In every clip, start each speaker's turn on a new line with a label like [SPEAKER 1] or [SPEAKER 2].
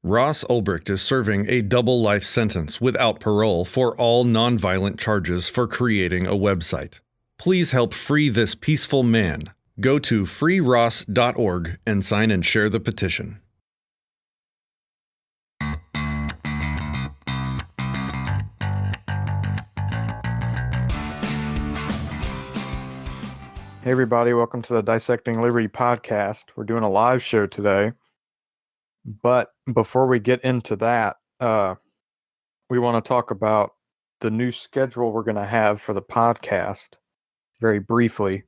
[SPEAKER 1] Ross Ulbricht is serving a double life sentence without parole for all nonviolent charges for creating a website. Please help free this peaceful man. Go to freeross.org and sign and share the petition.
[SPEAKER 2] Hey everybody, welcome to the Dissecting Liberty podcast. We're doing a live show today. But before we get into that, we want to talk about the new schedule we're going to have for the podcast very briefly.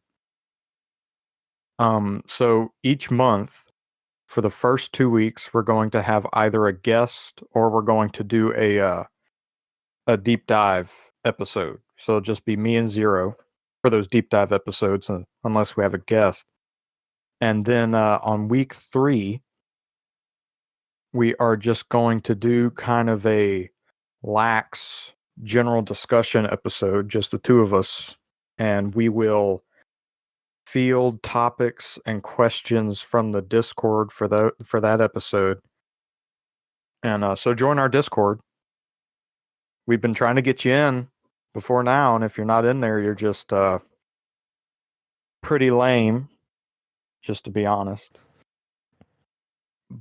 [SPEAKER 2] So each month, for the first 2 weeks, we're going to have either a guest or we're going to do a deep dive episode. So it'll just be me and Zero for those deep dive episodes, unless we have a guest. And then on week 3, we are just going to do kind of a lax general discussion episode, just the two of us, and we will field topics and questions from the Discord for that episode. And so join our Discord. We've been trying to get you in before now, and if you're not in there, you're just pretty lame, just to be honest.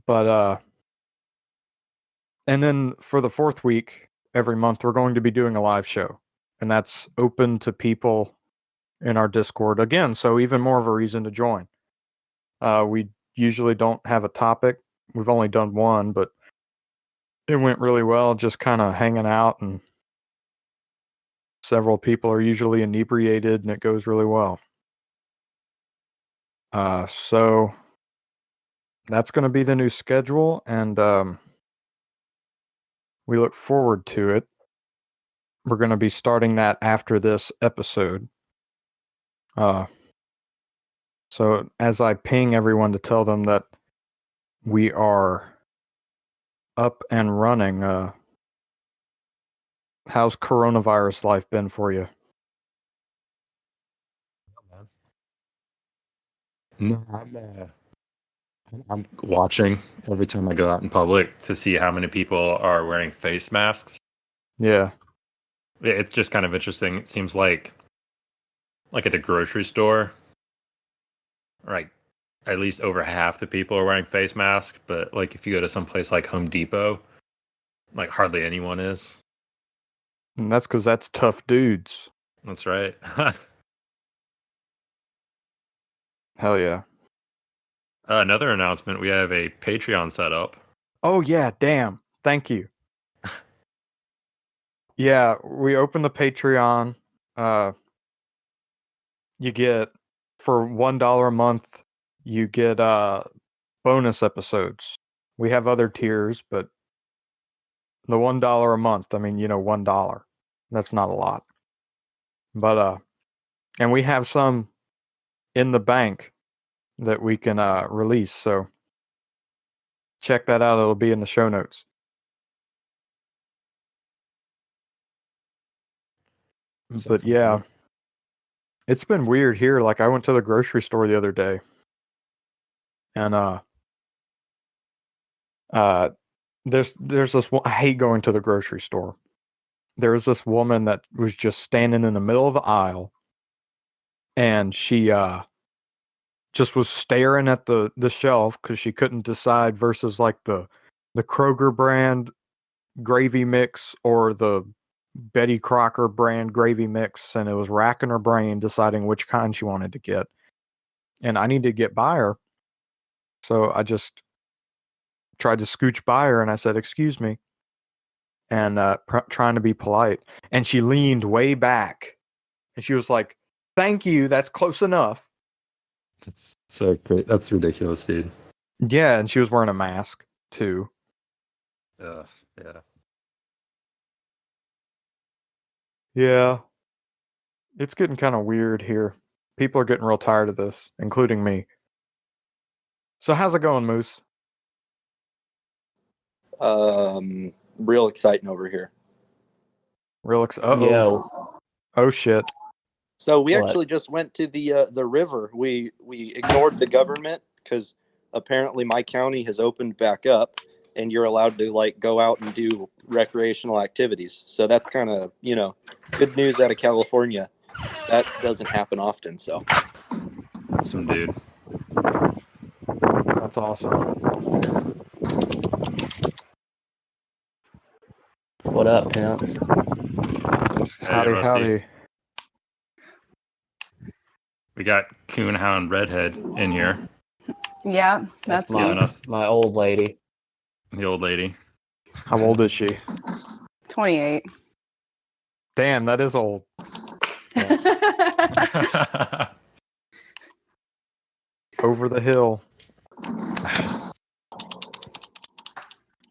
[SPEAKER 2] But and then for the 4th week, every month, we're going to be doing a live show. And that's open to people in our Discord. Again, so even more of a reason to join. We usually don't have a topic. We've only done one, but it went really well, just kind of hanging out. And several people are usually inebriated, and it goes really well. So that's going to be the new schedule, and we look forward to it. We're going to be starting that after this episode. So as I ping everyone to tell them that we are up and running, how's coronavirus life been for you?
[SPEAKER 3] No, I'm watching every time I go out in public to see how many people are wearing face masks.
[SPEAKER 2] Yeah.
[SPEAKER 3] It's just kind of interesting. It seems like at the grocery store, like at least over half the people are wearing face masks, but like if you go to some place like Home Depot, like hardly anyone is.
[SPEAKER 2] And that's because that's tough dudes.
[SPEAKER 3] That's right.
[SPEAKER 2] Hell yeah.
[SPEAKER 3] Another announcement, we have a Patreon set up.
[SPEAKER 2] Oh yeah, damn. Thank you. Yeah, we opened the Patreon. You get, for $1 a month, you get bonus episodes. We have other tiers, but the $1 a month, I mean, $1. That's not a lot. But and we have some in the bank that we can release, so check that out. It'll be in the show notes. But yeah, it's been weird here. Like, I went to the grocery store the other day, and there's this one. I hate going to the grocery store. There was this woman that was just standing in the middle of the aisle, and she just was staring at the shelf because she couldn't decide versus like the Kroger brand gravy mix or the Betty Crocker brand gravy mix, and it was racking her brain deciding which kind she wanted to get. And I needed to get by her, so I just tried to scooch by her, and I said, "Excuse me," and trying to be polite. And she leaned way back, and she was like, "Thank you, that's close enough."
[SPEAKER 3] That's so great. That's ridiculous, dude.
[SPEAKER 2] Yeah, and she was wearing a mask too.
[SPEAKER 3] Yeah.
[SPEAKER 2] Yeah. It's getting kind of weird here. People are getting real tired of this, including me. So how's it going, Moose?
[SPEAKER 4] Real exciting over here.
[SPEAKER 2] Uh-oh. Oh shit.
[SPEAKER 4] So we actually just went to the river. We ignored the government because apparently my county has opened back up, and you're allowed to like go out and do recreational activities. So that's kind of, good news out of California. That doesn't happen often. So
[SPEAKER 3] Awesome, dude.
[SPEAKER 2] That's awesome.
[SPEAKER 5] What up, pimps?
[SPEAKER 3] Hey, Rusty.
[SPEAKER 2] Howdy.
[SPEAKER 3] We got Coonhound Redhead in here,
[SPEAKER 6] Yeah, that's
[SPEAKER 3] giving
[SPEAKER 6] me.
[SPEAKER 3] us
[SPEAKER 5] My old lady.
[SPEAKER 3] the old lady.
[SPEAKER 2] How old is she?
[SPEAKER 6] 28.
[SPEAKER 2] Damn, that is old. Over the hill.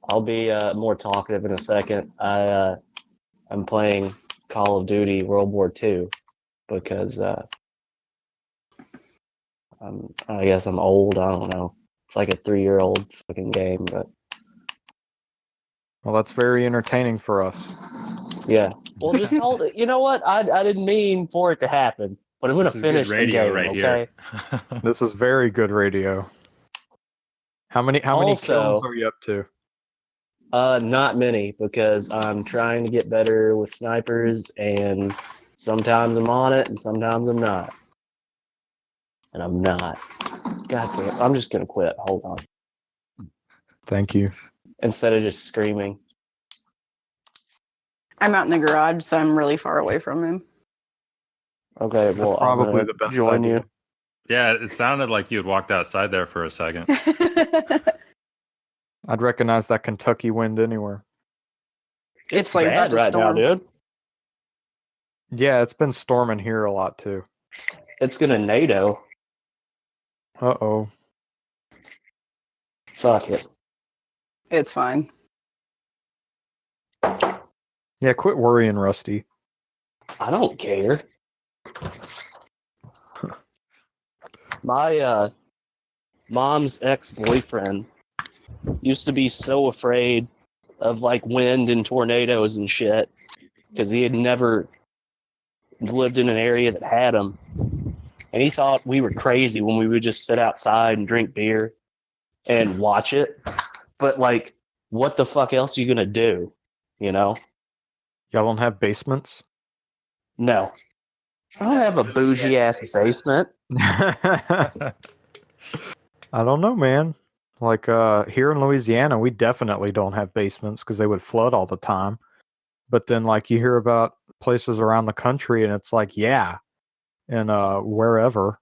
[SPEAKER 5] I'll be more talkative in a second. I'm playing Call of Duty World War II because I guess I'm old. I don't know. It's like a 3-year-old fucking game, but
[SPEAKER 2] Well, that's very entertaining for us.
[SPEAKER 5] yeah. Well, just hold it. You know what? I didn't mean for it to happen, but I'm gonna
[SPEAKER 3] This is good
[SPEAKER 5] finish the
[SPEAKER 3] radio
[SPEAKER 5] game.
[SPEAKER 3] right
[SPEAKER 5] Okay.
[SPEAKER 3] here.
[SPEAKER 2] This is very good radio. How many
[SPEAKER 5] Also-
[SPEAKER 2] kills are you up to?
[SPEAKER 5] Not many because I'm trying to get better with snipers, and sometimes I'm on it, and sometimes I'm not. And I'm not. God damn! I'm just gonna quit. Hold on.
[SPEAKER 2] Thank you.
[SPEAKER 5] Instead of just screaming.
[SPEAKER 6] I'm out in the garage, so I'm really far away from him.
[SPEAKER 5] Okay,
[SPEAKER 2] That's
[SPEAKER 5] well, I'm
[SPEAKER 2] probably
[SPEAKER 5] gonna
[SPEAKER 2] the best
[SPEAKER 5] join
[SPEAKER 2] idea.
[SPEAKER 5] you.
[SPEAKER 3] Yeah, it sounded like you had walked outside there for a second.
[SPEAKER 2] I'd recognize that Kentucky wind anywhere.
[SPEAKER 6] It's like about
[SPEAKER 5] bad
[SPEAKER 6] to
[SPEAKER 5] right now,
[SPEAKER 6] storm.
[SPEAKER 5] dude.
[SPEAKER 2] Yeah, it's been storming here a lot too.
[SPEAKER 5] It's gonna NATO.
[SPEAKER 2] Uh-oh.
[SPEAKER 5] Fuck it.
[SPEAKER 6] It's fine.
[SPEAKER 2] Yeah, quit worrying, Rusty.
[SPEAKER 5] I don't care. My mom's ex-boyfriend used to be so afraid of like wind and tornadoes and shit because he had never lived in an area that had them, and he thought we were crazy when we would just sit outside and drink beer and watch it. But like, what the fuck else are you gonna do? You know?
[SPEAKER 2] Y'all don't have basements?
[SPEAKER 5] No. I don't have a bougie ass basement.
[SPEAKER 2] I don't know, man. Like here in Louisiana, we definitely don't have basements because they would flood all the time. But then like you hear about places around the country and it's like, yeah, and wherever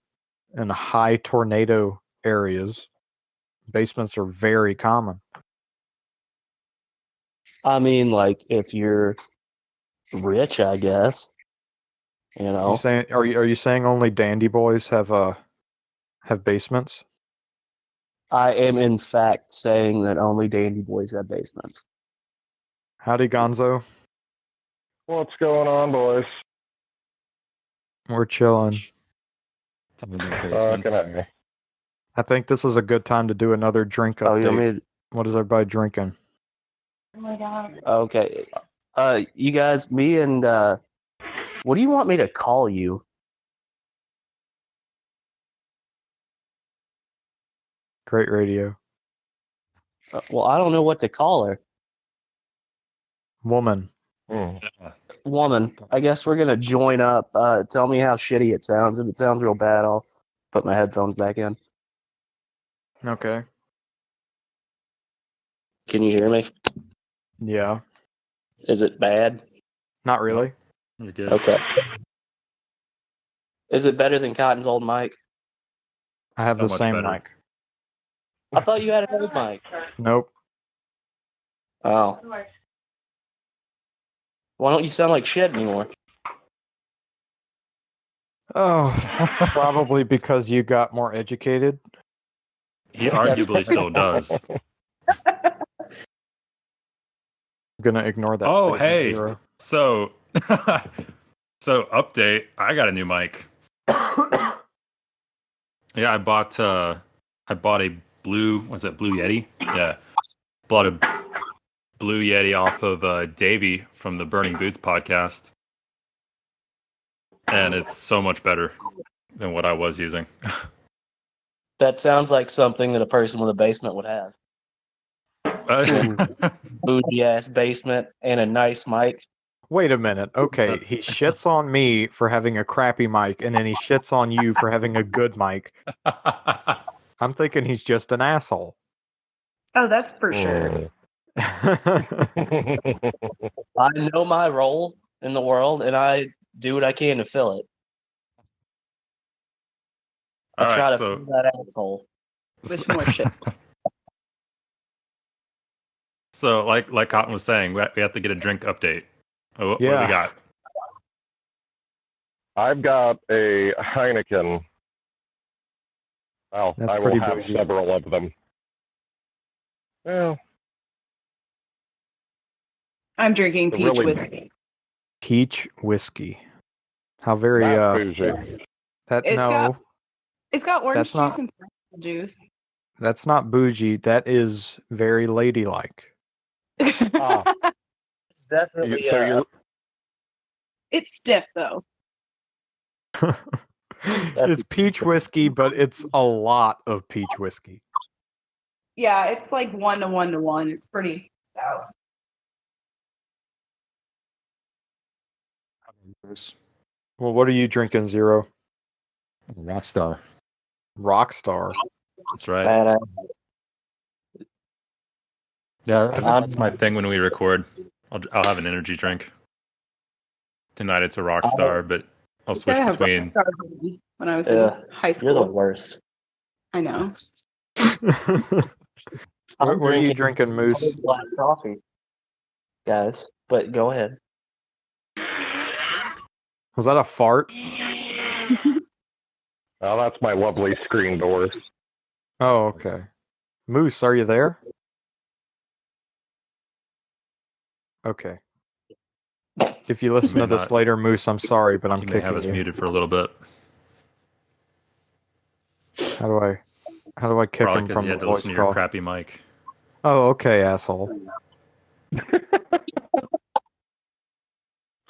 [SPEAKER 2] in high tornado areas, basements are very common.
[SPEAKER 5] I mean, like, if you're rich, I guess. You know?
[SPEAKER 2] Are you saying only dandy boys have basements?
[SPEAKER 5] I am, in fact, saying that only dandy boys have basements.
[SPEAKER 2] Howdy, Gonzo.
[SPEAKER 7] What's going on, boys?
[SPEAKER 2] We're chilling.
[SPEAKER 3] Tell me about
[SPEAKER 7] Fucking
[SPEAKER 3] basements.
[SPEAKER 7] A.
[SPEAKER 2] I think this is a good time to do another drink
[SPEAKER 5] Oh, you want
[SPEAKER 2] update.
[SPEAKER 5] me
[SPEAKER 2] What is everybody drinking?
[SPEAKER 5] okay. You guys, me and, what do you want me to call you?
[SPEAKER 2] Great radio.
[SPEAKER 5] Well, I don't know what to call her.
[SPEAKER 2] Woman.
[SPEAKER 5] Woman. I guess we're gonna join up. Tell me how shitty it sounds. If it sounds real bad, I'll put my headphones back in.
[SPEAKER 2] Okay.
[SPEAKER 5] Can you hear me?
[SPEAKER 2] Yeah.
[SPEAKER 5] Is it bad?
[SPEAKER 2] Not really.
[SPEAKER 3] You're good.
[SPEAKER 5] Okay. Is it better than Cotton's old mic?
[SPEAKER 2] I have
[SPEAKER 3] So
[SPEAKER 2] the
[SPEAKER 3] much
[SPEAKER 2] same
[SPEAKER 3] better.
[SPEAKER 2] mic.
[SPEAKER 5] I thought you had an old mic.
[SPEAKER 2] Nope.
[SPEAKER 5] Oh. Why don't you sound like shit anymore?
[SPEAKER 2] Oh, probably because you got more educated.
[SPEAKER 3] He arguably still does.
[SPEAKER 2] I'm gonna ignore that.
[SPEAKER 3] Oh,
[SPEAKER 2] statement,
[SPEAKER 3] hey.
[SPEAKER 2] Zero.
[SPEAKER 3] So, update. I got a new mic. Yeah, I bought a blue. Was it Blue Yeti? Yeah, bought a Blue Yeti off of Davey from the Burning Boots podcast, and it's so much better than what I was using.
[SPEAKER 5] That sounds like something that a person with a basement would have. bougie ass basement and a nice mic.
[SPEAKER 2] Wait a minute. Okay,
[SPEAKER 3] That's-
[SPEAKER 2] he shits on me for having a crappy mic, and then he shits on you for having a good mic. I'm thinking he's just an asshole.
[SPEAKER 6] Oh, that's for sure.
[SPEAKER 7] Mm.
[SPEAKER 5] I know my role in the world, and I do what I can to fill it. I
[SPEAKER 3] All
[SPEAKER 5] try
[SPEAKER 3] right,
[SPEAKER 5] to
[SPEAKER 3] so
[SPEAKER 5] fill that asshole.
[SPEAKER 6] With more shit.
[SPEAKER 3] So, like Cotton was saying, we have to get a drink update. What do
[SPEAKER 2] Yeah.
[SPEAKER 3] we got?
[SPEAKER 7] I've got a Heineken. Well,
[SPEAKER 2] That's
[SPEAKER 7] I will
[SPEAKER 2] pretty
[SPEAKER 7] have
[SPEAKER 2] bougie.
[SPEAKER 7] several of them. Yeah,
[SPEAKER 6] I'm drinking
[SPEAKER 7] the
[SPEAKER 6] peach
[SPEAKER 7] really
[SPEAKER 6] whiskey.
[SPEAKER 2] Peach whiskey. How very
[SPEAKER 7] that's bougie.
[SPEAKER 2] that
[SPEAKER 6] It's
[SPEAKER 2] no,
[SPEAKER 6] got It's got orange
[SPEAKER 2] That's
[SPEAKER 6] juice
[SPEAKER 2] not-
[SPEAKER 6] and pineapple juice.
[SPEAKER 2] that's not bougie. That is very ladylike.
[SPEAKER 7] Ah,
[SPEAKER 5] It's definitely
[SPEAKER 7] so you
[SPEAKER 6] It's stiff though.
[SPEAKER 2] It's peach whiskey, but it's a lot of peach whiskey.
[SPEAKER 6] Yeah, it's like 1 to 1 to 1. It's pretty stout.
[SPEAKER 2] Well, what are you drinking, Zero?
[SPEAKER 3] Rockstar.
[SPEAKER 2] Rockstar.
[SPEAKER 3] That's right.
[SPEAKER 5] badass.
[SPEAKER 3] Yeah, that's my thing when we record. I'll have an energy drink. Tonight it's a Rockstar, but I'll
[SPEAKER 6] Used to
[SPEAKER 3] switch
[SPEAKER 6] have
[SPEAKER 3] between.
[SPEAKER 6] Rockstar Baby when I was
[SPEAKER 5] Yeah,
[SPEAKER 6] in high
[SPEAKER 5] You're the
[SPEAKER 6] school.
[SPEAKER 5] worst.
[SPEAKER 6] I know.
[SPEAKER 2] What are you drinking, Moose?
[SPEAKER 5] cold black coffee, guys. But go ahead.
[SPEAKER 2] Was that a fart?
[SPEAKER 7] Oh, that's my lovely screen door.
[SPEAKER 2] Oh, okay. Moose, are you there? Okay. If you listen
[SPEAKER 3] may
[SPEAKER 2] to this
[SPEAKER 3] not-
[SPEAKER 2] later, Moose, I'm sorry, but I'm
[SPEAKER 3] You may have
[SPEAKER 2] kicking
[SPEAKER 3] us
[SPEAKER 2] you.
[SPEAKER 3] muted for a little bit.
[SPEAKER 2] How do I kick
[SPEAKER 3] Probably
[SPEAKER 2] him
[SPEAKER 3] because
[SPEAKER 2] from
[SPEAKER 3] you
[SPEAKER 2] the
[SPEAKER 3] had to
[SPEAKER 2] voice
[SPEAKER 3] listen to your
[SPEAKER 2] call?
[SPEAKER 3] crappy mic.
[SPEAKER 2] Oh, okay, asshole.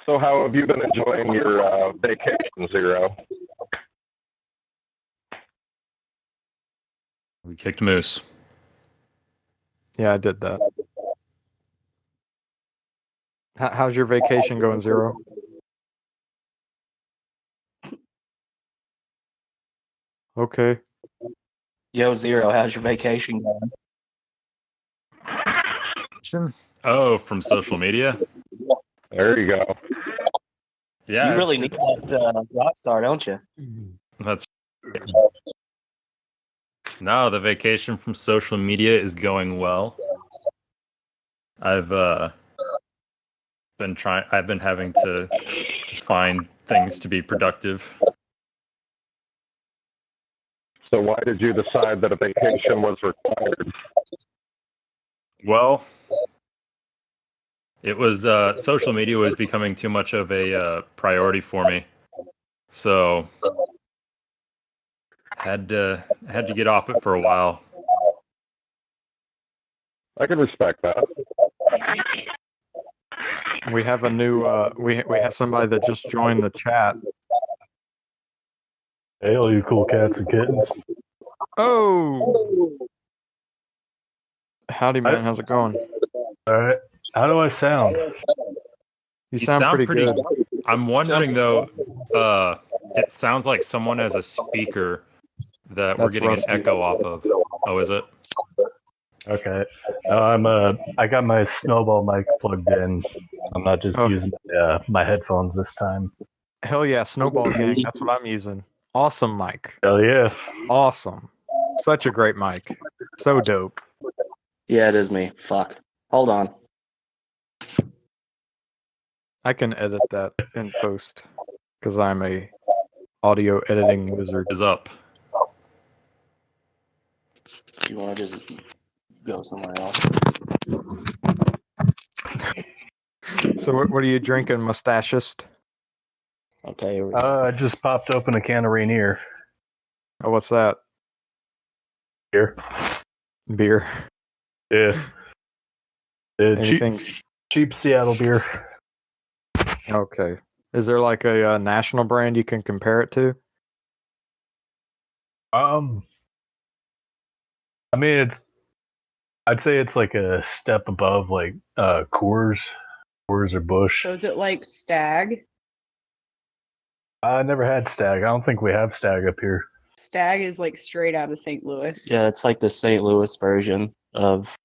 [SPEAKER 7] So how have you been enjoying your vacation, Zero?
[SPEAKER 3] We kicked Moose.
[SPEAKER 2] Yeah, I did that. How's your vacation going, Zero? Okay.
[SPEAKER 5] Yo, Zero, how's your vacation going?
[SPEAKER 3] Oh, from social media?
[SPEAKER 7] There you go.
[SPEAKER 3] Yeah.
[SPEAKER 5] You really need that Rockstar, don't you?
[SPEAKER 3] That's no, the vacation from social media is going well. I've been having to find things to be productive.
[SPEAKER 7] So why did you decide that a vacation was required?
[SPEAKER 3] Well, it was social media was becoming too much of a priority for me. So had to get off it for a while.
[SPEAKER 7] I can respect that.
[SPEAKER 2] We have a new we have somebody that just joined the chat.
[SPEAKER 8] Hey, all you cool cats and kittens.
[SPEAKER 2] Oh, howdy, man. How's it going?
[SPEAKER 8] All right. How do I sound?
[SPEAKER 2] You sound pretty good.
[SPEAKER 3] I'm wondering though, it sounds like someone has a speaker that we're
[SPEAKER 2] That's
[SPEAKER 3] getting
[SPEAKER 2] Rusty.
[SPEAKER 3] an echo off of. Oh, is it?
[SPEAKER 8] Okay. I got my snowball mic plugged in. I'm not just
[SPEAKER 2] Oh.
[SPEAKER 8] using my headphones this time.
[SPEAKER 2] Hell yeah, Snowball Gang. That's what I'm using. Awesome mic.
[SPEAKER 8] Hell yeah.
[SPEAKER 2] Awesome. Such a great mic. So dope.
[SPEAKER 5] Yeah, it is me. Fuck. Hold on.
[SPEAKER 2] I can edit that in post because I'm a audio editing wizard.
[SPEAKER 3] Is up.
[SPEAKER 5] You want to just go somewhere else?
[SPEAKER 2] So what are you drinking, mustachist?
[SPEAKER 5] Okay. Here we go.
[SPEAKER 8] I just popped open a can of Rainier
[SPEAKER 2] Oh, what's that?
[SPEAKER 8] here.
[SPEAKER 2] Beer.
[SPEAKER 8] Yeah.
[SPEAKER 2] Anything?
[SPEAKER 8] Cheap Seattle beer.
[SPEAKER 2] Okay. Is there like a national brand you can compare it to?
[SPEAKER 8] I mean, I'd say it's like a step above like Coors or Bush.
[SPEAKER 6] So is it like Stag?
[SPEAKER 8] I never had Stag. I don't think we have Stag up here.
[SPEAKER 6] Stag is like straight out of St. Louis.
[SPEAKER 5] Yeah, it's like the St. Louis version of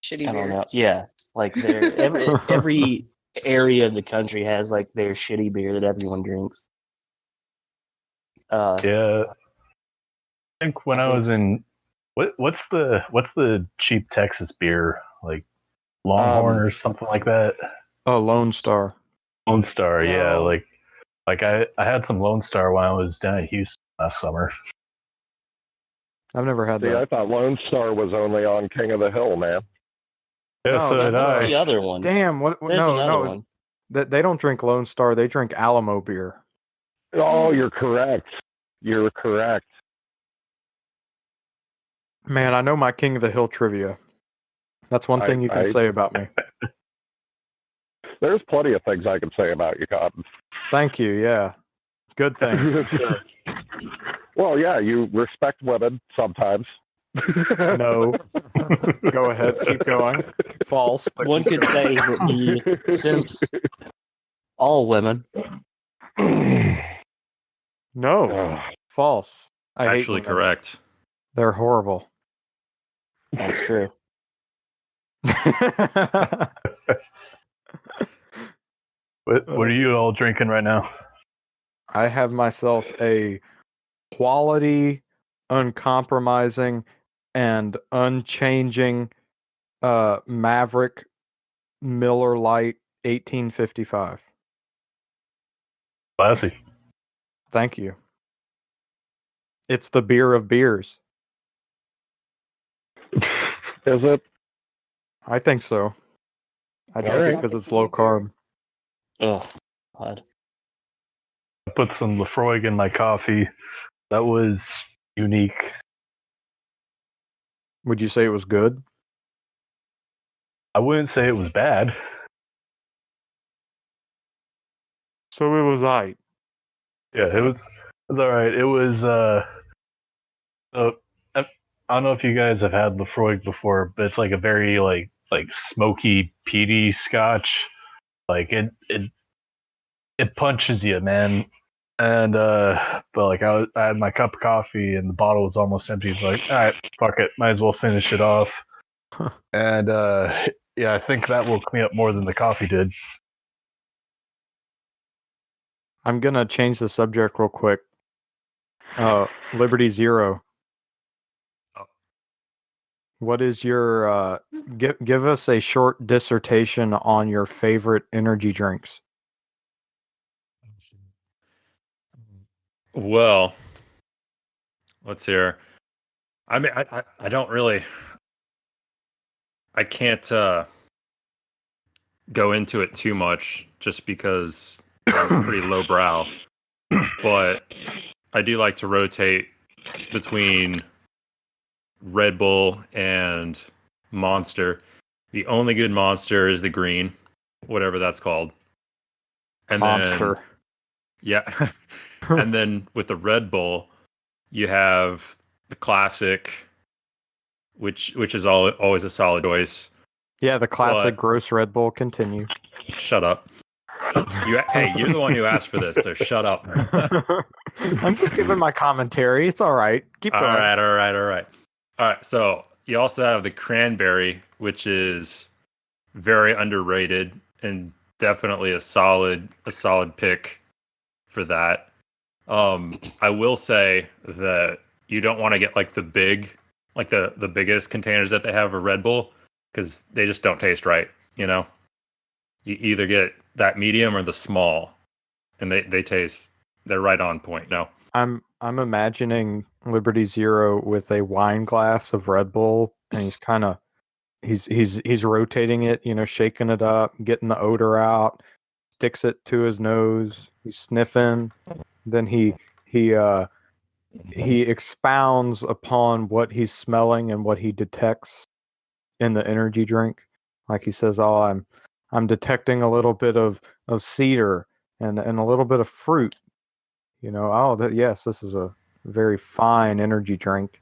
[SPEAKER 6] Shitty
[SPEAKER 5] I don't
[SPEAKER 6] beer.
[SPEAKER 5] know. Yeah, like every area of the country has like their shitty beer that everyone drinks.
[SPEAKER 8] Yeah, I think when I was in what's the cheap Texas beer, like Longhorn or something like that?
[SPEAKER 2] Oh, Lone Star.
[SPEAKER 8] Lone Star, yeah.
[SPEAKER 6] Oh.
[SPEAKER 8] Like I had some Lone Star when I was down in Houston last summer.
[SPEAKER 2] I've never had
[SPEAKER 7] See, I
[SPEAKER 2] that.
[SPEAKER 7] thought Lone Star was only on King of the Hill, man.
[SPEAKER 8] Yeah,
[SPEAKER 2] No,
[SPEAKER 8] so did
[SPEAKER 5] What's
[SPEAKER 8] I.
[SPEAKER 5] the other one?
[SPEAKER 2] Damn, what?
[SPEAKER 5] There's
[SPEAKER 2] No,
[SPEAKER 5] another
[SPEAKER 2] no.
[SPEAKER 5] one.
[SPEAKER 2] They don't drink Lone Star. They drink Alamo beer.
[SPEAKER 7] Oh, you're correct. You're correct.
[SPEAKER 2] Man, I know my King of the Hill trivia. That's one thing you can say about me.
[SPEAKER 7] There's plenty of things I can say about you, Cotton.
[SPEAKER 2] Thank you. Yeah, good things. Sure.
[SPEAKER 7] Well, yeah, you respect women sometimes.
[SPEAKER 2] No. Go ahead. Keep going. False. But
[SPEAKER 5] One
[SPEAKER 2] keep
[SPEAKER 5] could
[SPEAKER 2] going.
[SPEAKER 5] say that he simps all women.
[SPEAKER 2] No. False. I hate
[SPEAKER 3] Actually,
[SPEAKER 2] women.
[SPEAKER 3] correct.
[SPEAKER 2] They're horrible.
[SPEAKER 5] That's true.
[SPEAKER 8] What are you all drinking right now?
[SPEAKER 2] I have myself a quality, uncompromising, and unchanging Maverick Miller Lite 1855.
[SPEAKER 8] Classy.
[SPEAKER 2] Thank you. It's the beer of beers.
[SPEAKER 7] Is it?
[SPEAKER 2] I think so. I drink
[SPEAKER 7] right.
[SPEAKER 2] it because it's low carb.
[SPEAKER 5] Oh, God.
[SPEAKER 8] I put some Lafroig in my coffee. That was unique.
[SPEAKER 2] Would you say it was good?
[SPEAKER 8] I wouldn't say it was bad.
[SPEAKER 2] So it was aight.
[SPEAKER 8] Yeah, it was all right. It was I don't know if you guys have had Lafroig before, but it's like a very like smoky, peaty scotch. Like it punches you, man. And but like I had my cup of coffee and the bottle was almost empty. It's like, all right, fuck it, might as well finish it off. And yeah, I think that woke me up more than the coffee did.
[SPEAKER 2] I'm gonna change the subject real quick. Liberty Zero.
[SPEAKER 3] Oh.
[SPEAKER 2] What is your give us a short dissertation on your favorite energy drinks?
[SPEAKER 3] Well, let's hear. I mean, I don't really. I can't go into it too much just because I'm pretty lowbrow. But I do like to rotate between Red Bull and Monster. The only good Monster is the green, whatever that's called. And
[SPEAKER 2] Monster.
[SPEAKER 3] then, yeah. And then with the Red Bull, you have the classic, which is always a solid choice.
[SPEAKER 2] Yeah, the classic
[SPEAKER 3] But-
[SPEAKER 2] gross Red Bull. Continue.
[SPEAKER 3] Shut up. Hey, you're the one who asked for this, so shut up.
[SPEAKER 2] I'm just giving my commentary. It's all right. Keep going.
[SPEAKER 3] All right. So you also have the cranberry, which is very underrated and definitely a solid pick for that. I will say that you don't want to get like the biggest containers that they have of Red Bull because they just don't taste right. You know, you either get that medium or the small, and they're right on point. No.
[SPEAKER 2] I'm imagining Liberty Zero with a wine glass of Red Bull, and he's kind of he's rotating it, shaking it up, getting the odor out, sticks it to his nose, he's sniffing, then he expounds upon what he's smelling and what he detects in the energy drink. Like he says, "Oh, I'm detecting a little bit of cedar and a little bit of fruit." Yes, this is a very fine energy drink.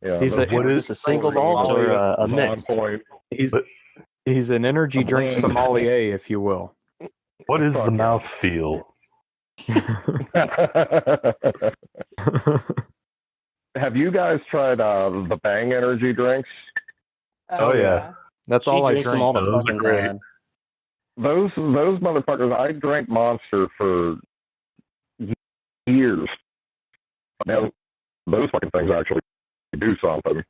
[SPEAKER 7] Yeah,
[SPEAKER 2] He's
[SPEAKER 7] those
[SPEAKER 2] a-
[SPEAKER 8] What
[SPEAKER 5] Is
[SPEAKER 8] is
[SPEAKER 5] this a single malt or a mixed?
[SPEAKER 7] Point.
[SPEAKER 2] He's an energy drink
[SPEAKER 7] blend.
[SPEAKER 2] sommelier, if you will.
[SPEAKER 8] what is the
[SPEAKER 7] Fuck yeah.
[SPEAKER 8] mouth feel?
[SPEAKER 7] Have you guys tried the Bang energy drinks?
[SPEAKER 8] Oh, yeah.
[SPEAKER 2] That's
[SPEAKER 5] She
[SPEAKER 2] all I
[SPEAKER 5] drinks them all
[SPEAKER 2] drink.
[SPEAKER 5] the
[SPEAKER 8] Those are
[SPEAKER 5] fucking
[SPEAKER 8] great.
[SPEAKER 5] time.
[SPEAKER 7] Those motherfuckers. I drank Monster for years. Now, those fucking things actually do something.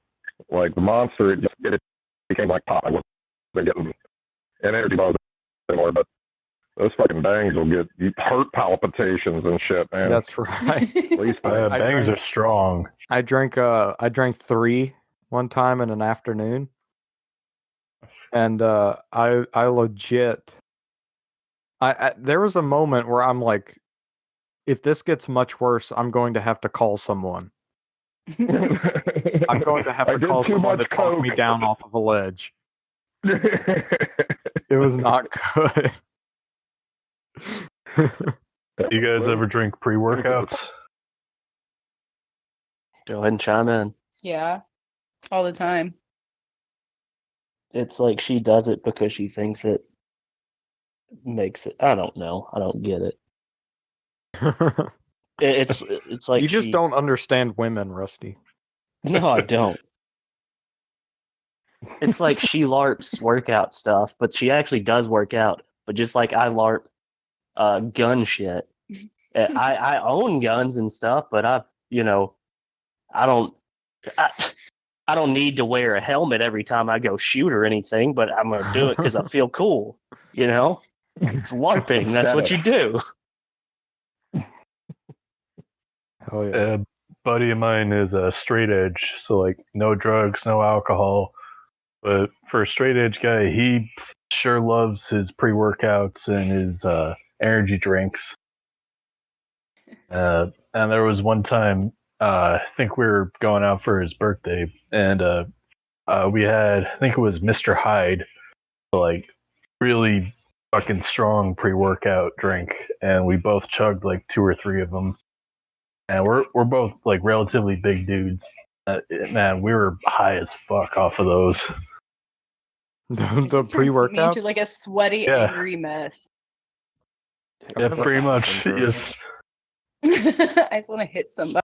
[SPEAKER 7] Like the Monster, it became like pop. I wasn't getting an energy buzz anymore, but those fucking Bangs will get you heart palpitations and shit, man.
[SPEAKER 2] That's right.
[SPEAKER 7] At least
[SPEAKER 2] I
[SPEAKER 8] Bangs
[SPEAKER 2] drank-
[SPEAKER 8] are strong.
[SPEAKER 2] I drank 3 one time in an afternoon, and I legit. I there was a moment where I'm like, if this gets much worse, I'm going to have to call someone. I'm going to have
[SPEAKER 7] I
[SPEAKER 2] to
[SPEAKER 7] did
[SPEAKER 2] call
[SPEAKER 7] too
[SPEAKER 2] someone to
[SPEAKER 7] much
[SPEAKER 2] talk me
[SPEAKER 7] coke.
[SPEAKER 2] down off of a ledge. It was not good.
[SPEAKER 8] You guys ever drink pre-workouts?
[SPEAKER 5] Go ahead and chime in.
[SPEAKER 6] Yeah, all the time.
[SPEAKER 5] It's like she does it because she thinks it makes it. I don't know. I don't get it. It's like
[SPEAKER 2] You just
[SPEAKER 5] she-
[SPEAKER 2] don't understand women, Rusty.
[SPEAKER 5] No, I don't. It's like she LARPs workout stuff, but she actually does work out. But just like I LARP gun shit. I own guns and stuff, but I don't need to wear a helmet every time I go shoot or anything, but I'm gonna do it because I feel cool. It's LARPing. That's what you do.
[SPEAKER 2] Hell yeah.
[SPEAKER 8] A buddy of mine is a straight edge, so like no drugs, no alcohol. But for a straight edge guy, he sure loves his pre-workouts and his energy drinks. And there was one time, I think we were going out for his birthday, and we had, I think it was Mr. Hyde, like really fucking strong pre-workout drink, and we both chugged like 2 or 3 of them. And we're both like relatively big dudes. Man, we were high as fuck off of those.
[SPEAKER 6] It
[SPEAKER 2] The
[SPEAKER 6] just turns me
[SPEAKER 2] pre-workout.
[SPEAKER 6] into like a sweaty,
[SPEAKER 8] Yeah.
[SPEAKER 6] angry mess.
[SPEAKER 8] Yeah, pretty much. Yes.
[SPEAKER 6] I just want to hit somebody.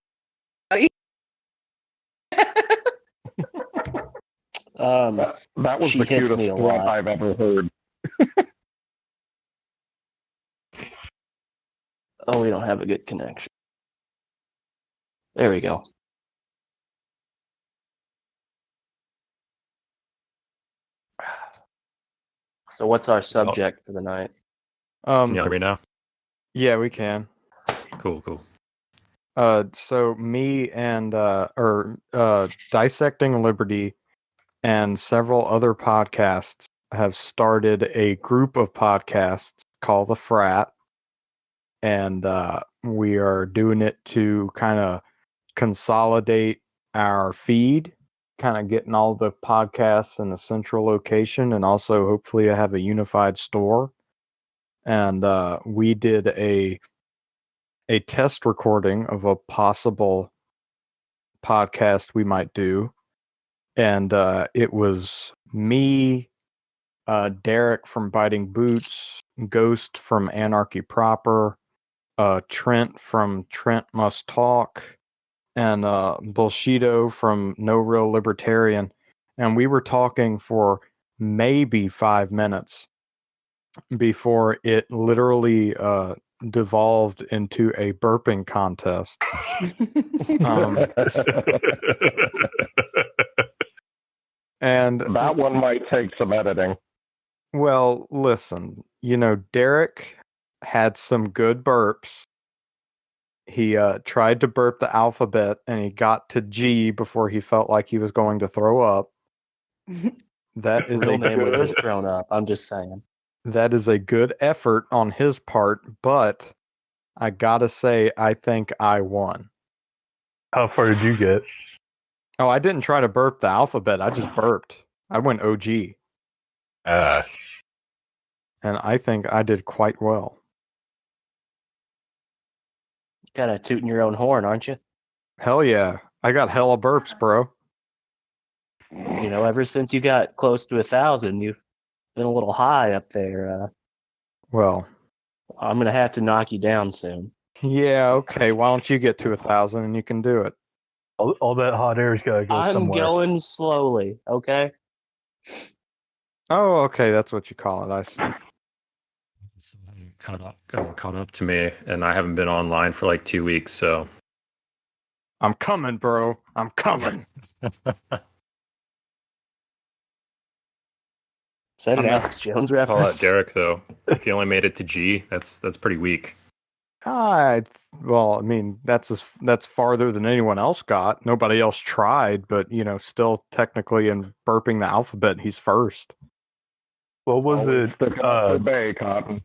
[SPEAKER 7] That was
[SPEAKER 5] She
[SPEAKER 7] the
[SPEAKER 5] hits
[SPEAKER 7] cutest
[SPEAKER 5] me a
[SPEAKER 7] one
[SPEAKER 5] lot.
[SPEAKER 7] I've ever heard.
[SPEAKER 5] Oh, we don't have a good connection. There we go. So what's our subject for the night?
[SPEAKER 3] Can you hear me now?
[SPEAKER 2] Yeah, we can.
[SPEAKER 3] Cool.
[SPEAKER 2] So me and Dissecting Liberty and several other podcasts have started a group of podcasts called The Frat, and we are doing it to kind of consolidate our feed, kind of getting all the podcasts in a central location, and also hopefully have a unified store. And we did a test recording of a possible podcast we might do, and it was me, Derek from Biting Boots, Ghost from Anarchy Proper, Trent from Trent Must Talk, and Bullshido from No Real Libertarian, and we were talking for maybe 5 minutes before it literally devolved into a burping contest. And
[SPEAKER 7] That one might take some editing.
[SPEAKER 2] well, listen, Derek had some good burps. He tried to burp the alphabet and he got to G before he felt like he was going to throw up. That is
[SPEAKER 5] Real
[SPEAKER 2] a
[SPEAKER 5] man would have
[SPEAKER 2] good,
[SPEAKER 5] just thrown up. I'm just saying.
[SPEAKER 2] that is a good effort on his part, but I gotta say, I think I won.
[SPEAKER 8] How far did you get?
[SPEAKER 2] Oh, I didn't try to burp the alphabet. I just burped. I went OG.
[SPEAKER 8] Uh,
[SPEAKER 2] And I think I did quite well.
[SPEAKER 5] Kind of tooting your own horn, aren't you?
[SPEAKER 2] Hell yeah. I got hella burps, bro.
[SPEAKER 5] You know, ever since you got close to 1,000, you've been a little high up there.
[SPEAKER 2] Well,
[SPEAKER 5] I'm gonna have to knock you down soon.
[SPEAKER 2] yeah, okay. Why don't you get to 1,000 and you can do it?
[SPEAKER 8] All that hot air's gotta go
[SPEAKER 5] I'm
[SPEAKER 8] somewhere.
[SPEAKER 5] going slowly, okay?
[SPEAKER 2] Oh, okay. That's what you call it. I see.
[SPEAKER 3] It's caught up to me, and I haven't been online for like 2 weeks, so
[SPEAKER 2] I'm coming, bro. I'm coming.
[SPEAKER 5] Is that an
[SPEAKER 3] I'm not-
[SPEAKER 5] Alex Jones
[SPEAKER 3] call out
[SPEAKER 5] reference?
[SPEAKER 3] Derek though. If he only made it to G, that's pretty weak.
[SPEAKER 2] Well, I mean, that's farther than anyone else got. Nobody else tried, but still technically in burping the alphabet, he's first.
[SPEAKER 8] What was
[SPEAKER 7] Always
[SPEAKER 8] it?
[SPEAKER 7] sticking up the bay, Cotton.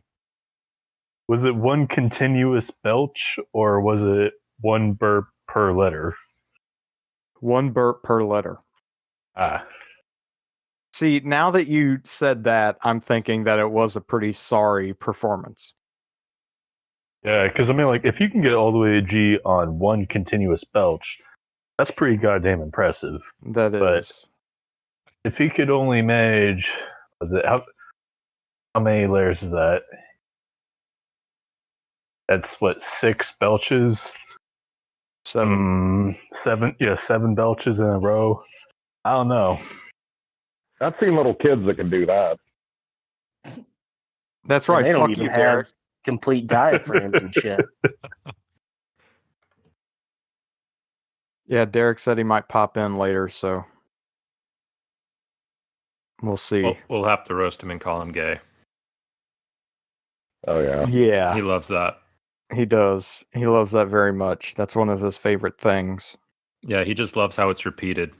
[SPEAKER 8] Was it one continuous belch or was it one burp per letter?
[SPEAKER 2] One burp per letter.
[SPEAKER 8] Ah,
[SPEAKER 2] See, now that you said that, I'm thinking that it was a pretty sorry performance.
[SPEAKER 8] yeah. Because I mean, like, if you can get all the way to G on one continuous belch, that's pretty goddamn impressive.
[SPEAKER 2] That is.
[SPEAKER 8] But- If he could only manage, how many layers is that? That's what, 6 belches?
[SPEAKER 2] 7.
[SPEAKER 8] 7, yeah, 7 belches in a row. I don't know.
[SPEAKER 7] I've seen little kids that can do that.
[SPEAKER 2] That's
[SPEAKER 5] And
[SPEAKER 2] right.
[SPEAKER 5] they don't
[SPEAKER 2] Fuck
[SPEAKER 5] even
[SPEAKER 2] you,
[SPEAKER 5] have
[SPEAKER 2] Derek.
[SPEAKER 5] complete diaphragms and shit.
[SPEAKER 2] Yeah, Derek said he might pop in later, so we'll see.
[SPEAKER 3] We'll have to roast him and call him gay.
[SPEAKER 7] Oh yeah.
[SPEAKER 2] Yeah,
[SPEAKER 3] He loves that.
[SPEAKER 2] he does. He loves that very much. That's one of his favorite things.
[SPEAKER 3] Yeah, he just loves how it's repeated.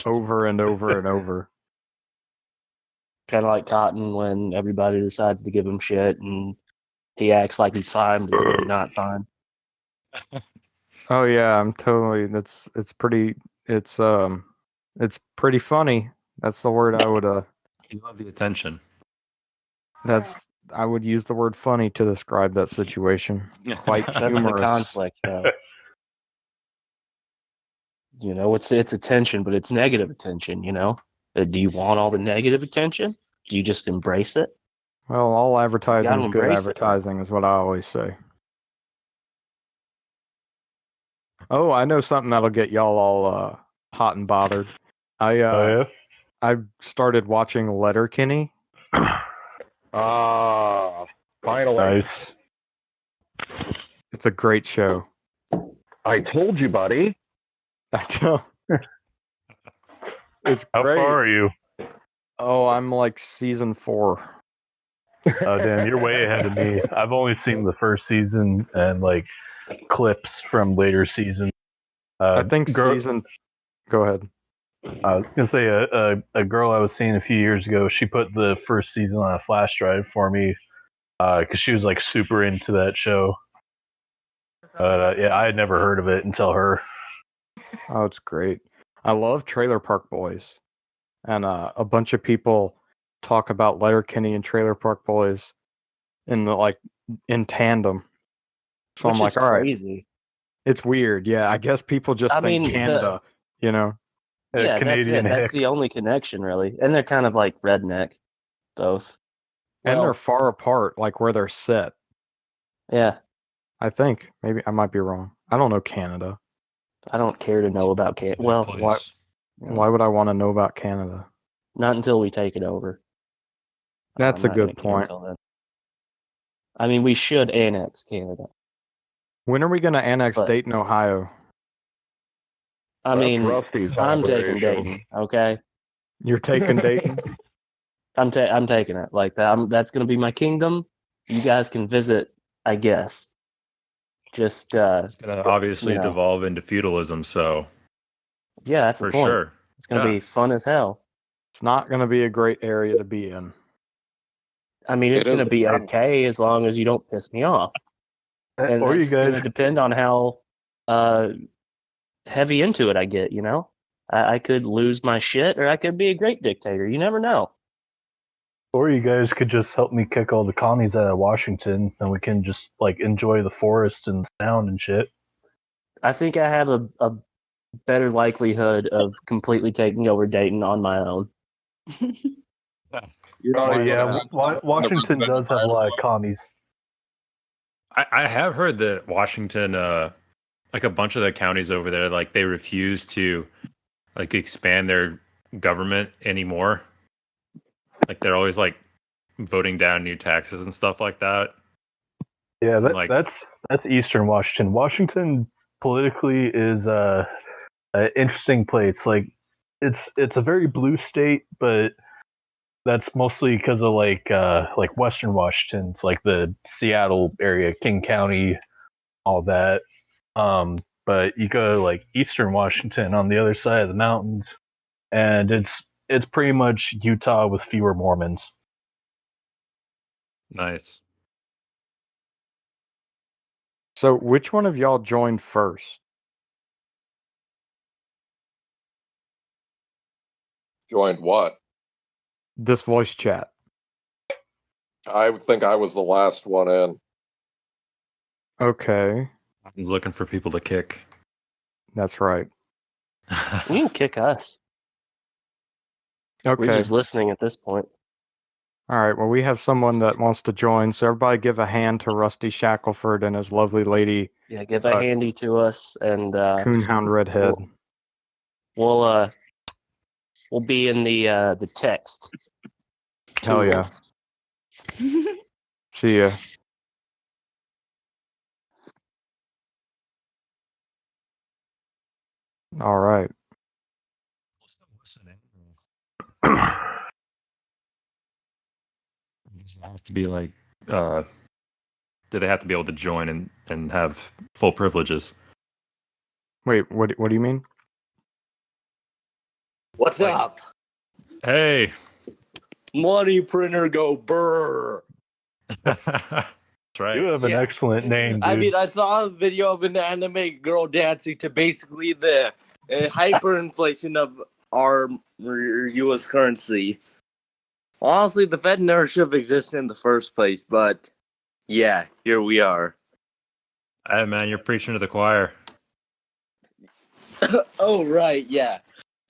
[SPEAKER 2] Over and over and over.
[SPEAKER 5] Kind of like Cotton when everybody decides to give him shit and he acts like he's fine, but he's really not fine.
[SPEAKER 2] Oh yeah, I'm totally. It's pretty. It's pretty funny. That's the word I would.
[SPEAKER 3] You love the attention.
[SPEAKER 2] I would use the word funny to describe that situation. Quite
[SPEAKER 5] That's the
[SPEAKER 2] humorous.
[SPEAKER 5] conflict, though. It's attention, but it's negative attention, Do you want all the negative attention? Do you just embrace it?
[SPEAKER 2] Well, all advertising is good
[SPEAKER 5] embrace it.
[SPEAKER 2] advertising, is what I always say. Oh, I know something that'll get y'all all hot and bothered.
[SPEAKER 8] Oh yeah.
[SPEAKER 2] I started watching Letterkenny.
[SPEAKER 7] Ah, finally.
[SPEAKER 8] Nice.
[SPEAKER 2] It's a great show.
[SPEAKER 7] I told you, buddy.
[SPEAKER 2] I tell. It's
[SPEAKER 8] How
[SPEAKER 2] great.
[SPEAKER 8] far are you?
[SPEAKER 2] Oh, I'm like season 4.
[SPEAKER 8] Oh damn, you're way ahead of me. I've only seen the first season and like clips from later seasons.
[SPEAKER 2] I think season. Go ahead.
[SPEAKER 8] I was gonna say a girl I was seeing a few years ago. She put the first season on a flash drive for me because she was like super into that show. Yeah, I had never heard of it until her.
[SPEAKER 2] Oh, it's great. I love Trailer Park Boys, and a bunch of people talk about Letterkenny and Trailer Park Boys in tandem. So
[SPEAKER 5] Which
[SPEAKER 2] I'm like,
[SPEAKER 5] is
[SPEAKER 2] all right,
[SPEAKER 5] crazy.
[SPEAKER 2] it's weird. Yeah, I guess people just
[SPEAKER 5] I
[SPEAKER 2] think
[SPEAKER 5] mean,
[SPEAKER 2] Canada.
[SPEAKER 5] Yeah, that's
[SPEAKER 8] Canadian
[SPEAKER 5] it. That's
[SPEAKER 8] hick.
[SPEAKER 5] the only connection, really. And they're kind of like redneck, both.
[SPEAKER 2] And
[SPEAKER 5] Well,
[SPEAKER 2] they're far apart, like where they're set.
[SPEAKER 5] yeah,
[SPEAKER 2] I think maybe I might be wrong. I don't know Canada.
[SPEAKER 5] I don't care to know about
[SPEAKER 3] It's a
[SPEAKER 5] Canada.
[SPEAKER 3] big
[SPEAKER 5] Well,
[SPEAKER 3] place.
[SPEAKER 2] Why would I want to know about Canada?
[SPEAKER 5] not until we take it over.
[SPEAKER 2] That's
[SPEAKER 5] I'm
[SPEAKER 2] a
[SPEAKER 5] not gonna
[SPEAKER 2] good
[SPEAKER 5] care
[SPEAKER 2] point.
[SPEAKER 5] until then. I mean, we should annex Canada.
[SPEAKER 2] When are we going to annex
[SPEAKER 5] But-
[SPEAKER 2] Dayton, Ohio?
[SPEAKER 5] I
[SPEAKER 7] That's
[SPEAKER 5] mean,
[SPEAKER 7] Rusty's
[SPEAKER 5] I'm taking
[SPEAKER 7] operation.
[SPEAKER 5] Dayton. Okay,
[SPEAKER 2] You're taking Dayton?
[SPEAKER 5] I'm taking it like that. That's going to be my kingdom. You guys can visit, I guess. Just
[SPEAKER 3] It's gonna obviously
[SPEAKER 5] you know.
[SPEAKER 3] devolve into feudalism, so
[SPEAKER 5] yeah, that's
[SPEAKER 3] for
[SPEAKER 5] the point.
[SPEAKER 3] sure.
[SPEAKER 5] It's going to
[SPEAKER 3] Yeah.
[SPEAKER 5] be fun as hell.
[SPEAKER 2] It's not going to be a great area to be in.
[SPEAKER 5] I mean, it's
[SPEAKER 4] It
[SPEAKER 5] going to
[SPEAKER 4] is
[SPEAKER 5] be
[SPEAKER 4] fun.
[SPEAKER 5] okay as long as you don't piss me off. And
[SPEAKER 8] Or
[SPEAKER 5] that's
[SPEAKER 8] you
[SPEAKER 5] going
[SPEAKER 8] guys
[SPEAKER 5] to depend on how heavy into it I get, I could lose my shit or I could be a great dictator. You never know.
[SPEAKER 8] Or you guys could just help me kick all the commies out of Washington, and we can just like enjoy the forest and sound and shit.
[SPEAKER 5] I think I have a better likelihood of completely taking over Dayton on my own.
[SPEAKER 8] Oh yeah, Washington does have a lot of commies.
[SPEAKER 3] I have heard that Washington, like a bunch of the counties over there, like they refuse to like expand their government anymore. Like they're always like voting down new taxes and stuff like that.
[SPEAKER 8] Yeah,
[SPEAKER 3] Like-
[SPEAKER 8] that's Eastern Washington. Washington politically is an interesting place. Like it's a very blue state, but that's mostly because of like Western Washington. It's like the Seattle area, King County, all that. But you go to like Eastern Washington on the other side of the mountains, and it's pretty much Utah with fewer Mormons.
[SPEAKER 3] Nice.
[SPEAKER 2] So, which one of y'all joined first?
[SPEAKER 7] Joined what?
[SPEAKER 2] This voice chat.
[SPEAKER 7] I would think I was the last one in.
[SPEAKER 2] Okay,
[SPEAKER 3] I was looking for people to kick.
[SPEAKER 2] that's right.
[SPEAKER 5] You can kick us.
[SPEAKER 2] Okay.
[SPEAKER 5] We're just listening at this point.
[SPEAKER 2] All right. Well, we have someone that wants to join. So everybody give a hand to Rusty Shackelford and his lovely lady,
[SPEAKER 5] Yeah, give a handy to us, and
[SPEAKER 2] Coonhound Redhead.
[SPEAKER 5] we'll be in the text.
[SPEAKER 2] Hell yeah. See ya. All right.
[SPEAKER 3] Does it have to be like, do they have to be able to join and have full privileges?
[SPEAKER 2] Wait, what do you mean?
[SPEAKER 9] What's
[SPEAKER 3] Like-
[SPEAKER 9] up?
[SPEAKER 3] Hey.
[SPEAKER 9] Money printer go brr.
[SPEAKER 3] That's right.
[SPEAKER 8] You have an
[SPEAKER 9] Yeah.
[SPEAKER 8] excellent name, dude.
[SPEAKER 9] I mean, I saw a video of an anime girl dancing to basically the hyperinflation of our U.S. currency. Honestly, the Fed never should have existed in the first place, but yeah, here we are.
[SPEAKER 3] Hey man, you're preaching to the choir.
[SPEAKER 9] Oh, right, yeah.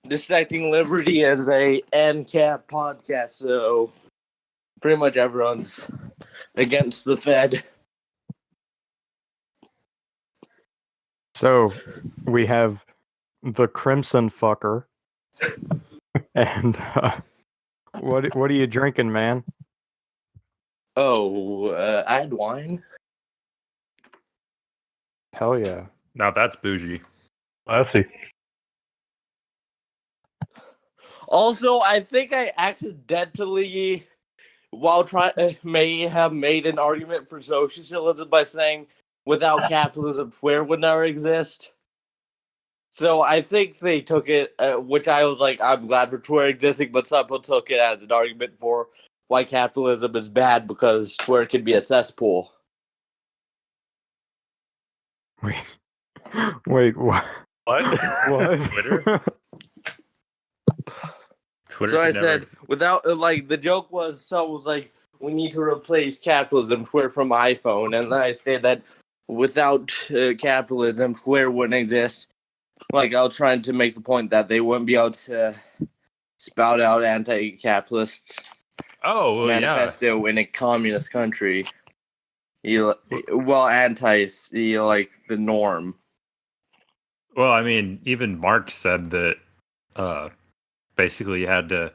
[SPEAKER 9] Dissecting Liberty is a NCAP podcast, so pretty much everyone's against the Fed.
[SPEAKER 2] So we have the Crimson Fucker. And what are you drinking, man?
[SPEAKER 9] Oh, I had wine.
[SPEAKER 2] Hell yeah.
[SPEAKER 3] Now that's bougie.
[SPEAKER 8] I see.
[SPEAKER 9] Also, I think I accidentally, while may have made an argument for socialism by saying without capitalism, Twitter would never exist. So I think they took it, which I was like, I'm glad for Twitter existing, but some people took it as an argument for why capitalism is bad because Twitter can be a cesspool.
[SPEAKER 2] Wait, what?
[SPEAKER 8] What?
[SPEAKER 2] What?
[SPEAKER 3] Twitter? Twitter
[SPEAKER 9] So I
[SPEAKER 3] could never
[SPEAKER 9] said, without, the joke was, someone was like, we need to replace capitalism, Twitter from iPhone. And then I said that without capitalism, Twitter wouldn't exist. Like, I was trying to make the point that they wouldn't be able to spout out anti-capitalist
[SPEAKER 3] Oh, well, yeah.
[SPEAKER 9] manifesto in a communist country. Anti is like the norm.
[SPEAKER 3] Well, I mean, even Marx said that basically you had to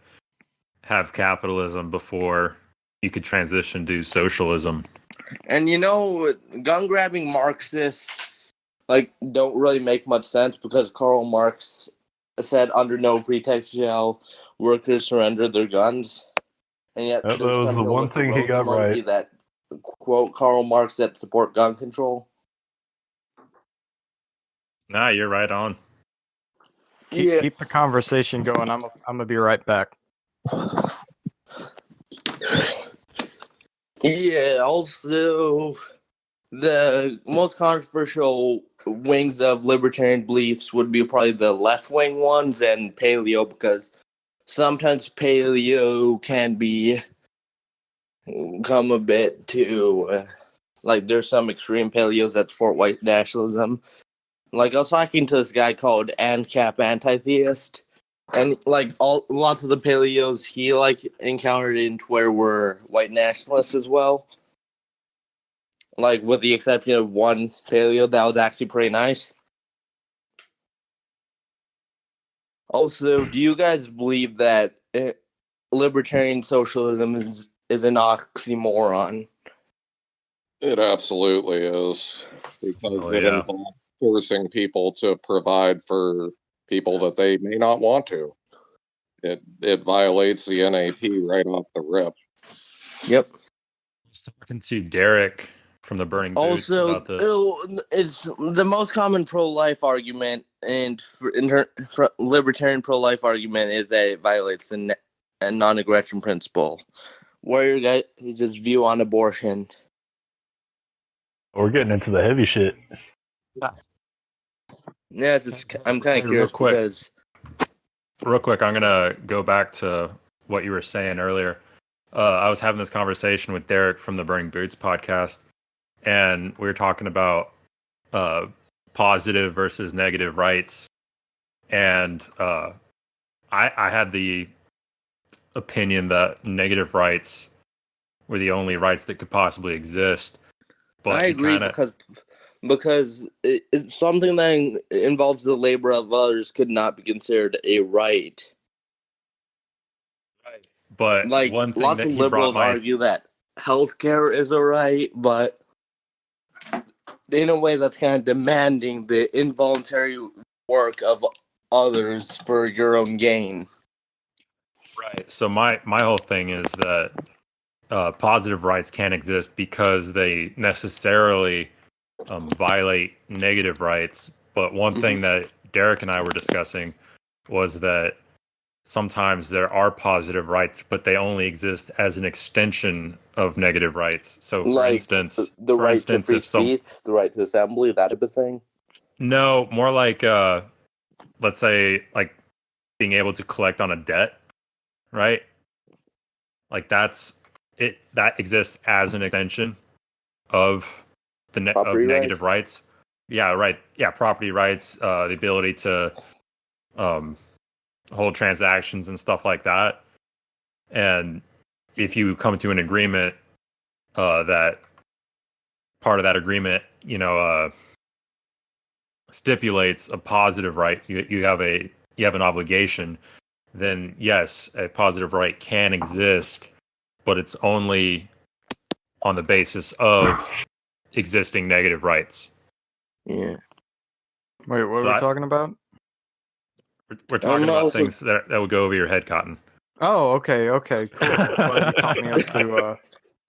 [SPEAKER 3] have capitalism before you could transition to socialism.
[SPEAKER 9] And gun grabbing Marxists don't really make much sense because Karl Marx said under no pretext shall workers surrender their guns. And yet
[SPEAKER 8] That
[SPEAKER 9] there's
[SPEAKER 8] was
[SPEAKER 9] some
[SPEAKER 8] the
[SPEAKER 9] people
[SPEAKER 8] one
[SPEAKER 9] with the
[SPEAKER 8] thing he
[SPEAKER 9] rose
[SPEAKER 8] got
[SPEAKER 9] emoji
[SPEAKER 8] right.
[SPEAKER 9] that quote Karl Marx that support gun control.
[SPEAKER 3] Nah, you're right on.
[SPEAKER 2] Keep the conversation going. I'm gonna be right back.
[SPEAKER 9] Yeah, also, the most controversial wings of libertarian beliefs would be probably the left-wing ones and paleo, because sometimes paleo can come a bit too, there's some extreme paleos that support white nationalism, Like I was talking to this guy called ANCAP Anti-Theist, and like lots of the paleos he like encountered in Twitter were white nationalists as well. Like with the exception of one paleo that was actually pretty nice. Also, do you guys believe that libertarian socialism is an oxymoron?
[SPEAKER 10] It absolutely is, because
[SPEAKER 3] Oh,
[SPEAKER 10] it
[SPEAKER 3] yeah.
[SPEAKER 10] involves forcing people to provide for people that they may not want to. It violates the NAP right off the rip.
[SPEAKER 9] Yep.
[SPEAKER 3] I was talking to Derek from the Burning Boots
[SPEAKER 9] Also,
[SPEAKER 3] about this.
[SPEAKER 9] it's the most common pro-life argument, and libertarian pro-life argument is that it violates the non-aggression principle. What are your guys' view on abortion?
[SPEAKER 8] We're getting into the heavy shit.
[SPEAKER 9] Yeah, I'm kind
[SPEAKER 3] Hey,
[SPEAKER 9] of curious because
[SPEAKER 3] Real quick, I'm gonna go back to what you were saying earlier. I was having this conversation with Derek from the Burning Boots podcast, and we were talking about positive versus negative rights. And I had the opinion that negative rights were the only rights that could possibly exist. But
[SPEAKER 9] I agree because it's something that involves the labor of others could not be considered a right.
[SPEAKER 3] But
[SPEAKER 9] like
[SPEAKER 3] one thing
[SPEAKER 9] lots
[SPEAKER 3] that
[SPEAKER 9] of
[SPEAKER 3] he brought
[SPEAKER 9] liberals argue that healthcare is a right, but in a way that's kind of demanding the involuntary work of others for your own gain.
[SPEAKER 3] Right. So my whole thing is that positive rights can't exist because they necessarily violate negative rights. But one thing that Derek and I were discussing was that sometimes there are positive rights, but they only exist as an extension of negative rights. So, for instance,
[SPEAKER 9] the right to free speech, the right to assembly, that type of thing.
[SPEAKER 3] No, more like, let's say, like being able to collect on a debt, right? Like that exists as an extension of the negative rights. Yeah, right. Yeah, property rights, the ability to hold transactions and stuff like that. And if you come to an agreement that part of that agreement, stipulates a positive right, you have an obligation, then yes, a positive right can exist, but it's only on the basis of existing negative rights.
[SPEAKER 9] Yeah.
[SPEAKER 2] Wait, what are we talking about?
[SPEAKER 3] We're talking about things that would go over your head, Cotton.
[SPEAKER 2] Oh, okay, cool. I'm glad you taught me up to.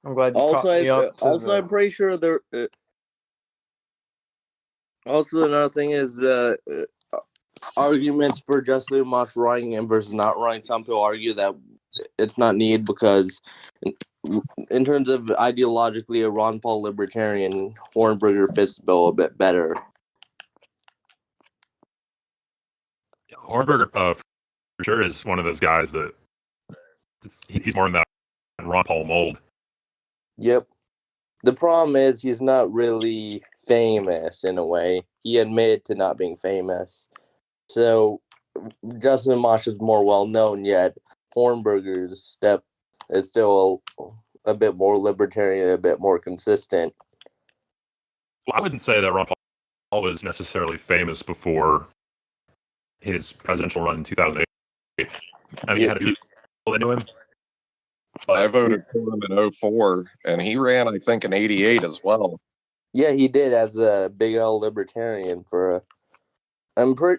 [SPEAKER 2] I'm glad you taught me up to.
[SPEAKER 9] Also, I'm pretty sure there. Also, another thing is arguments for Justin Amash running and versus not running. Some people argue that it's not needed because, in terms of ideologically, a Ron Paul libertarian, Hornberger fits the bill a bit better.
[SPEAKER 3] Hornberger, for sure, is one of those guys that he's more in that Ron Paul mold.
[SPEAKER 9] Yep. The problem is he's not really famous in a way. He admitted to not being famous. So Justin Amash is more well known, yet Hornberger's step is still a bit more libertarian, a bit more consistent.
[SPEAKER 3] Well, I wouldn't say that Ron Paul was necessarily famous before his presidential run in 2008. I mean, you had people into him.
[SPEAKER 10] I voted for him in 2004, and he ran, I think, in 88 as well.
[SPEAKER 9] Yeah, he did as a big L libertarian for a...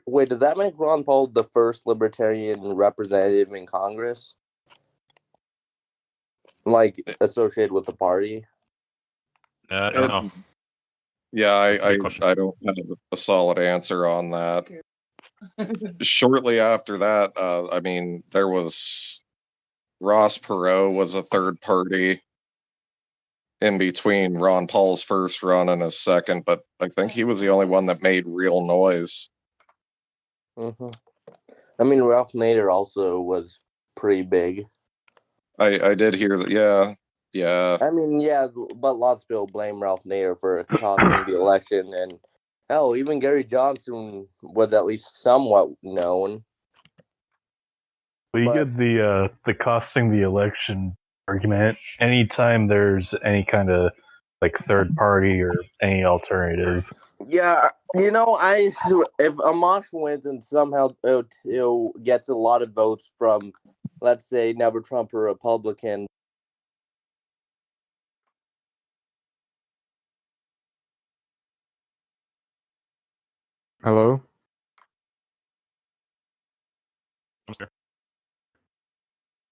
[SPEAKER 9] Wait, does that make Ron Paul the first libertarian representative in Congress? Like, associated with the party?
[SPEAKER 3] I don't know.
[SPEAKER 10] Yeah, I don't have a solid answer on that. Shortly after that, I mean, there was... Ross Perot was a third party in between Ron Paul's first run and his second, but I think he was the only one that made real noise.
[SPEAKER 9] Mm-hmm. I mean, Ralph Nader also was pretty big.
[SPEAKER 10] I did hear that, yeah.
[SPEAKER 9] I mean, yeah, but lots of people blame Ralph Nader for costing the election, and Hell, even Gary Johnson was at least somewhat known.
[SPEAKER 8] Well, you get the costing the election argument. Anytime there's any kind of like third party or any alternative.
[SPEAKER 9] Yeah, if Amash wins and somehow it gets a lot of votes from, let's say, Never Trump or Republican.
[SPEAKER 2] Hello?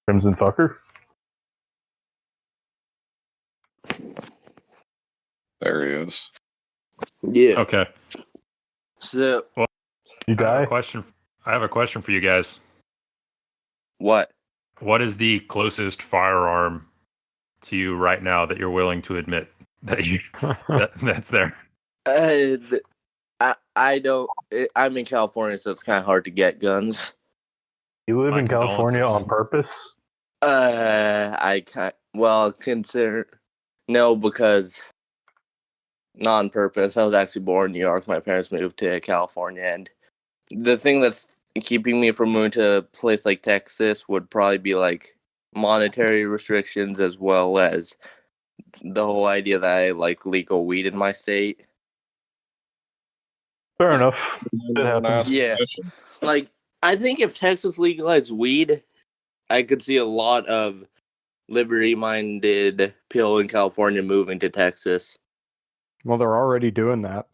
[SPEAKER 8] Crimson Fucker?
[SPEAKER 10] There he is.
[SPEAKER 9] Yeah.
[SPEAKER 3] Okay.
[SPEAKER 9] So,
[SPEAKER 3] Well,
[SPEAKER 8] you die?
[SPEAKER 3] I have a question for you guys.
[SPEAKER 9] What?
[SPEAKER 3] What is the closest firearm to you right now that you're willing to admit that's there?
[SPEAKER 9] I don't. I'm in California, so it's kind of hard to get guns.
[SPEAKER 8] You live in California on purpose?
[SPEAKER 9] Consider no, because not on purpose. I was actually born in New York. My parents moved to California, and the thing that's keeping me from moving to a place like Texas would probably be like monetary restrictions, as well as the whole idea that I like legal weed in my state.
[SPEAKER 8] Fair enough.
[SPEAKER 9] Yeah, like I think if Texas legalized weed, I could see a lot of liberty-minded people in California moving to Texas.
[SPEAKER 2] Well, they're already doing that.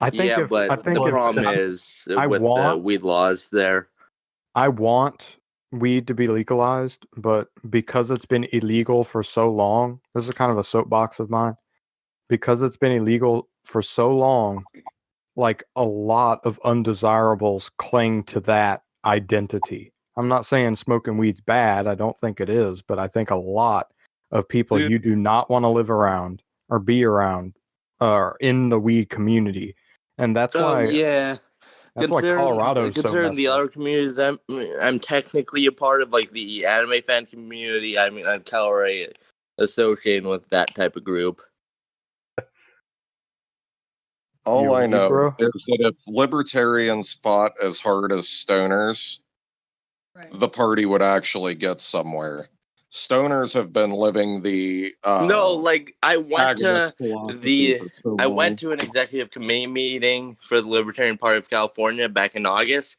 [SPEAKER 9] The problem is with the weed laws there.
[SPEAKER 2] I want weed to be legalized, but because it's been illegal for so long, this is kind of a soapbox of mine. Because it's been illegal for so long, like a lot of undesirables cling to that identity. I'm not saying smoking weed's bad. I don't think it is, but I think a lot of people you do not want to live around or be around are in the weed community. And that's why that's why Colorado's so
[SPEAKER 9] considering
[SPEAKER 2] messed
[SPEAKER 9] the
[SPEAKER 2] up.
[SPEAKER 9] other communities I'm technically a part of, like the anime fan community. I mean, I'm Colorado associated with that type of group.
[SPEAKER 10] All I know is that if libertarians fought as hard as stoners, the party would actually get somewhere. Stoners have been living the
[SPEAKER 9] no, like I went to
[SPEAKER 10] philosophy for so
[SPEAKER 9] I went
[SPEAKER 10] long.
[SPEAKER 9] to an executive committee meeting for the Libertarian Party of California back in August.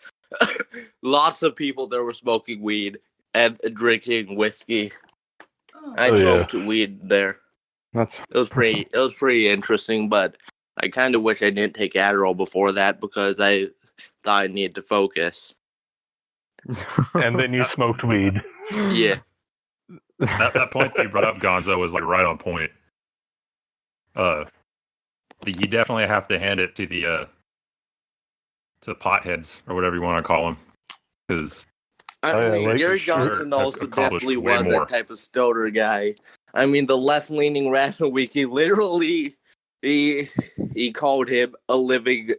[SPEAKER 9] Lots of people there were smoking weed and drinking whiskey. I smoked weed there. It was pretty interesting, but I kind of wish I didn't take Adderall before that because I thought I needed to focus.
[SPEAKER 8] And then you smoked weed.
[SPEAKER 9] Yeah.
[SPEAKER 3] That point that you brought up, Gonzo, was like right on point. You definitely have to hand it to the potheads or whatever you want to call them, because
[SPEAKER 9] I mean, Gary Johnson also definitely was that type of stoner guy. I mean, the left-leaning Random Wiki literally he called him a living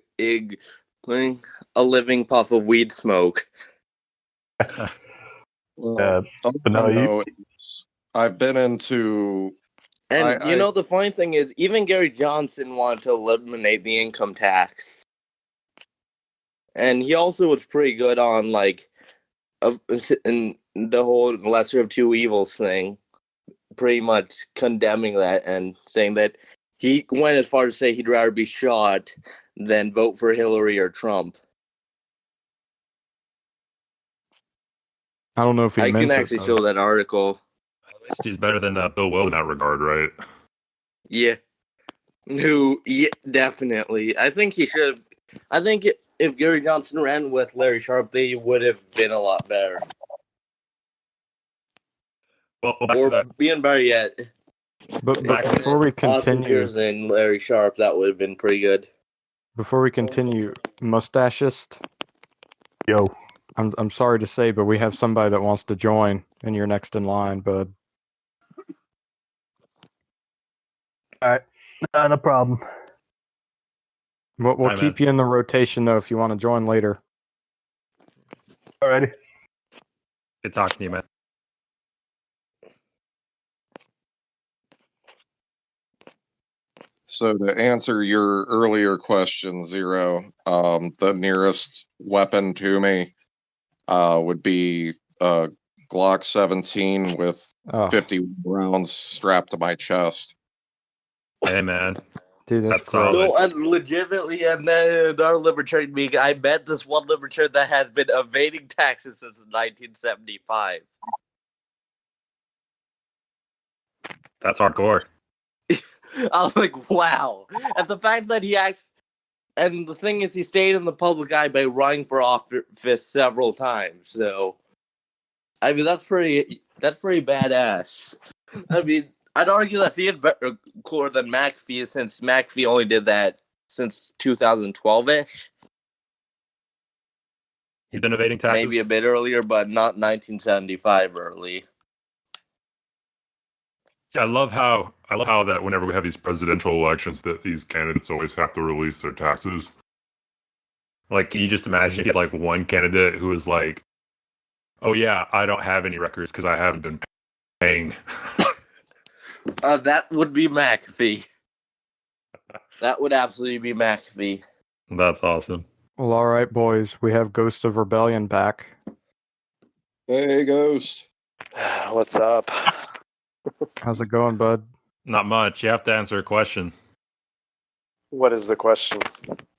[SPEAKER 9] puff of weed smoke.
[SPEAKER 10] I've been into,
[SPEAKER 9] and the funny thing is, even Gary Johnson wanted to eliminate the income tax, and he also was pretty good on like the whole lesser of two evils thing, pretty much condemning that and saying that he went as far as to say he'd rather be shot than vote for Hillary or Trump.
[SPEAKER 2] I don't know if he
[SPEAKER 9] I
[SPEAKER 2] meant
[SPEAKER 9] can actually show that article.
[SPEAKER 3] At least he's better than Bill Weld in that regard, right?
[SPEAKER 9] Yeah. Definitely. I think he should have. I think if Gary Johnson ran with Larry Sharpe, they would have been a lot better.
[SPEAKER 3] Well,
[SPEAKER 9] or being better yet.
[SPEAKER 2] But before we
[SPEAKER 9] Austin
[SPEAKER 2] continue,
[SPEAKER 9] Pierce and Larry Sharpe, that would have been pretty good.
[SPEAKER 2] before we continue, Mustachist.
[SPEAKER 8] Yo.
[SPEAKER 2] I'm sorry to say, but we have somebody that wants to join, and you're next in line, bud.
[SPEAKER 8] All right, not a problem.
[SPEAKER 2] We'll keep you in the rotation though if you want to join later.
[SPEAKER 8] Alrighty.
[SPEAKER 3] Good talking to you, man.
[SPEAKER 10] So to answer your earlier question, Zero, the nearest weapon to me would be a Glock 17 with 50 rounds strapped to my chest.
[SPEAKER 3] Hey, man.
[SPEAKER 2] Dude, that's
[SPEAKER 3] solid.
[SPEAKER 9] No, and legitimately, and then in our libertarian meeting, I met this one libertarian that has been evading taxes since 1975.
[SPEAKER 3] That's hardcore.
[SPEAKER 9] I was like, wow. And the fact that he acts, and the thing is, he stayed in the public eye by running for office several times. So, I mean, that's pretty badass. I mean, I'd argue that's even better, cooler than McAfee, since McAfee only did that since 2012-ish.
[SPEAKER 3] He's been evading taxes?
[SPEAKER 9] Maybe a bit earlier, but not 1975 early.
[SPEAKER 3] I love how that whenever we have these presidential elections, that these candidates always have to release their taxes. Like, can you just imagine if you had like one candidate who was like, "Oh yeah, I don't have any records because I haven't been paying."
[SPEAKER 9] That would be McAfee. That would absolutely be McAfee.
[SPEAKER 3] That's awesome.
[SPEAKER 2] Well, all right, boys. We have Ghost of Rebellion back.
[SPEAKER 10] Hey, Ghost.
[SPEAKER 11] What's up?
[SPEAKER 2] How's it going, bud?
[SPEAKER 3] Not much. You have to answer a question.
[SPEAKER 11] What is the question?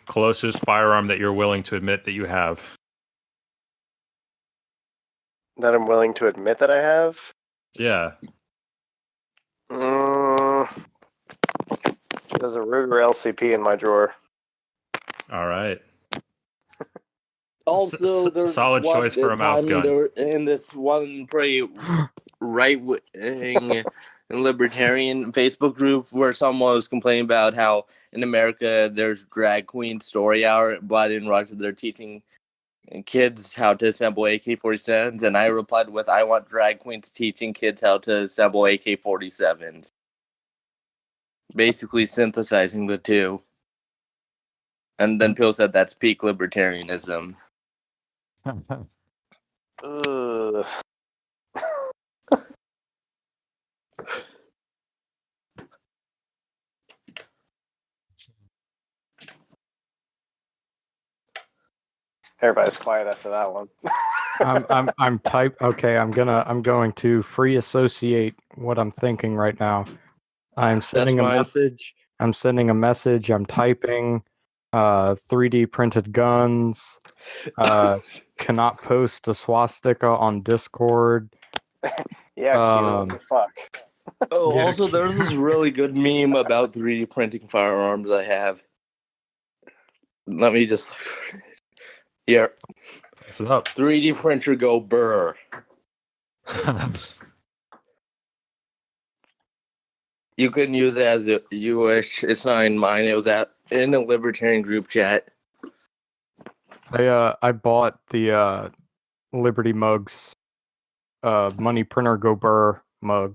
[SPEAKER 3] Closest firearm that you're willing to admit that you have.
[SPEAKER 11] That I'm willing to admit that I have?
[SPEAKER 3] Yeah.
[SPEAKER 11] There's a Ruger LCP in my drawer.
[SPEAKER 3] All right.
[SPEAKER 9] Also, there's
[SPEAKER 3] solid
[SPEAKER 9] one
[SPEAKER 3] choice for a mouse gun.
[SPEAKER 9] In this one pretty right-wing and libertarian Facebook group where someone was complaining about how in America there's drag queen story hour, but in Russia they're teaching kids how to assemble AK-47s, and I replied with, "I want drag queens teaching kids how to assemble AK-47s." Basically synthesizing the two. And then Phil said that's peak libertarianism.
[SPEAKER 11] Ugh. Everybody's quiet after that one.
[SPEAKER 2] I'm going to free associate what I'm thinking right now. I'm sending a message. I'm typing 3D printed guns. Cannot post a swastika on Discord.
[SPEAKER 11] Yeah, fuck.
[SPEAKER 9] Oh, also, there's this really good meme about 3D printing firearms I have. Let me just... Here.
[SPEAKER 3] What's up?
[SPEAKER 9] 3D printer go burr. You can use it as you wish. It's not in mine. It was in the libertarian group chat.
[SPEAKER 2] I bought the Liberty Mugs money printer go burr mug.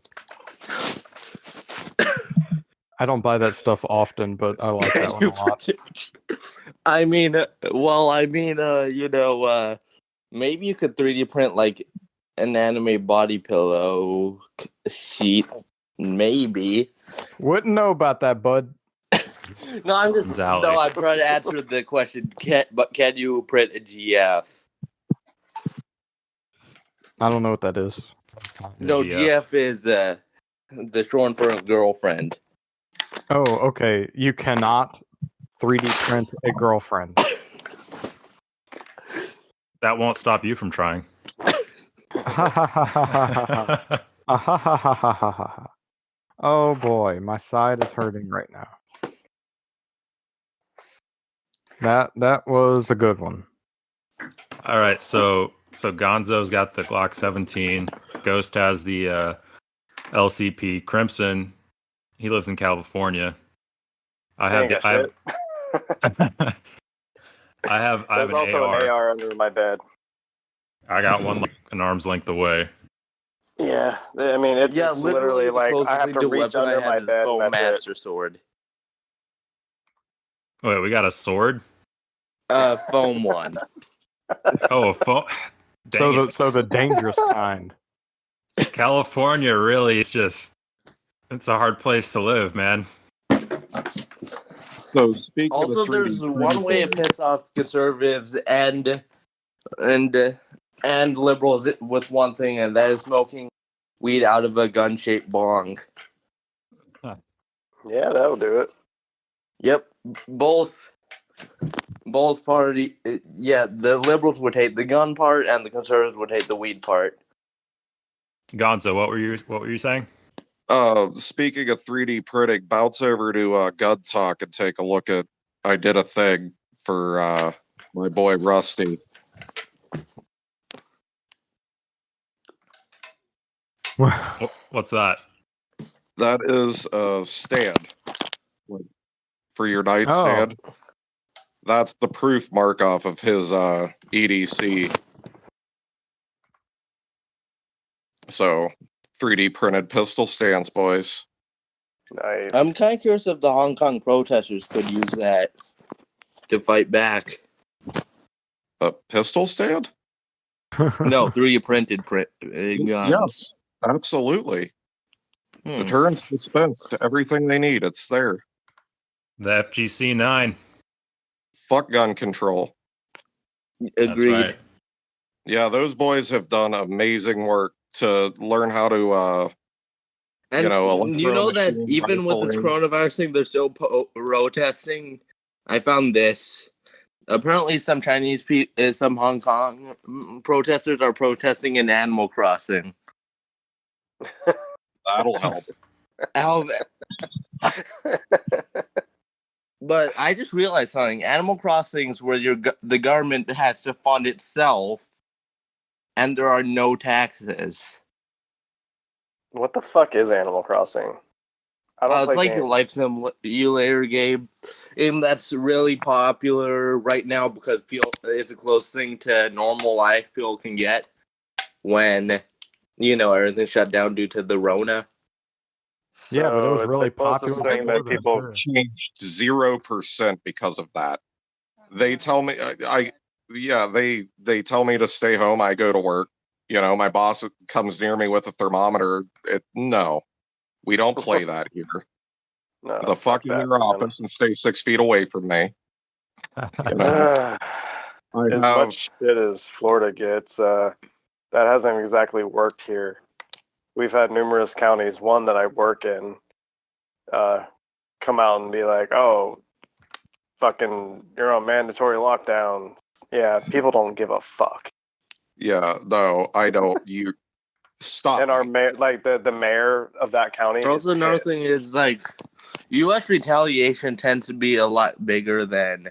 [SPEAKER 2] I don't buy that stuff often, but I like that one a lot.
[SPEAKER 9] Maybe you could 3D print like an anime body pillow sheet. Maybe.
[SPEAKER 2] Wouldn't know about that, bud.
[SPEAKER 9] No, I'm trying to answer the question. Can you print a GF?
[SPEAKER 2] I don't know what that is.
[SPEAKER 9] No, GF is the short for a girlfriend.
[SPEAKER 2] Oh, okay. You cannot 3D print a girlfriend.
[SPEAKER 3] That won't stop you from trying.
[SPEAKER 2] Oh boy, my side is hurting right now. That was a good one.
[SPEAKER 3] All right, so Gonzo's got the Glock 17. Ghost has the LCP. Crimson, he lives in California. I have
[SPEAKER 11] There's
[SPEAKER 3] an
[SPEAKER 11] also
[SPEAKER 3] AR.
[SPEAKER 11] an AR under my bed.
[SPEAKER 3] I got one like an arm's length away.
[SPEAKER 11] Yeah, I mean it's literally like I have to reach under my bed.
[SPEAKER 9] Foam
[SPEAKER 11] And that's
[SPEAKER 9] master
[SPEAKER 11] it.
[SPEAKER 9] sword.
[SPEAKER 3] Wait, we got a sword?
[SPEAKER 9] Foam one.
[SPEAKER 3] Oh, a foam.
[SPEAKER 2] So the dangerous kind.
[SPEAKER 3] California really is it's a hard place to live, man.
[SPEAKER 10] So speaking
[SPEAKER 9] Also,
[SPEAKER 10] of 3D
[SPEAKER 9] there's one way to piss off conservatives and liberals with one thing, and that is smoking weed out of a gun-shaped bong.
[SPEAKER 11] Yeah, that'll do it.
[SPEAKER 9] Yep, both party. Yeah, the liberals would hate the gun part, and the conservatives would hate the weed part.
[SPEAKER 3] Gonzo, what were you saying?
[SPEAKER 10] Speaking of 3D printing, bounce over to Gun Talk and take a look at. I did a thing for my boy Rusty.
[SPEAKER 3] What's that?
[SPEAKER 10] That is a stand for your nightstand.
[SPEAKER 2] Oh.
[SPEAKER 10] That's the proof mark off of his EDC. So 3D printed pistol stands, boys.
[SPEAKER 11] Nice.
[SPEAKER 9] I'm kind of curious if the Hong Kong protesters could use that to fight back.
[SPEAKER 10] A pistol stand?
[SPEAKER 9] No, 3D printed guns.
[SPEAKER 10] Yes, absolutely. Deterrence dispensed to everything they need. It's there.
[SPEAKER 3] The FGC-9.
[SPEAKER 10] Fuck gun control.
[SPEAKER 9] Agreed.
[SPEAKER 3] Right.
[SPEAKER 10] Yeah, those boys have done amazing work to learn how to,
[SPEAKER 9] and you know that even with this coronavirus thing, they're still protesting. I found this. Apparently, some some Hong Kong protesters are protesting in Animal Crossing.
[SPEAKER 10] That'll help.
[SPEAKER 9] But I just realized something. Animal Crossing is where the government has to fund itself, and there are no taxes.
[SPEAKER 11] What the fuck is Animal Crossing? I don't
[SPEAKER 9] it's like a life simulator game, and that's really popular right now because it's a close thing to normal life people can get when, everything's shut down due to the Rona.
[SPEAKER 11] So
[SPEAKER 2] yeah, but it was really popular.
[SPEAKER 11] Thing that people
[SPEAKER 10] changed 0% because of that. They tell me, they tell me to stay home. I go to work. My boss comes near me with a thermometer. No, we don't play that here.
[SPEAKER 11] No,
[SPEAKER 10] the fuck in your office and stay 6 feet away from me.
[SPEAKER 11] As much shit as Florida gets, that hasn't exactly worked here. We've had numerous counties, one that I work in, come out and be like, oh, fucking, you're on mandatory lockdown. Yeah, people don't give a fuck.
[SPEAKER 10] Yeah, no, I don't. You stop.
[SPEAKER 11] And our mayor, the mayor of that county.
[SPEAKER 9] Also, another thing is, U.S. retaliation tends to be a lot bigger than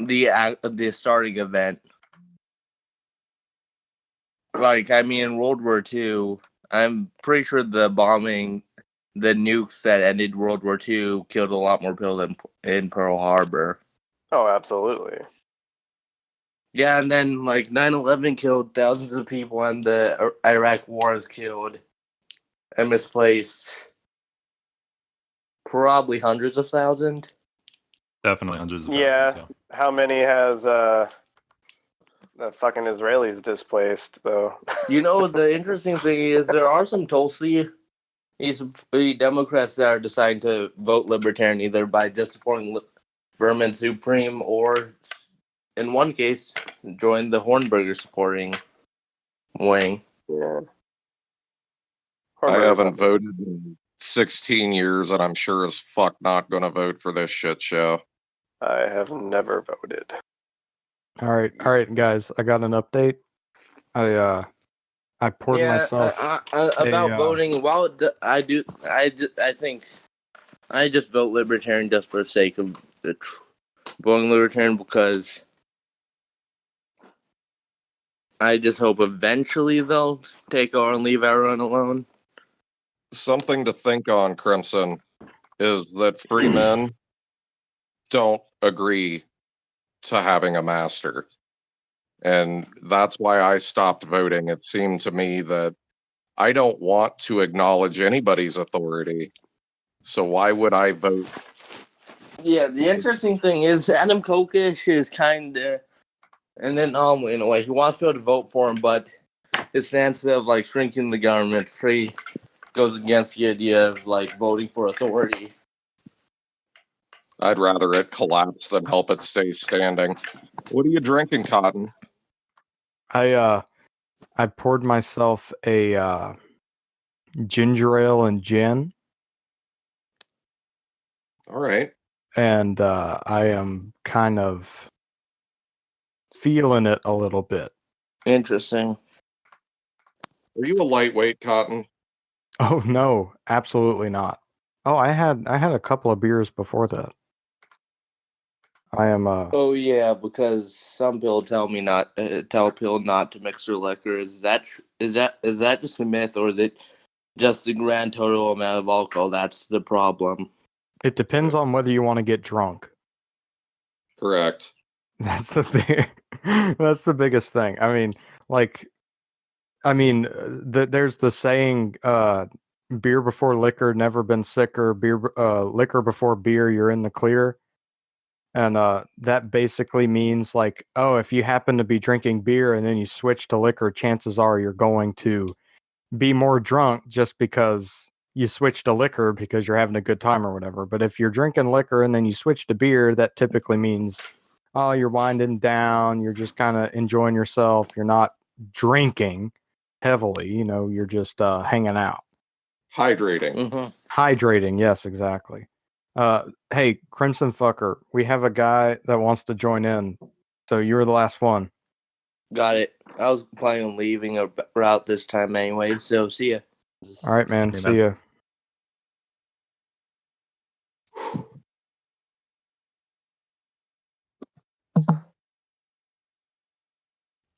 [SPEAKER 9] the starting event. In World War II, I'm pretty sure the nukes that ended World War II killed a lot more people than in Pearl Harbor.
[SPEAKER 11] Oh, absolutely.
[SPEAKER 9] Yeah, and then 9/11 killed thousands of people, and the Iraq War has killed and misplaced probably hundreds of thousands.
[SPEAKER 3] Definitely hundreds of thousands.
[SPEAKER 11] Yeah. How many has the fucking Israelis displaced, though?
[SPEAKER 9] The interesting thing is there are some Tulsi Democrats that are deciding to vote Libertarian either by just supporting Vermin Supreme or, in one case, join the Hornberger supporting wing.
[SPEAKER 11] Yeah.
[SPEAKER 10] I haven't voted in 16 years, and I'm sure as fuck not going to vote for this shit show.
[SPEAKER 11] I have never voted.
[SPEAKER 2] All right, guys. I got an update. I poured myself
[SPEAKER 9] about voting. Well, I think I just vote Libertarian just for the sake of voting Libertarian because I just hope eventually they'll take over and leave everyone alone.
[SPEAKER 10] Something to think on, Crimson, is that free men don't agree to having a master. And that's why I stopped voting. It seemed to me that I don't want to acknowledge anybody's authority. So why would I vote?
[SPEAKER 9] Yeah, the interesting thing is Adam Kokesh is kind of an anomaly in a way. He wants people to vote for him, but his stance of shrinking the government free goes against the idea of voting for authority.
[SPEAKER 10] I'd rather it collapse than help it stay standing. What are you drinking, Cotton?
[SPEAKER 2] I poured myself a ginger ale and gin.
[SPEAKER 10] All right.
[SPEAKER 2] And I am kind of feeling it a little bit.
[SPEAKER 9] Interesting.
[SPEAKER 10] Are you a lightweight, Cotton?
[SPEAKER 2] Oh no, absolutely not. Oh, I had a couple of beers before that. I am
[SPEAKER 9] Oh yeah, because some people tell people not to mix their liquor. Is that just a myth, or is it just the grand total amount of alcohol that's the problem?
[SPEAKER 2] It depends on whether you want to get drunk.
[SPEAKER 10] Correct.
[SPEAKER 2] That's the biggest thing. I mean, there's the saying, beer before liquor, never been sicker. Liquor before beer, you're in the clear. And that basically means like, oh, if you happen to be drinking beer and then you switch to liquor, chances are you're going to be more drunk just because you switch to liquor because you're having a good time or whatever. But if you're drinking liquor and then you switch to beer, that typically means, oh, you're winding down, you're just kind of enjoying yourself, you're not drinking heavily, you're just hanging out.
[SPEAKER 10] Hydrating.
[SPEAKER 9] Mm-hmm.
[SPEAKER 2] Hydrating, yes, exactly. Hey, Crimson Fucker, we have a guy that wants to join in, so you were the last one.
[SPEAKER 9] Got it. I was planning on leaving a route this time anyway, so see ya.
[SPEAKER 2] All right, man. See ya.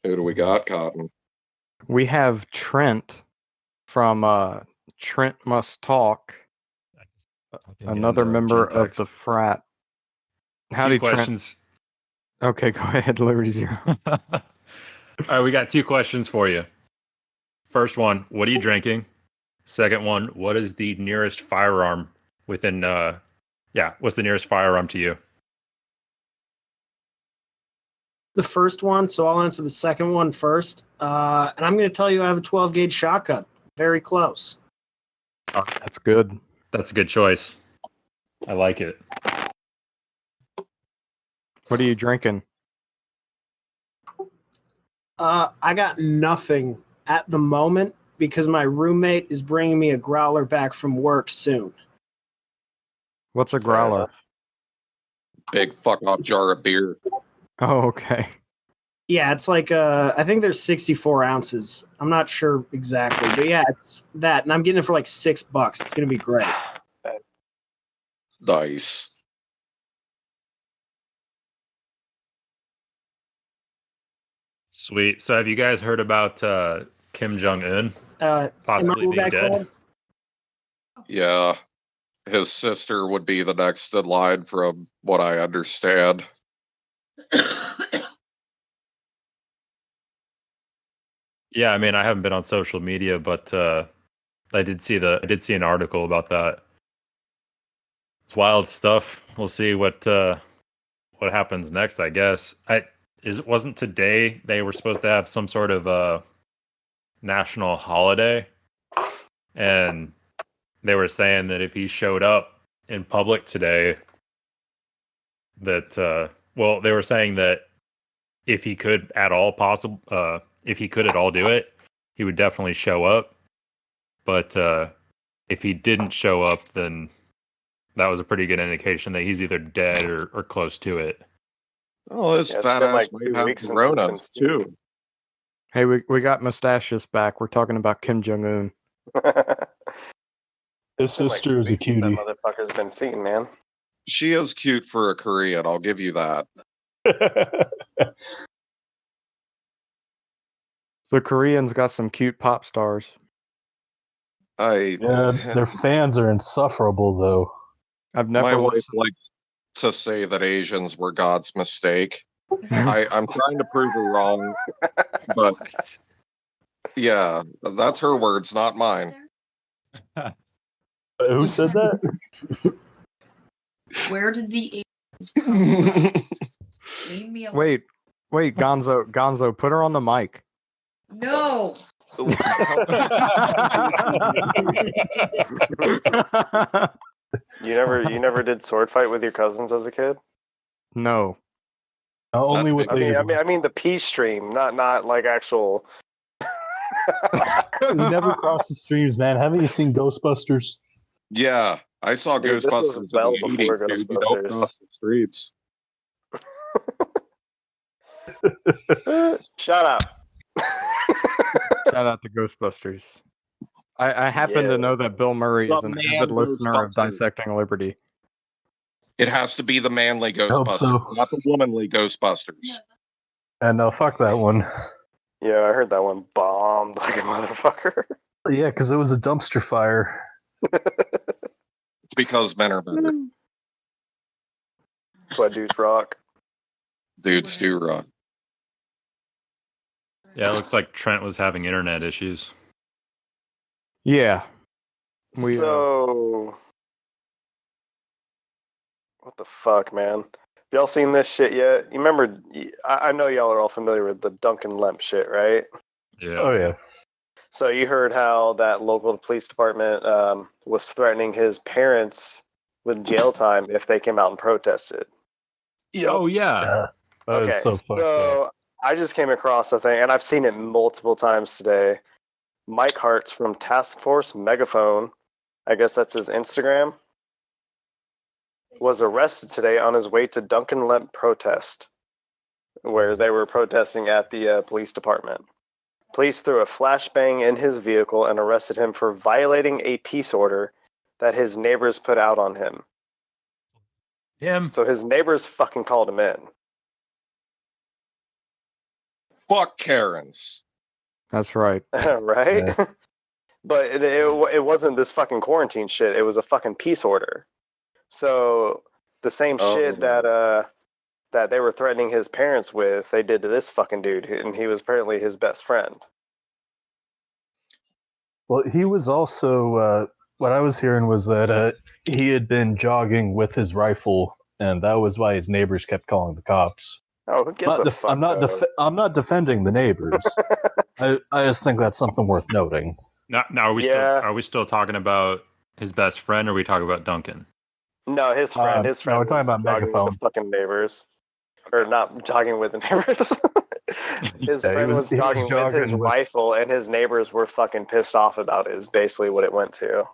[SPEAKER 10] Who do we got, Cotton?
[SPEAKER 2] We have Trent from Trent Must Talk, another member of the frat. Howdy,
[SPEAKER 3] questions.
[SPEAKER 2] Trent. Okay, go ahead, Liberty Zero.
[SPEAKER 3] All right, we got 2 questions for you. First one, what are you drinking? Second one, what is the nearest firearm within, what's the nearest firearm to you?
[SPEAKER 12] The first one, so I'll answer the second one first. And I'm going to tell you I have a 12-gauge shotgun. Very close.
[SPEAKER 2] That's good.
[SPEAKER 3] That's a good choice. I like it.
[SPEAKER 2] What are you drinking?
[SPEAKER 12] I got nothing at the moment because my roommate is bringing me a growler back from work soon.
[SPEAKER 2] What's a growler?
[SPEAKER 10] Big fuck off jar of beer.
[SPEAKER 2] Oh, okay.
[SPEAKER 12] Yeah, it's like I think there's 64 ounces. I'm not sure exactly, but yeah, it's that, and I'm getting it for like $6. It's gonna be great.
[SPEAKER 10] Nice.
[SPEAKER 3] Sweet. So have you guys heard about Kim Jong-un possibly being dead?
[SPEAKER 12] Called?
[SPEAKER 10] Yeah. His sister would be the next in line from what I understand.
[SPEAKER 3] Yeah, I mean, I haven't been on social media, but I did see an article about that. It's wild stuff. We'll see what happens next, I guess. Wasn't today they were supposed to have some sort of national holiday, and they were saying that if he showed up in public today, that they were saying that if he could at all do it, he would definitely show up. But if he didn't show up, then that was a pretty good indication that he's either dead or close to it.
[SPEAKER 10] Oh, this fat ass might have corona too.
[SPEAKER 2] Hey, we got Mustachius back. We're talking about Kim Jong-un.
[SPEAKER 8] His sister is a cutie.
[SPEAKER 11] That motherfucker's been seen, man.
[SPEAKER 10] She is cute for a Korean, I'll give you that.
[SPEAKER 2] The Koreans got some cute pop stars.
[SPEAKER 8] Their fans are insufferable, though.
[SPEAKER 10] My wife likes to say that Asians were God's mistake. I'm trying to prove her wrong, but yeah, that's her words, not mine.
[SPEAKER 8] Who said that?
[SPEAKER 13] Where did the Asians come from? Leave me alone.
[SPEAKER 2] Wait, Gonzo, put her on the mic.
[SPEAKER 13] No.
[SPEAKER 11] You never did sword fight with your cousins as a kid?
[SPEAKER 2] No.
[SPEAKER 8] Only with
[SPEAKER 11] I mean the peace stream, not like actual.
[SPEAKER 14] You never crossed the streams, man. Haven't you seen Ghostbusters?
[SPEAKER 10] Yeah, I saw
[SPEAKER 11] Dude, this was
[SPEAKER 10] Ghostbusters
[SPEAKER 11] well
[SPEAKER 10] in the
[SPEAKER 11] before
[SPEAKER 10] 80s, dude. You don't
[SPEAKER 11] Ghostbusters.
[SPEAKER 10] cross the streets.
[SPEAKER 11] Shut up.
[SPEAKER 2] Shout out to Ghostbusters. I happen to know that Bill Murray is
[SPEAKER 10] The
[SPEAKER 2] an
[SPEAKER 10] man
[SPEAKER 2] avid listener of
[SPEAKER 10] Ghostbusters.
[SPEAKER 2] Dissecting Liberty.
[SPEAKER 10] It has to be the manly
[SPEAKER 8] hope
[SPEAKER 10] Ghostbusters,
[SPEAKER 8] so.
[SPEAKER 10] not the womanly Ghostbusters.
[SPEAKER 8] And fuck that one.
[SPEAKER 11] Yeah, I heard that one bombed like a motherfucker.
[SPEAKER 8] Yeah, because it was a dumpster fire.
[SPEAKER 10] It's because men are better.
[SPEAKER 11] That's why dudes rock.
[SPEAKER 10] Dudes do rock.
[SPEAKER 3] Yeah, it looks like Trent was having internet issues.
[SPEAKER 2] Yeah.
[SPEAKER 11] So, what the fuck, man? Y'all seen this shit yet? You remember? I know y'all are all familiar with the Duncan Lemp shit, right?
[SPEAKER 3] Yeah.
[SPEAKER 8] Oh yeah.
[SPEAKER 11] So you heard how that local police department was threatening his parents with jail time if they came out and protested.
[SPEAKER 3] Oh yeah.
[SPEAKER 8] That is so fucked up.
[SPEAKER 11] So I just came across a thing, and I've seen it multiple times today. Mike Hartz from Task Force Megaphone, I guess that's his Instagram, was arrested today on his way to Duncan Lemp protest, where they were protesting at the police department. Police threw a flashbang in his vehicle and arrested him for violating a peace order that his neighbors put out on him. So his neighbors fucking called him in.
[SPEAKER 10] Fuck Karens.
[SPEAKER 2] That's right.
[SPEAKER 11] Right?
[SPEAKER 2] Yeah.
[SPEAKER 11] But it wasn't this fucking quarantine shit. It was a fucking peace order. So the same shit that they were threatening his parents with, they did to this fucking dude, and he was apparently his best friend.
[SPEAKER 8] Well, he was also what I was hearing was that he had been jogging with his rifle, and that was why his neighbors kept calling the cops.
[SPEAKER 11] Oh, who gives a fuck?
[SPEAKER 8] I'm not defending the neighbors. I just think that's something worth noting.
[SPEAKER 3] Now are we still talking about his best friend, or are we talking about Duncan?
[SPEAKER 11] No, his friend. His friend.
[SPEAKER 8] No, we're talking about
[SPEAKER 11] jogging
[SPEAKER 8] Megaphone.
[SPEAKER 11] with the fucking neighbors, or not jogging with the neighbors. His
[SPEAKER 8] Yeah,
[SPEAKER 11] friend was jogging with his rifle, and his neighbors were fucking pissed off about it. Is basically what it went to.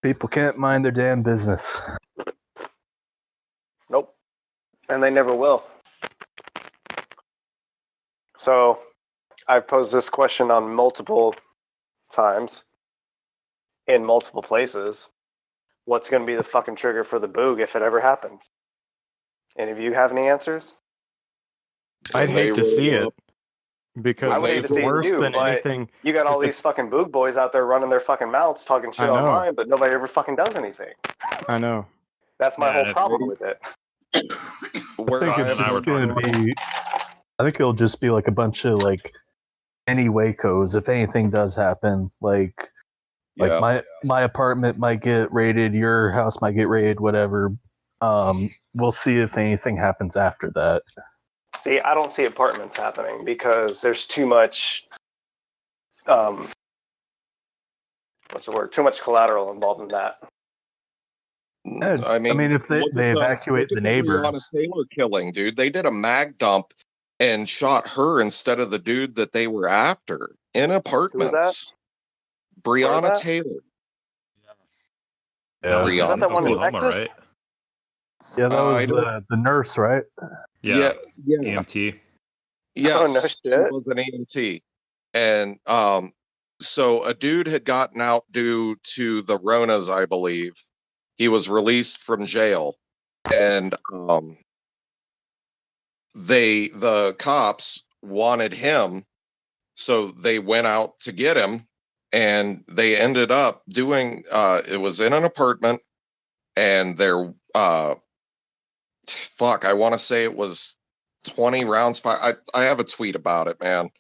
[SPEAKER 8] People can't mind their damn business.
[SPEAKER 11] Nope. And they never will. So, I've posed this question on multiple times in multiple places. What's going to be the fucking trigger for the boog if it ever happens? Any of you have any answers?
[SPEAKER 2] I'd hate to see it.
[SPEAKER 11] I
[SPEAKER 2] Because
[SPEAKER 11] would hate to
[SPEAKER 2] it's
[SPEAKER 11] see it
[SPEAKER 2] worse
[SPEAKER 11] too,
[SPEAKER 2] than
[SPEAKER 11] but
[SPEAKER 2] anything.
[SPEAKER 11] you got all
[SPEAKER 2] if
[SPEAKER 11] these fucking boog boys out there running their fucking mouths, talking shit
[SPEAKER 2] I know.
[SPEAKER 11] online, but nobody ever fucking does anything.
[SPEAKER 2] I know.
[SPEAKER 11] That's my whole problem with it.
[SPEAKER 8] I think it's just gonna be. I think it'll just be like a bunch of like any Wacos if anything does happen. Like my apartment might get raided, your house might get raided, whatever. We'll see if anything happens after that.
[SPEAKER 11] See, I don't see apartments happening because there's too much, what's the word? Too much collateral involved in that.
[SPEAKER 10] I mean,
[SPEAKER 8] if they
[SPEAKER 10] look at
[SPEAKER 8] evacuate
[SPEAKER 10] look
[SPEAKER 8] the
[SPEAKER 10] at
[SPEAKER 8] neighbors.
[SPEAKER 10] Breonna Taylor killing, dude. They did a mag dump and shot her instead of the dude that they were after in apartments.
[SPEAKER 11] that?
[SPEAKER 10] Breonna
[SPEAKER 11] that?
[SPEAKER 10] Taylor.
[SPEAKER 8] Yeah.
[SPEAKER 11] Is that the one in Texas?
[SPEAKER 3] Right?
[SPEAKER 8] Yeah, that was
[SPEAKER 10] I don't-
[SPEAKER 8] the nurse, right?
[SPEAKER 10] Yeah.
[SPEAKER 3] EMT.
[SPEAKER 10] Yes,
[SPEAKER 11] Oh, no
[SPEAKER 10] he
[SPEAKER 11] shit.
[SPEAKER 10] was an EMT. And so a dude had gotten out due to the Ronas, I believe. He was released from jail. And the cops wanted him, so they went out to get him, and they ended up doing it was in an apartment, and they're I want to say it was 20 rounds. I have a tweet about it, man,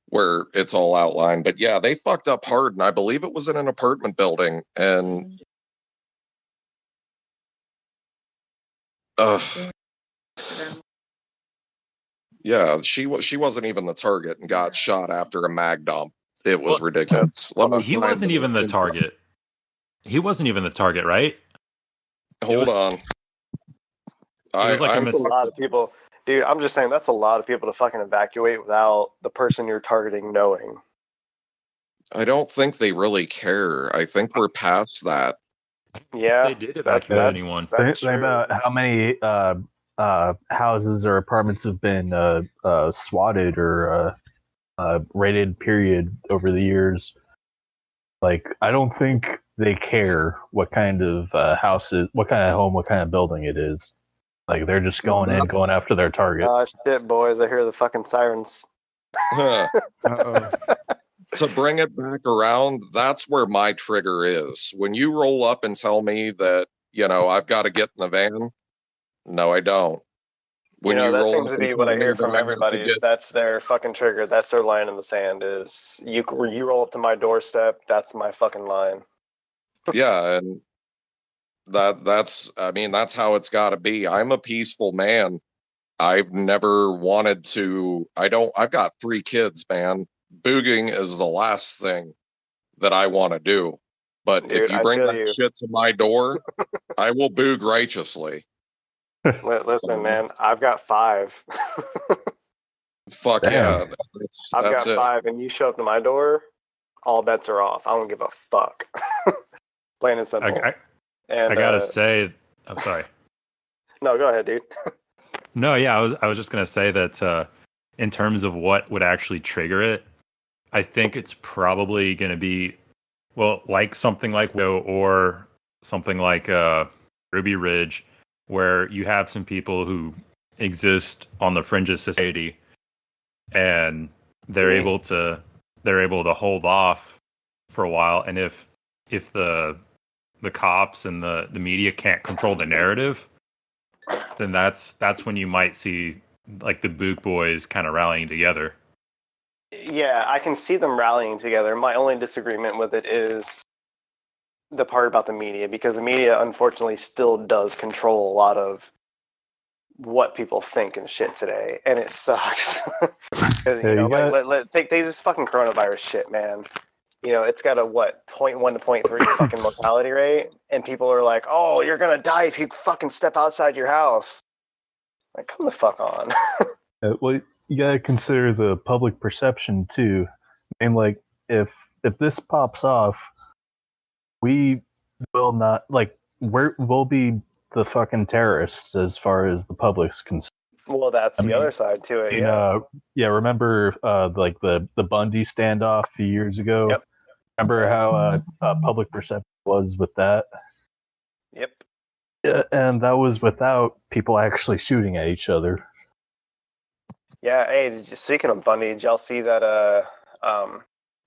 [SPEAKER 10] where it's all outlined. But yeah, they fucked up hard, and I believe it was in an apartment building. And yeah, she wasn't even the target and got shot after a mag dump. It was ridiculous.
[SPEAKER 3] He wasn't even the target. He wasn't even the target, right?
[SPEAKER 10] Hold on.
[SPEAKER 3] It was like
[SPEAKER 11] That's a lot of people. Dude, I'm just saying that's a lot of people to fucking evacuate without the person you're targeting knowing.
[SPEAKER 10] I don't think they really care. I think we're past that.
[SPEAKER 11] Yeah,
[SPEAKER 3] they did evacuate anyone.
[SPEAKER 11] That's
[SPEAKER 8] Think about how many houses or apartments have been swatted or raided. Period over the years. Like, I don't think they care what kind of house it, what kind of home, what kind of building it is. Like, they're just going in, going after their target.
[SPEAKER 11] Oh shit, boys! I hear the fucking sirens.
[SPEAKER 10] To bring it back around, that's where my trigger is. When you roll up and tell me that, I've got to get in the van, no, I don't. When
[SPEAKER 11] that
[SPEAKER 10] roll
[SPEAKER 11] seems
[SPEAKER 10] up
[SPEAKER 11] to
[SPEAKER 10] and
[SPEAKER 11] be what
[SPEAKER 10] tell
[SPEAKER 11] I
[SPEAKER 10] me
[SPEAKER 11] hear
[SPEAKER 10] that
[SPEAKER 11] from
[SPEAKER 10] I have
[SPEAKER 11] everybody.
[SPEAKER 10] to
[SPEAKER 11] Is that's their fucking trigger. That's their line in the sand. Is you roll up to my doorstep? That's my fucking line.
[SPEAKER 10] Yeah, and that's how it's got to be. I'm a peaceful man. I've never wanted to. I've got 3 kids, man. Booging is the last thing that I want to do. But
[SPEAKER 11] Dude,
[SPEAKER 10] if you bring that shit to my door, I will boog righteously.
[SPEAKER 11] Listen, man, I've got 5.
[SPEAKER 10] Fuck yeah.
[SPEAKER 11] I've
[SPEAKER 10] That's
[SPEAKER 11] got
[SPEAKER 10] it.
[SPEAKER 11] 5, and you show up to my door, all bets are off. I don't give a fuck. Plain and simple.
[SPEAKER 3] I gotta say, I'm sorry.
[SPEAKER 11] No, go ahead, dude.
[SPEAKER 3] No, yeah, I was just gonna say that in terms of what would actually trigger it, I think it's probably gonna be, well, like something like Widow or something like Ruby Ridge, where you have some people who exist on the fringes of society, and they're able to hold off for a while, and if the cops and the media can't control the narrative, then that's when you might see like the Boog Boys kind of rallying together.
[SPEAKER 11] Yeah, I can see them rallying together. My only disagreement with it is the part about the media, because the media unfortunately still does control a lot of what people think and shit today, and it sucks. Take this fucking coronavirus shit, man. It's got a 0.1 to 0.3 fucking mortality rate, and people are like, "Oh, you're gonna die if you fucking step outside your house." Like, come the fuck on.
[SPEAKER 8] Well, you gotta consider the public perception too. And like, if this pops off, we will not we'll be the fucking terrorists as far as the public's concerned.
[SPEAKER 11] Well, that's the other side to it. Yeah.
[SPEAKER 8] Remember like the Bundy standoff a few years ago?
[SPEAKER 11] Yep.
[SPEAKER 8] Remember how public perception was with that?
[SPEAKER 11] Yep.
[SPEAKER 8] Yeah, and that was without people actually shooting at each other.
[SPEAKER 11] Yeah. Hey, speaking of Bundy, did y'all see that?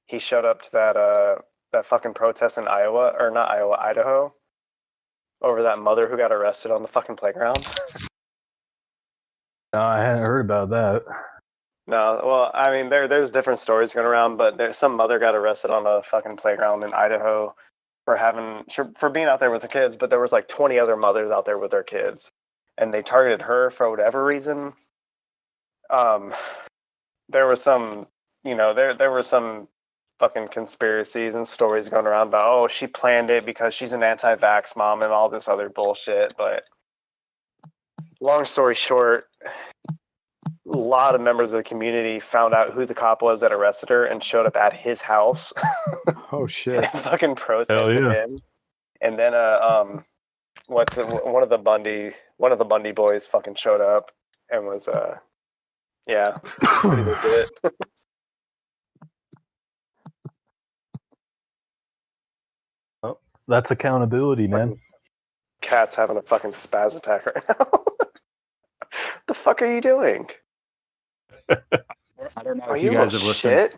[SPEAKER 11] He showed up to that fucking protest in Iowa, or not Iowa, Idaho, over that mother who got arrested on the fucking playground.
[SPEAKER 8] No, I hadn't heard about that.
[SPEAKER 11] No, well, I mean, there's different stories going around, but there's some mother got arrested on a fucking playground in Idaho for being out there with the kids, but there was like 20 other mothers out there with their kids, and they targeted her for whatever reason. There was some, there were some fucking conspiracies and stories going around about, oh, she planned it because she's an anti-vax mom and all this other bullshit, but long story short, a lot of members of the community found out who the cop was that arrested her and showed up at his house.
[SPEAKER 2] Oh shit!
[SPEAKER 11] And fucking protested him. And then one of the Bundy boys fucking showed up and was pretty legit.
[SPEAKER 8] Oh, that's accountability, man.
[SPEAKER 11] Cat's having a fucking spaz attack right now. What the fuck are you doing?
[SPEAKER 3] I don't know
[SPEAKER 11] Are
[SPEAKER 3] if you
[SPEAKER 11] you
[SPEAKER 3] guys
[SPEAKER 11] a
[SPEAKER 3] have listened.
[SPEAKER 11] shit?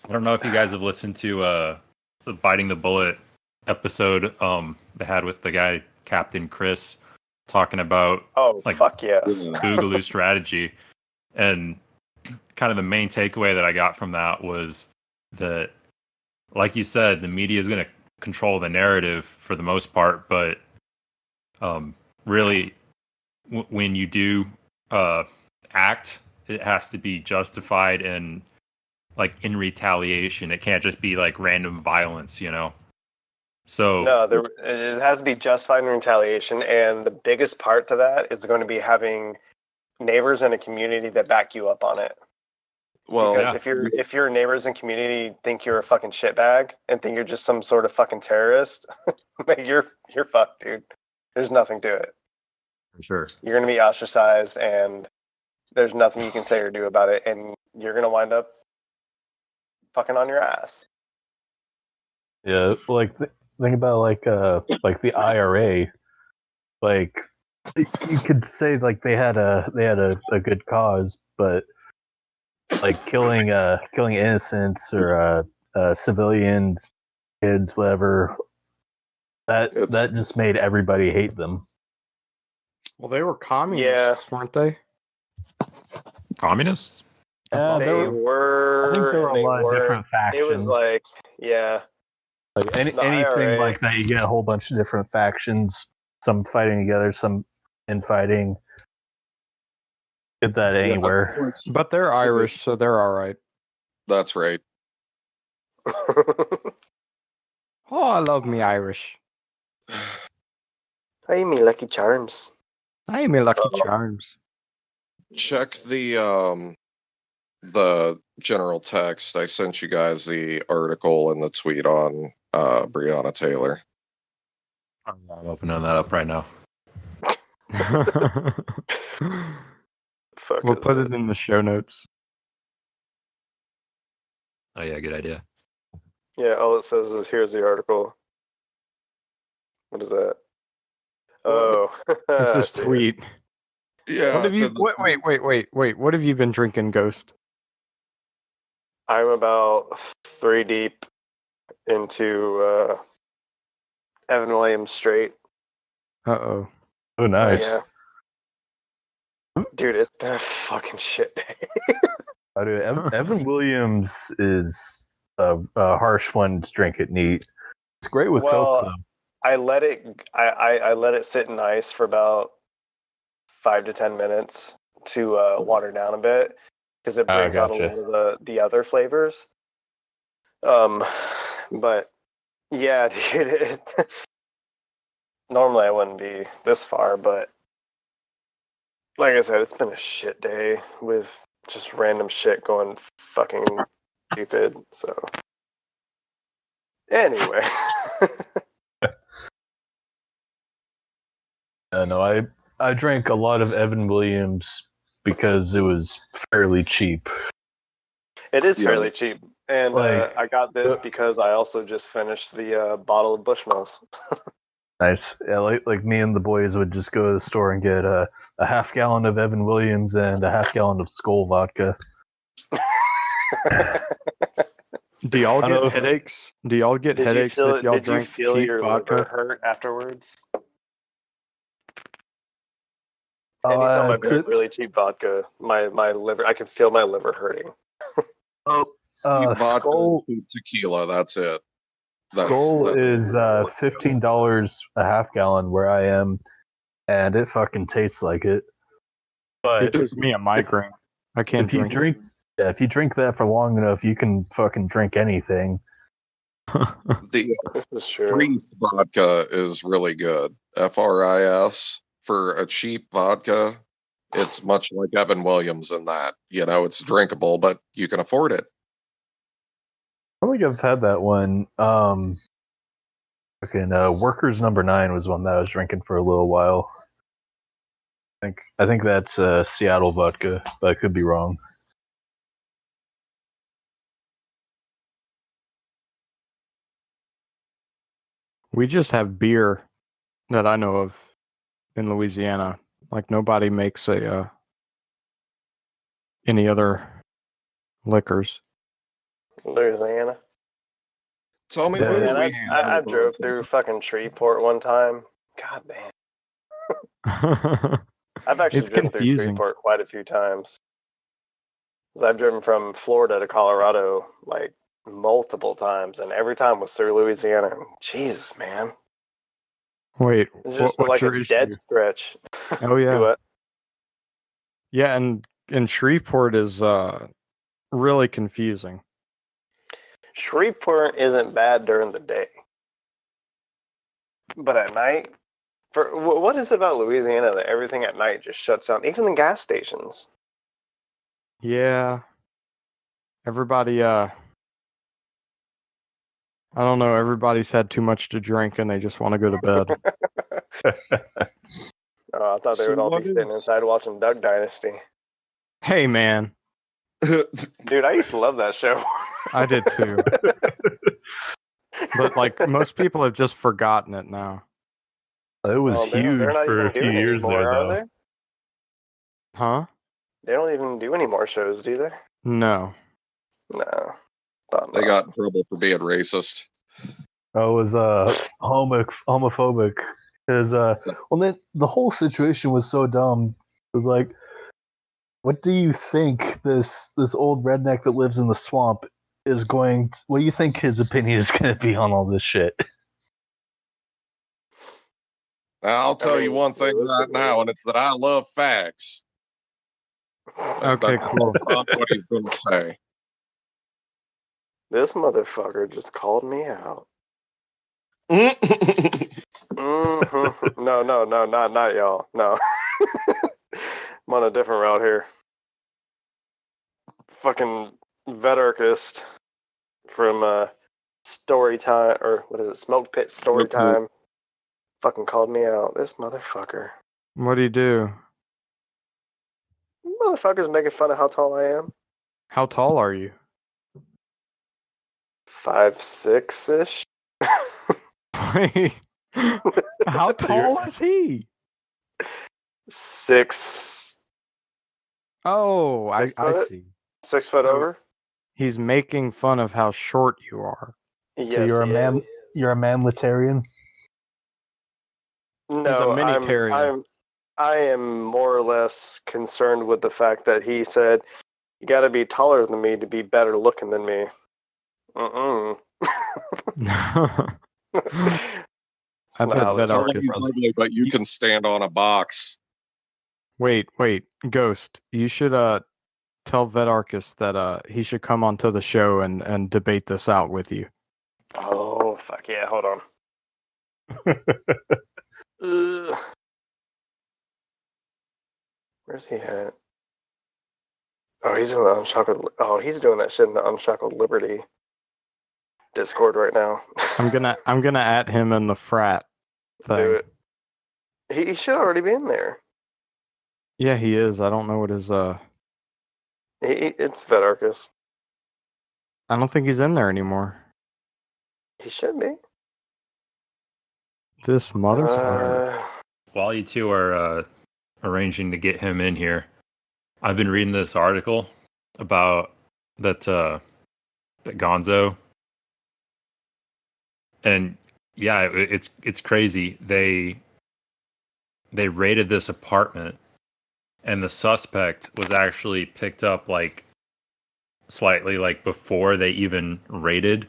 [SPEAKER 3] I don't know if you guys have listened to the Biting the Bullet episode they had with the guy Captain Chris talking about
[SPEAKER 11] fuck yes.
[SPEAKER 3] Boogaloo strategy, and kind of the main takeaway that I got from that was that, like you said, the media is going to control the narrative for the most part, but really when you do act, it has to be justified and like in retaliation. It can't just be like random violence, you know. So
[SPEAKER 11] No, it has to be justified in retaliation, and the biggest part to that is going to be having neighbors in a community that back you up on it.
[SPEAKER 10] Well,
[SPEAKER 11] Because if your neighbors and community think you're a fucking shitbag and think you're just some sort of fucking terrorist, like you're fucked, dude. There's nothing to it.
[SPEAKER 3] for sure.
[SPEAKER 11] You're gonna be ostracized, and there's nothing you can say or do about it, and you're gonna wind up fucking on your ass.
[SPEAKER 8] Yeah, like think about like the IRA, like you could say like they had a good cause, but like killing innocents or civilians, kids, whatever, that just made everybody hate them.
[SPEAKER 2] Well, they were communists, weren't they?
[SPEAKER 3] Communists?
[SPEAKER 11] They were.
[SPEAKER 8] I think there were a lot of different factions.
[SPEAKER 11] It was like, yeah.
[SPEAKER 8] Like
[SPEAKER 11] The
[SPEAKER 8] anything
[SPEAKER 11] IRA.
[SPEAKER 8] like that, you get a whole bunch of different factions, some fighting together, some infighting. Get that anywhere.
[SPEAKER 2] But they're Irish, so they're all right.
[SPEAKER 10] That's right.
[SPEAKER 2] Oh, I love me Irish.
[SPEAKER 11] Hey, me Lucky Charms.
[SPEAKER 2] I am a Lucky Charms.
[SPEAKER 10] Check the general text. I sent you guys the article and the tweet on Breonna Taylor.
[SPEAKER 3] I'm opening that up right now.
[SPEAKER 2] We'll put it in the show notes.
[SPEAKER 3] Oh yeah, good idea.
[SPEAKER 11] Yeah, all it says is here's the article. What is that? Oh,
[SPEAKER 2] It's
[SPEAKER 11] I
[SPEAKER 2] this
[SPEAKER 11] see it.
[SPEAKER 2] tweet.
[SPEAKER 10] Yeah.
[SPEAKER 2] What have you? Wait. What have you been drinking, Ghost?
[SPEAKER 11] I'm about 3 deep into Evan Williams straight.
[SPEAKER 2] Oh.
[SPEAKER 8] Oh, nice.
[SPEAKER 11] Yeah. Dude, it's been a fucking shit day.
[SPEAKER 8] Oh, dude, Evan Williams is a harsh one to drink it neat. It's great with Coke, though.
[SPEAKER 11] I let it sit in ice for about 5 to 10 minutes to water down a bit because it brings out a lot of the other flavors. But yeah, dude, normally I wouldn't be this far, but like I said, it's been a shit day with just random shit going fucking stupid. So anyway.
[SPEAKER 8] No, I drank a lot of Evan Williams because it was fairly cheap.
[SPEAKER 11] It is fairly cheap. And I got this because I also just finished the bottle of Bushmills.
[SPEAKER 8] Nice. Yeah, like me and the boys would just go to the store and get a half gallon of Evan Williams and a half gallon of Skull vodka.
[SPEAKER 2] Do y'all get headaches? Do y'all get headaches if y'all
[SPEAKER 11] did you
[SPEAKER 2] drink
[SPEAKER 11] feel
[SPEAKER 2] cheap
[SPEAKER 11] your
[SPEAKER 2] vodka?
[SPEAKER 11] liver hurt afterwards? Anytime I drink really cheap vodka, my liver, I can feel my liver hurting.
[SPEAKER 10] Vodka,
[SPEAKER 8] Skull
[SPEAKER 10] tequila. That's it.
[SPEAKER 8] Skull is $15 a half gallon where I am, and it fucking tastes like it. But
[SPEAKER 2] It gives me a migraine. I can't
[SPEAKER 8] if you
[SPEAKER 2] drink.
[SPEAKER 8] if you drink that for long enough, you can fucking drink anything.
[SPEAKER 10] The
[SPEAKER 11] This is true.
[SPEAKER 10] Freeze vodka is really good. FRIS for a cheap vodka. It's much like Evan Williams in that. You know, it's drinkable, but you can afford it.
[SPEAKER 8] I don't think I've had that one. Workers Number 9 was one that I was drinking for a little while. I think that's Seattle vodka, but I could be wrong.
[SPEAKER 2] We just have beer that I know of in Louisiana. Like nobody makes any other liquors.
[SPEAKER 11] Louisiana.
[SPEAKER 10] Tell me,
[SPEAKER 11] Man, I drove through fucking Shreveport one time. God damn. I've actually
[SPEAKER 2] It's
[SPEAKER 11] driven through
[SPEAKER 2] confusing.
[SPEAKER 11] Shreveport quite a few times. 'Cause I've driven from Florida to Colorado like multiple times, and every time was through Louisiana. Jesus, man.
[SPEAKER 2] Wait,
[SPEAKER 11] It's just
[SPEAKER 2] what's
[SPEAKER 11] like
[SPEAKER 2] your
[SPEAKER 11] a
[SPEAKER 2] issue?
[SPEAKER 11] dead stretch.
[SPEAKER 2] Oh yeah.
[SPEAKER 11] Do what?
[SPEAKER 2] Yeah, and Shreveport is really confusing.
[SPEAKER 11] Shreveport isn't bad during the day, but at night, what is it about Louisiana that everything at night just shuts down, even the gas stations?
[SPEAKER 2] Yeah. Everybody, I don't know, everybody's had too much to drink and they just want to go to bed.
[SPEAKER 11] Oh, I thought they would all be sitting inside watching Duck Dynasty.
[SPEAKER 2] Hey, man.
[SPEAKER 11] Dude, I used to love that show.
[SPEAKER 2] I did too. But, like, most people have just forgotten it now.
[SPEAKER 8] It was huge for a few years there, though.
[SPEAKER 2] Huh?
[SPEAKER 11] They don't even do any more shows, do they?
[SPEAKER 2] No.
[SPEAKER 11] No.
[SPEAKER 10] They got in trouble for being racist.
[SPEAKER 14] Oh, it was homophobic. Because then the whole situation was so dumb. It was like, what do you think this old redneck that lives in the swamp is going to, what do you think his opinion is going to be on all this shit?
[SPEAKER 10] I'll tell you one thing right now, and it's that I love fags.
[SPEAKER 2] Okay, cool.
[SPEAKER 10] That's not what he's going to say.
[SPEAKER 11] This motherfucker just called me out. No, not y'all. No. I'm on a different route here. Fucking Vedarchist from Storytime, or what is it, Smoke Pit Storytime, fucking called me out. This motherfucker.
[SPEAKER 2] What do you do?
[SPEAKER 11] Motherfucker's making fun of how tall I am.
[SPEAKER 2] How tall are you?
[SPEAKER 11] 5'6" ish.
[SPEAKER 2] Wait. How tall is he?
[SPEAKER 11] 6.
[SPEAKER 2] Oh, I see.
[SPEAKER 11] 6 foot over.
[SPEAKER 2] He's making fun of how short you are.
[SPEAKER 11] Yes,
[SPEAKER 14] So you're a man.
[SPEAKER 11] is.
[SPEAKER 14] You're a manletarian.
[SPEAKER 11] No,
[SPEAKER 2] He's a minitarian.
[SPEAKER 11] I am more or less concerned with the fact that he said, "You got to be taller than me to be better looking than me."
[SPEAKER 2] I bet
[SPEAKER 10] Vedarchist. But you can stand on a box.
[SPEAKER 2] Wait, Ghost. You should tell Vedarchist that he should come onto the show and debate this out with you.
[SPEAKER 11] Oh fuck yeah! Hold on. Where's he at? Oh, he's in the Unshackled. Oh, he's doing that shit in the Unshackled Liberty Discord right now.
[SPEAKER 2] I'm gonna add him in the frat thing.
[SPEAKER 11] Do it. He should already be in there.
[SPEAKER 2] Yeah, he is. I don't know what his
[SPEAKER 11] It's Vedarchist.
[SPEAKER 2] I don't think he's in there anymore.
[SPEAKER 11] He should be.
[SPEAKER 2] This motherfucker.
[SPEAKER 3] While you two are arranging to get him in here, I've been reading this article about that Gonzo, and yeah, it's crazy. They raided this apartment, and the suspect was actually picked up like slightly like before they even raided.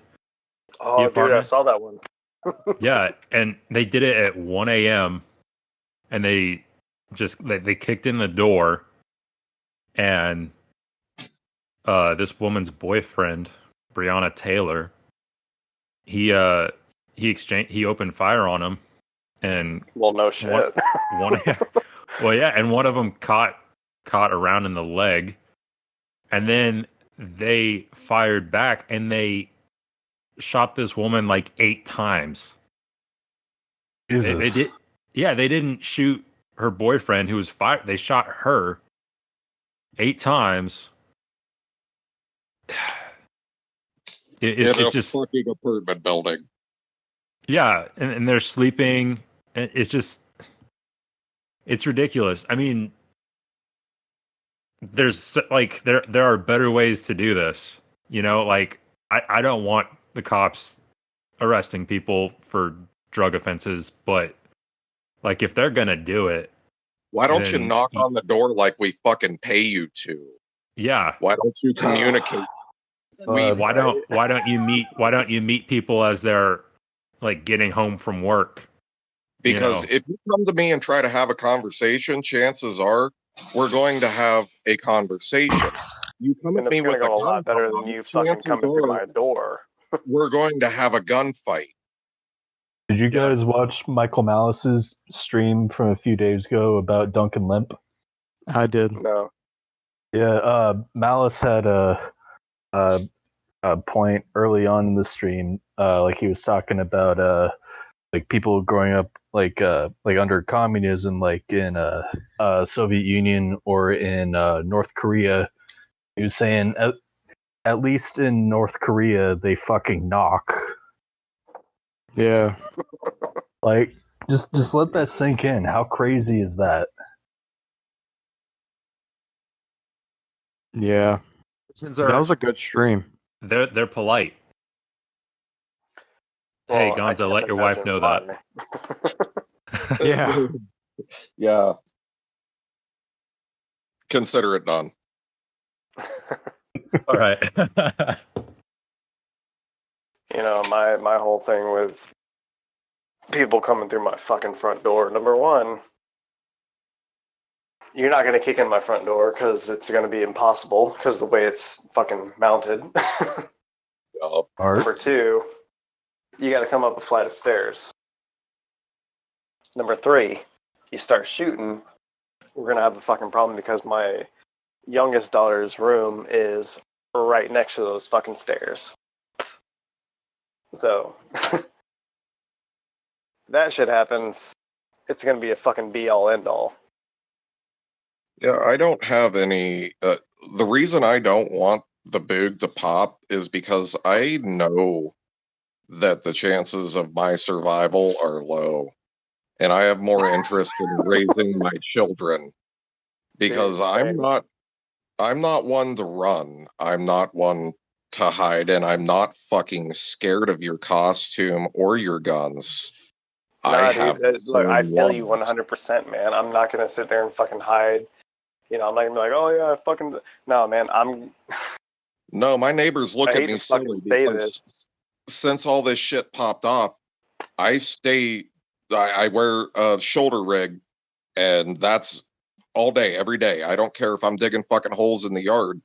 [SPEAKER 11] Oh, dude, I saw that one.
[SPEAKER 3] Yeah, and they did it at 1 a.m. and they kicked in the door, and this woman's boyfriend, Breonna Taylor, he opened fire on him, and
[SPEAKER 11] well, no shit.
[SPEAKER 3] Well, yeah, and one of them caught around in the leg, and then they fired back and they shot this woman like 8 times.
[SPEAKER 8] Jesus.
[SPEAKER 3] They didn't shoot her boyfriend who was fired. They shot her 8 times. It's just
[SPEAKER 10] fucking apartment building.
[SPEAKER 3] Yeah, and they're sleeping. It's ridiculous. I mean, there's like there are better ways to do this. You know, like I don't want the cops arresting people for drug offenses, but like if they're gonna do it,
[SPEAKER 10] why don't you knock on the door like we fucking pay you to?
[SPEAKER 3] Yeah.
[SPEAKER 10] Why don't you communicate?
[SPEAKER 3] Why don't you meet people as they're like getting home from work?
[SPEAKER 10] Because if you come to me and try to have a conversation, chances are we're going to have a conversation. You come at me with
[SPEAKER 11] a lot better than you fucking coming through my door.
[SPEAKER 10] we're going to have a gunfight.
[SPEAKER 14] Did you guys watch Michael Malice's stream from a few days ago about Duncan Limp?
[SPEAKER 2] I did.
[SPEAKER 11] No.
[SPEAKER 14] Yeah, Malice had a point early on in the stream, like he was talking about like people growing up like under communism, like in Soviet Union or in North Korea. He was saying at least in North Korea they fucking knock.
[SPEAKER 2] Yeah.
[SPEAKER 14] Like just let that sink in. How crazy is that?
[SPEAKER 2] Yeah. That was a good stream.
[SPEAKER 3] They're polite.
[SPEAKER 11] Well,
[SPEAKER 3] Hey,
[SPEAKER 11] I
[SPEAKER 3] Gonzo,
[SPEAKER 11] can't
[SPEAKER 3] let your wife
[SPEAKER 11] imagine
[SPEAKER 3] know that.
[SPEAKER 11] mine.
[SPEAKER 2] Yeah.
[SPEAKER 10] Yeah. Consider it done.
[SPEAKER 3] All right.
[SPEAKER 11] You know, my whole thing with people coming through my fucking front door. Number one, you're not going to kick in my front door because it's going to be impossible because the way it's fucking mounted. Number two, you got to come up a flight of stairs. Number three, you start shooting, we're going to have a fucking problem because my youngest daughter's room is right next to those fucking stairs. So, that shit happens, it's going to be a fucking be-all, end-all.
[SPEAKER 10] Yeah, I don't have any. The reason I don't want the Boog to pop is because I know that the chances of my survival are low. And I have more interest in raising my children. Because
[SPEAKER 11] Dude, same.
[SPEAKER 10] I'm not one to run. I'm not one to hide, and I'm not fucking scared of your costume or your guns. I have
[SPEAKER 11] dude,
[SPEAKER 10] the
[SPEAKER 11] look, I
[SPEAKER 10] same
[SPEAKER 11] feel you
[SPEAKER 10] ones.
[SPEAKER 11] 100%, man. I'm not going to sit there and fucking hide. You know, I'm not going to be like, oh yeah, fucking... No, man,
[SPEAKER 10] No, my neighbors look
[SPEAKER 11] I
[SPEAKER 10] at
[SPEAKER 11] hate
[SPEAKER 10] me
[SPEAKER 11] to fucking
[SPEAKER 10] silly
[SPEAKER 11] say
[SPEAKER 10] because since all this shit popped off, I wear a shoulder rig, and that's all day, every day. I don't care if I'm digging fucking holes in the yard.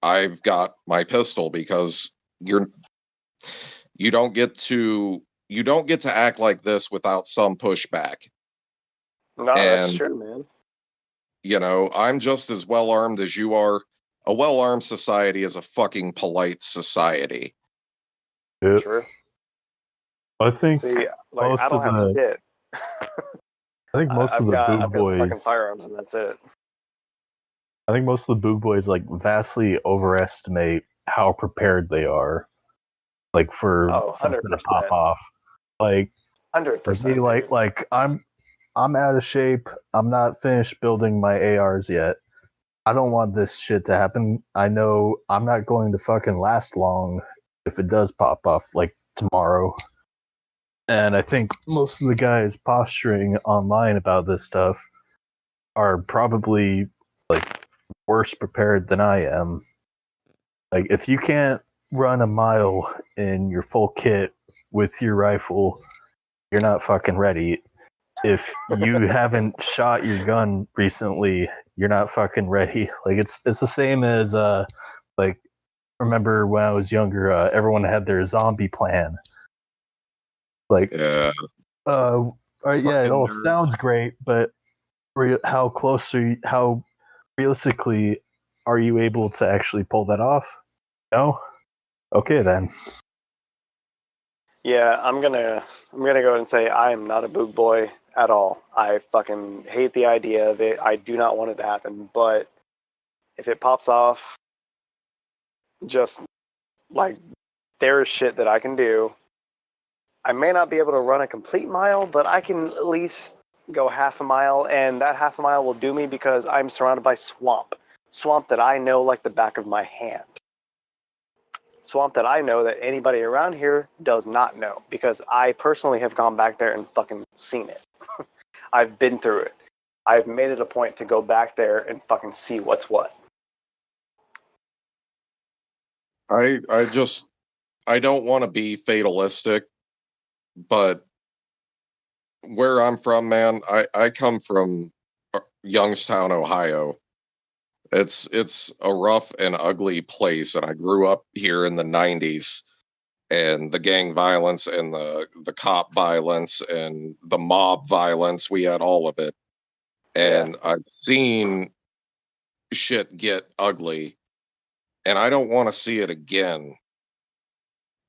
[SPEAKER 10] I've got my pistol because you don't get to act like this without some pushback.
[SPEAKER 11] No, that's
[SPEAKER 10] And
[SPEAKER 11] true, man.
[SPEAKER 10] you know, I'm just as well armed as you are. A well-armed society is a fucking polite society.
[SPEAKER 14] Yep.
[SPEAKER 11] True.
[SPEAKER 14] I think
[SPEAKER 11] See, like, I
[SPEAKER 14] most
[SPEAKER 11] don't
[SPEAKER 14] of
[SPEAKER 11] have
[SPEAKER 14] the
[SPEAKER 11] shit.
[SPEAKER 14] I think most of the Boog
[SPEAKER 11] I've got the fucking
[SPEAKER 14] boys
[SPEAKER 11] firearms, and that's it.
[SPEAKER 14] I think most of the Boog boys like vastly overestimate how prepared they are, like for
[SPEAKER 11] Oh,
[SPEAKER 14] something to
[SPEAKER 11] 100%.
[SPEAKER 14] pop off. Like
[SPEAKER 11] 100%.
[SPEAKER 14] like I'm out of shape. I'm not finished building my ARs yet. I don't want this shit to happen. I know I'm not going to fucking last long if it does pop off like tomorrow. And I think most of the guys posturing online about this stuff are probably like worse prepared than I am. Like if you can't run a mile in your full kit with your rifle, you're not fucking ready. If you haven't shot your gun recently, you're not fucking ready. Like it's the same as like remember when I was younger, everyone had their zombie plan. Like
[SPEAKER 10] yeah,
[SPEAKER 14] yeah, it all
[SPEAKER 10] nerd.
[SPEAKER 14] sounds great, but how close are you? How realistically are you able to actually pull that off? No. Okay then.
[SPEAKER 11] Yeah, I'm gonna go ahead and say I am not a Boog boy at all. I fucking hate the idea of it. I do not want it to happen. But if it pops off, just like there is shit that I can do. I may not be able to run a complete mile, but I can at least go half a mile, and that half a mile will do me because I'm surrounded by swamp that I know like the back of my hand. Swamp that I know that anybody around here does not know because I personally have gone back there and fucking seen it. I've been through it. I've made it a point to go back there and fucking see what's what.
[SPEAKER 10] I don't want to be fatalistic, but where I'm from, man, I come from Youngstown, Ohio. It's a rough and ugly place, and I grew up here in the 90s. and the gang violence and the cop violence and the mob violence. We had all of it. And I've seen shit get ugly, and I don't want to see it again.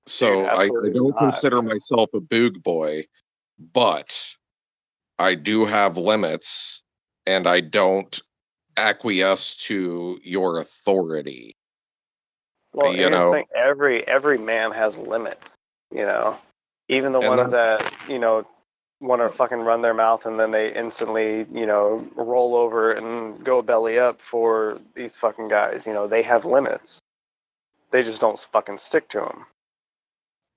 [SPEAKER 10] So I don't consider myself a boog boy, but I do have limits, and I don't acquiesce to your authority.
[SPEAKER 11] Well, here's the thing, every man has limits, you know. Even the ones that, you know, want to fucking run their mouth and then they instantly, you know, roll over and go belly up for these fucking guys. You know, they have limits. They just don't fucking stick to them.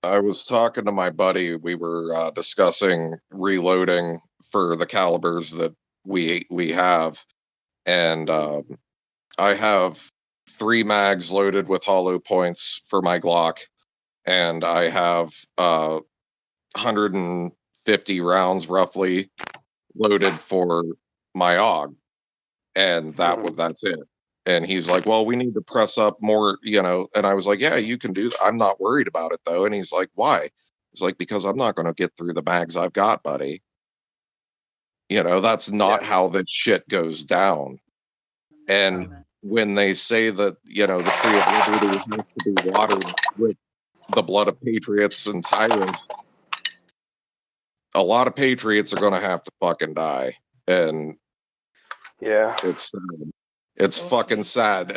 [SPEAKER 10] I was talking to my buddy. We were discussing reloading for the calibers that we have, and I have 3 mags loaded with hollow points for my Glock, and I have 150 rounds roughly loaded for my AUG, and that's it. And he's like, well, we need to press up more, you know. And I was like, yeah, you can do that. I'm not worried about it, though. And he's like, why? He's like, because I'm not going to get through the mags I've got, buddy. You know, that's not how this shit goes down. And when they say that, you know, the Tree of Liberty has to be watered with the blood of patriots and tyrants, a lot of patriots are going to have to fucking die. And
[SPEAKER 11] yeah,
[SPEAKER 10] it's fucking sad.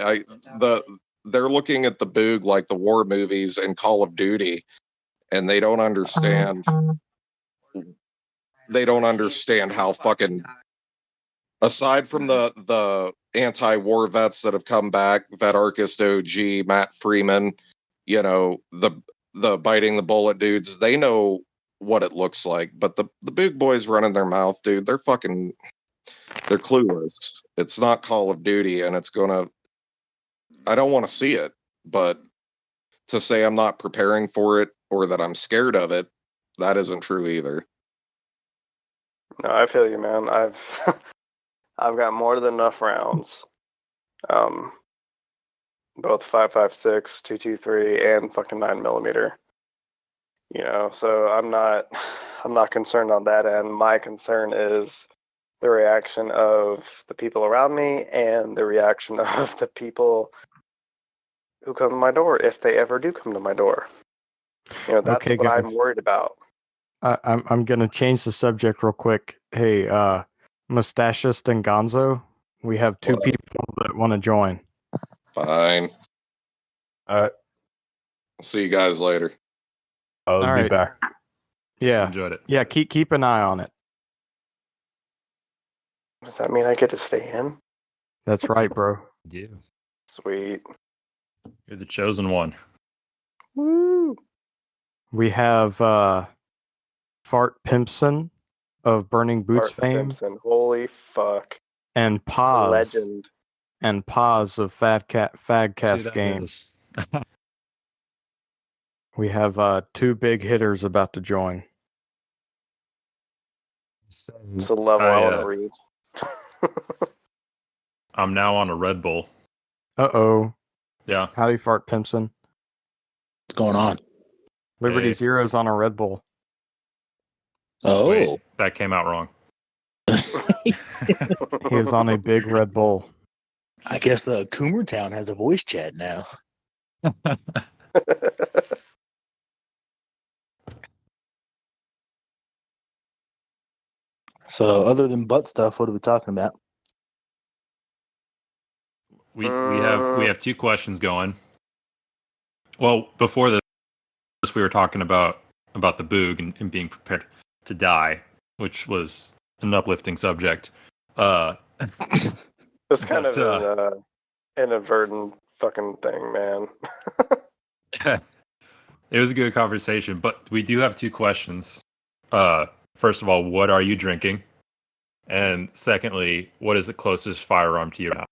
[SPEAKER 10] They're looking at the boog like the war movies and Call of Duty, and they don't understand. They don't understand how fucking, aside from the anti-war vets that have come back, Vet Archist OG, Matt Freeman, you know, the biting the bullet dudes, they know what it looks like. But the big boys running their mouth, dude, they're clueless. It's not Call of Duty, and I don't want to see it, but to say I'm not preparing for it or that I'm scared of it, that isn't true either.
[SPEAKER 11] No, I feel you, man. I've got more than enough rounds. Both 5.56, 223, and fucking 9mm. You know, so I'm not concerned on that end. My concern is the reaction of the people around me and the reaction of the people who come to my door, if they ever do come to my door. You know, that's
[SPEAKER 2] Okay,
[SPEAKER 11] what
[SPEAKER 2] guys.
[SPEAKER 11] I'm worried about.
[SPEAKER 2] I'm gonna change the subject real quick. Hey, Mustachist and Gonzo, we have 2 people that want to join.
[SPEAKER 10] Fine.
[SPEAKER 8] All right.
[SPEAKER 10] See you guys later.
[SPEAKER 8] I'll
[SPEAKER 2] All
[SPEAKER 8] be
[SPEAKER 2] right.
[SPEAKER 8] back.
[SPEAKER 2] Yeah,
[SPEAKER 3] Enjoyed it.
[SPEAKER 2] yeah. Keep an eye on it.
[SPEAKER 11] Does that mean I get to stay in?
[SPEAKER 2] That's right, bro.
[SPEAKER 3] Yeah.
[SPEAKER 11] Sweet.
[SPEAKER 3] You're the chosen one.
[SPEAKER 11] Woo!
[SPEAKER 2] We have Fart Pimpson of Burning Boots
[SPEAKER 11] Bart
[SPEAKER 2] fame,
[SPEAKER 11] Simpson. Holy fuck.
[SPEAKER 2] and Paz
[SPEAKER 11] Legend.
[SPEAKER 2] of Fadcast Games. We have 2 big hitters about to join.
[SPEAKER 11] It's the level I want to reach.
[SPEAKER 3] I'm now on a Red Bull.
[SPEAKER 2] Uh-oh.
[SPEAKER 3] Yeah.
[SPEAKER 2] Howdy, Fart Pimpson.
[SPEAKER 15] What's going on?
[SPEAKER 2] Liberty
[SPEAKER 3] Hey.
[SPEAKER 2] Zero's on a Red Bull.
[SPEAKER 15] Oh.
[SPEAKER 3] Wait, that came out wrong.
[SPEAKER 2] He is on a big Red Bull.
[SPEAKER 15] I guess Coomer Town has a voice chat now. So, other than butt stuff, what are we talking about?
[SPEAKER 3] We have 2 questions going. Well, before this, we were talking about the boog and being prepared to die, which was an uplifting subject.
[SPEAKER 11] It's kind of an inadvertent fucking thing, man.
[SPEAKER 3] It was a good conversation, but we do have 2 questions. First of all, what are you drinking? And secondly, what is the closest firearm to your house?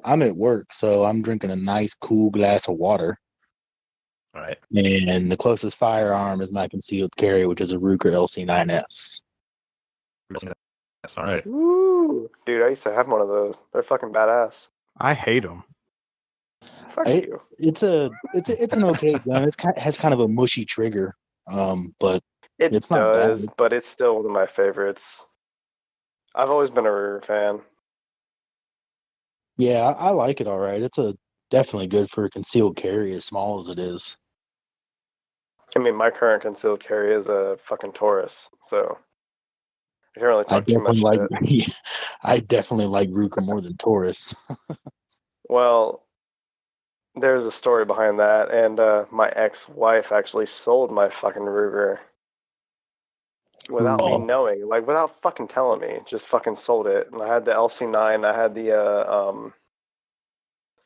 [SPEAKER 15] I'm at work, so I'm drinking a nice, cool glass of water.
[SPEAKER 3] All right.
[SPEAKER 15] And the closest firearm is my concealed carry, which is a Ruger LC9S.
[SPEAKER 3] That's all right.
[SPEAKER 11] Woo! Dude, I used to have one of those. They're fucking badass.
[SPEAKER 2] I hate them.
[SPEAKER 11] Fuck you.
[SPEAKER 15] It's an okay gun. Has kind of a mushy trigger, but
[SPEAKER 11] It
[SPEAKER 15] it's not bad.
[SPEAKER 11] does, but it's still one of my favorites. I've always been a Ruger fan.
[SPEAKER 15] Yeah, I like it all right. It's definitely good for a concealed carry, as small as it is.
[SPEAKER 11] I mean, my current concealed carry is a fucking Taurus, so I can't really talk too much shit.
[SPEAKER 15] I definitely like Ruger more than Taurus.
[SPEAKER 11] Well, there's a story behind that, and my ex-wife actually sold my fucking Ruger without me knowing, like without fucking telling me, just fucking sold it. And I had the LC9, I had the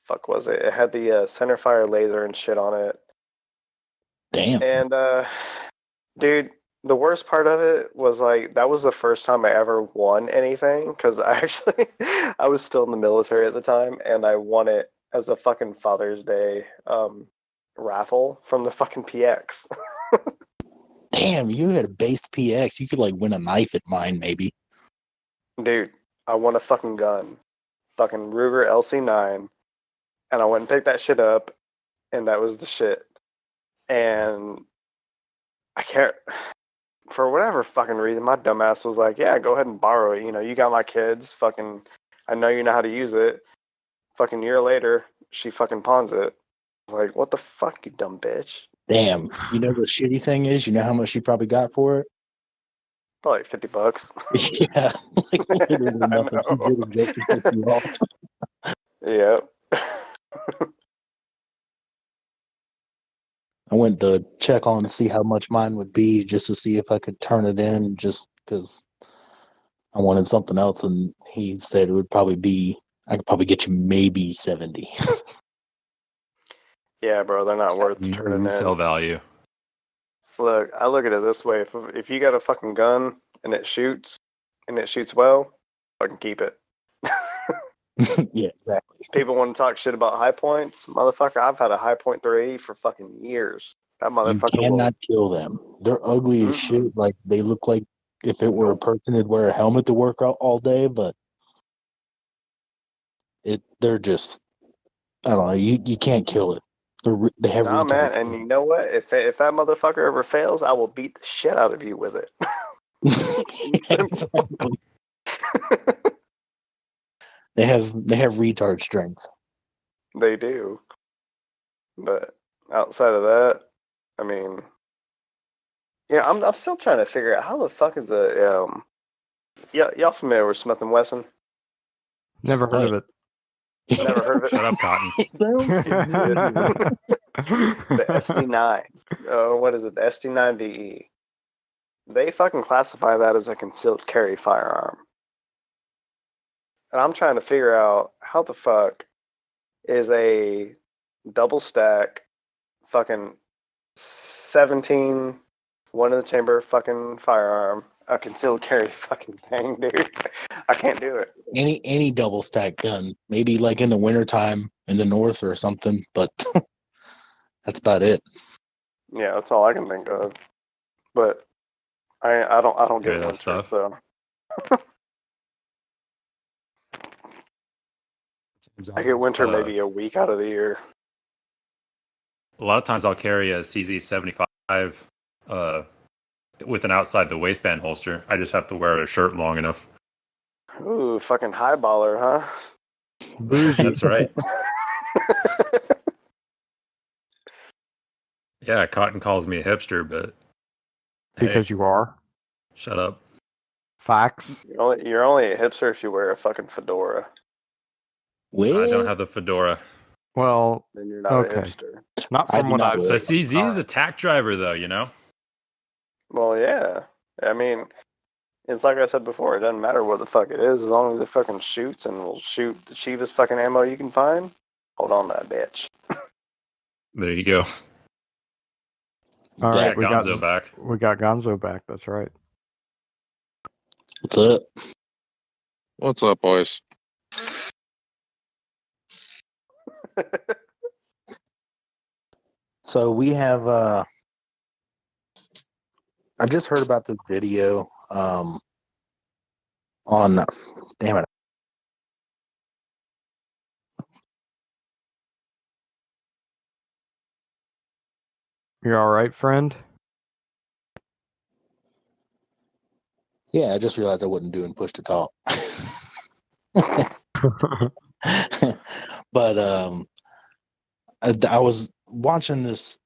[SPEAKER 11] fuck was it? It had the centerfire laser and shit on it.
[SPEAKER 15] Damn.
[SPEAKER 11] And dude, the worst part of it was like that was the first time I ever won anything because I was still in the military at the time, and I won it as a fucking Father's Day raffle from the fucking PX.
[SPEAKER 15] Damn, you had a based PX. You could like win a knife at mine, maybe.
[SPEAKER 11] Dude, I won a fucking gun. Fucking Ruger LC9. And I went and picked that shit up, and that was the shit. And I can't, for whatever fucking reason, my dumbass was like, yeah, go ahead and borrow it. You know, you got my kids. Fucking, I know you know how to use it. Fucking year later, she fucking pawns it. I was like, what the fuck, you dumb bitch?
[SPEAKER 15] Damn. You know the shitty thing is, you know how much she probably got for it?
[SPEAKER 11] Probably $50.
[SPEAKER 15] Yeah. Like literally nothing. She did it just to piss you off.
[SPEAKER 11] Yep.
[SPEAKER 15] I went to check on to see how much mine would be just to see if I could turn it in just because I wanted something else. And he said it would probably be, I could probably get you maybe 70.
[SPEAKER 11] Yeah, bro, they're not worth turning
[SPEAKER 3] Resale
[SPEAKER 11] in.
[SPEAKER 3] value.
[SPEAKER 11] Look, I look at it this way. If you got a fucking gun and it shoots well, fucking keep it.
[SPEAKER 15] Yeah, exactly.
[SPEAKER 11] People want to talk shit about high points. Motherfucker, I've had a high point 380 for fucking years. That
[SPEAKER 15] You
[SPEAKER 11] motherfucker
[SPEAKER 15] cannot kill them. They're ugly as shit. Like they look like if it were a person, it'd wear a helmet to work out all day. But they're just, I don't know. You can't kill it. They have
[SPEAKER 11] Nah, man,
[SPEAKER 15] retard.
[SPEAKER 11] and you know what? If that motherfucker ever fails, I will beat the shit out of you with it.
[SPEAKER 15] Exactly. They have retard strength.
[SPEAKER 11] They do. But outside of that, I mean, yeah, I'm still trying to figure out how the fuck is y'all familiar with Smith & Wesson?
[SPEAKER 2] Never heard of it.
[SPEAKER 11] Never heard of it?
[SPEAKER 3] Shut up, Cotton.
[SPEAKER 11] The SD9. What is it? The SD9 VE. They fucking classify that as a concealed carry firearm. And I'm trying to figure out how the fuck is a double stack fucking 17 one in the chamber fucking firearm a concealed carry fucking thing, dude. I can't do it.
[SPEAKER 15] Any double stack gun. Maybe like in the wintertime in the north or something, but that's about it.
[SPEAKER 11] Yeah, that's all I can think of. But I don't get winter,
[SPEAKER 3] stuff.
[SPEAKER 11] so I get winter maybe a week out of the year.
[SPEAKER 3] A lot of times I'll carry a CZ75 with an outside the waistband holster. I just have to wear a shirt long enough.
[SPEAKER 11] Ooh, fucking highballer, huh?
[SPEAKER 3] That's right. Yeah, Cotton calls me a hipster, but
[SPEAKER 2] Because you are.
[SPEAKER 3] Shut up.
[SPEAKER 2] Facts.
[SPEAKER 11] You're only a hipster if you wear a fucking fedora.
[SPEAKER 3] I don't have the fedora.
[SPEAKER 2] Well,
[SPEAKER 11] Then you're not
[SPEAKER 2] okay.
[SPEAKER 11] a hipster.
[SPEAKER 2] Not from what I've
[SPEAKER 3] The
[SPEAKER 2] seen.
[SPEAKER 3] CZ is a tack driver, though, you know?
[SPEAKER 11] Well, yeah. I mean, it's like I said before, it doesn't matter what the fuck it is, as long as it fucking shoots and will shoot the cheapest fucking ammo you can find. Hold on to that bitch.
[SPEAKER 3] There you go.
[SPEAKER 2] All right,
[SPEAKER 3] we got Gonzo back.
[SPEAKER 2] We got Gonzo back. That's right.
[SPEAKER 15] What's up?
[SPEAKER 10] What's up, boys?
[SPEAKER 15] So we have I just heard about this video on damn it.
[SPEAKER 2] You all right, friend?
[SPEAKER 15] Yeah, I just realized I wasn't doing push to talk. But I was watching this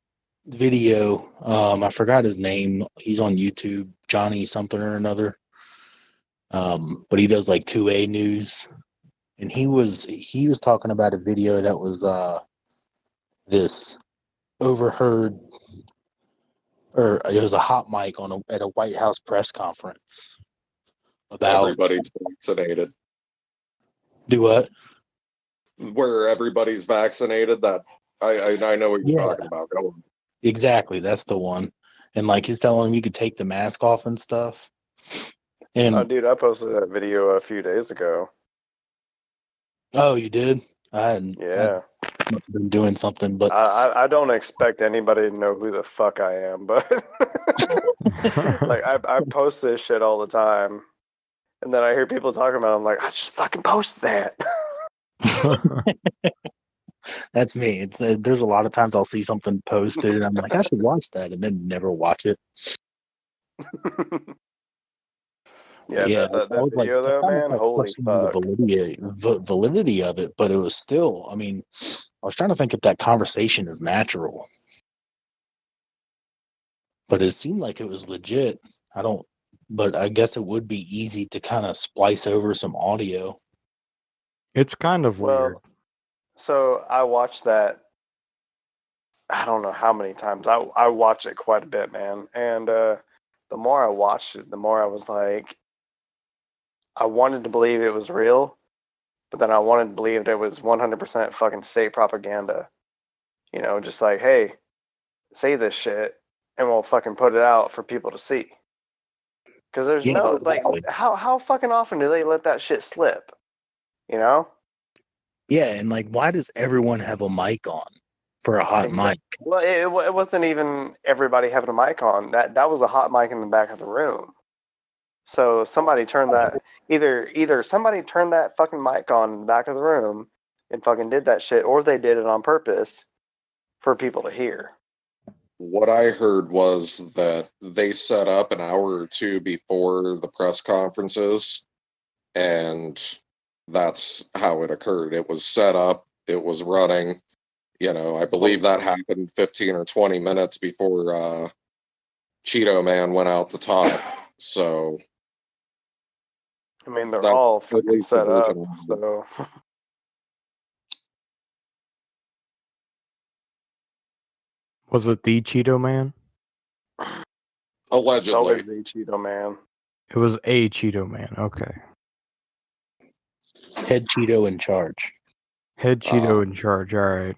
[SPEAKER 15] video. I forgot his name. He's on YouTube, Johnny something or another. But he does like 2A news, and he was talking about a video that was this overheard, or it was a hot mic at a White House press conference about
[SPEAKER 10] Everybody's vaccinated.
[SPEAKER 15] Do what?
[SPEAKER 10] Where everybody's vaccinated. That I know what you're talking about. Go on.
[SPEAKER 15] Exactly, that's the one. And like he's telling him you could take the mask off and stuff. And
[SPEAKER 11] dude, I posted that video a few days ago.
[SPEAKER 15] oh, you did? I must have been doing something, but
[SPEAKER 11] I don't expect anybody to know who the fuck I am, but like I post this shit all the time, and then I hear people talking about it, I'm like, I just fucking post that.
[SPEAKER 15] that's me. It's there's a lot of times I'll see something posted and I'm like, I should watch that, and then never watch it.
[SPEAKER 11] That video though, man, holy fuck.
[SPEAKER 15] The validity of it, but it was still, I mean, I was trying to think if that conversation is natural. But it seemed like it was legit. But I guess it would be easy to kind of splice over some audio.
[SPEAKER 2] It's kind of weird.
[SPEAKER 11] So I watched that, I don't know how many times. I watched it quite a bit, man. And the more I watched it, the more I was like, I wanted to believe it was real, but then I wanted to believe that it was 100% fucking state propaganda. You know, just like, hey, say this shit, and we'll fucking put it out for people to see. Because there's like, how fucking often do they let that shit slip? You know?
[SPEAKER 15] Yeah, and like, why does everyone have a mic on for a hot mic?
[SPEAKER 11] Well, it wasn't even everybody having a mic on. That was a hot mic in the back of the room. So somebody turned that either somebody turned that fucking mic on in the back of the room and fucking did that shit, or they did it on purpose for people to hear.
[SPEAKER 10] What I heard was that they set up an hour or two before the press conferences, and that's how it occurred. It was set up, it was running. You know, I believe that happened 15 or 20 minutes before Cheeto Man went out to talk. So,
[SPEAKER 11] I mean, they're all fucking set up, so.
[SPEAKER 2] Was it the Cheeto Man?
[SPEAKER 10] Allegedly.
[SPEAKER 11] It's always the Cheeto Man.
[SPEAKER 2] It was a Cheeto Man. Okay.
[SPEAKER 15] Head Cheeto in charge.
[SPEAKER 2] Head Cheeto in charge. All right.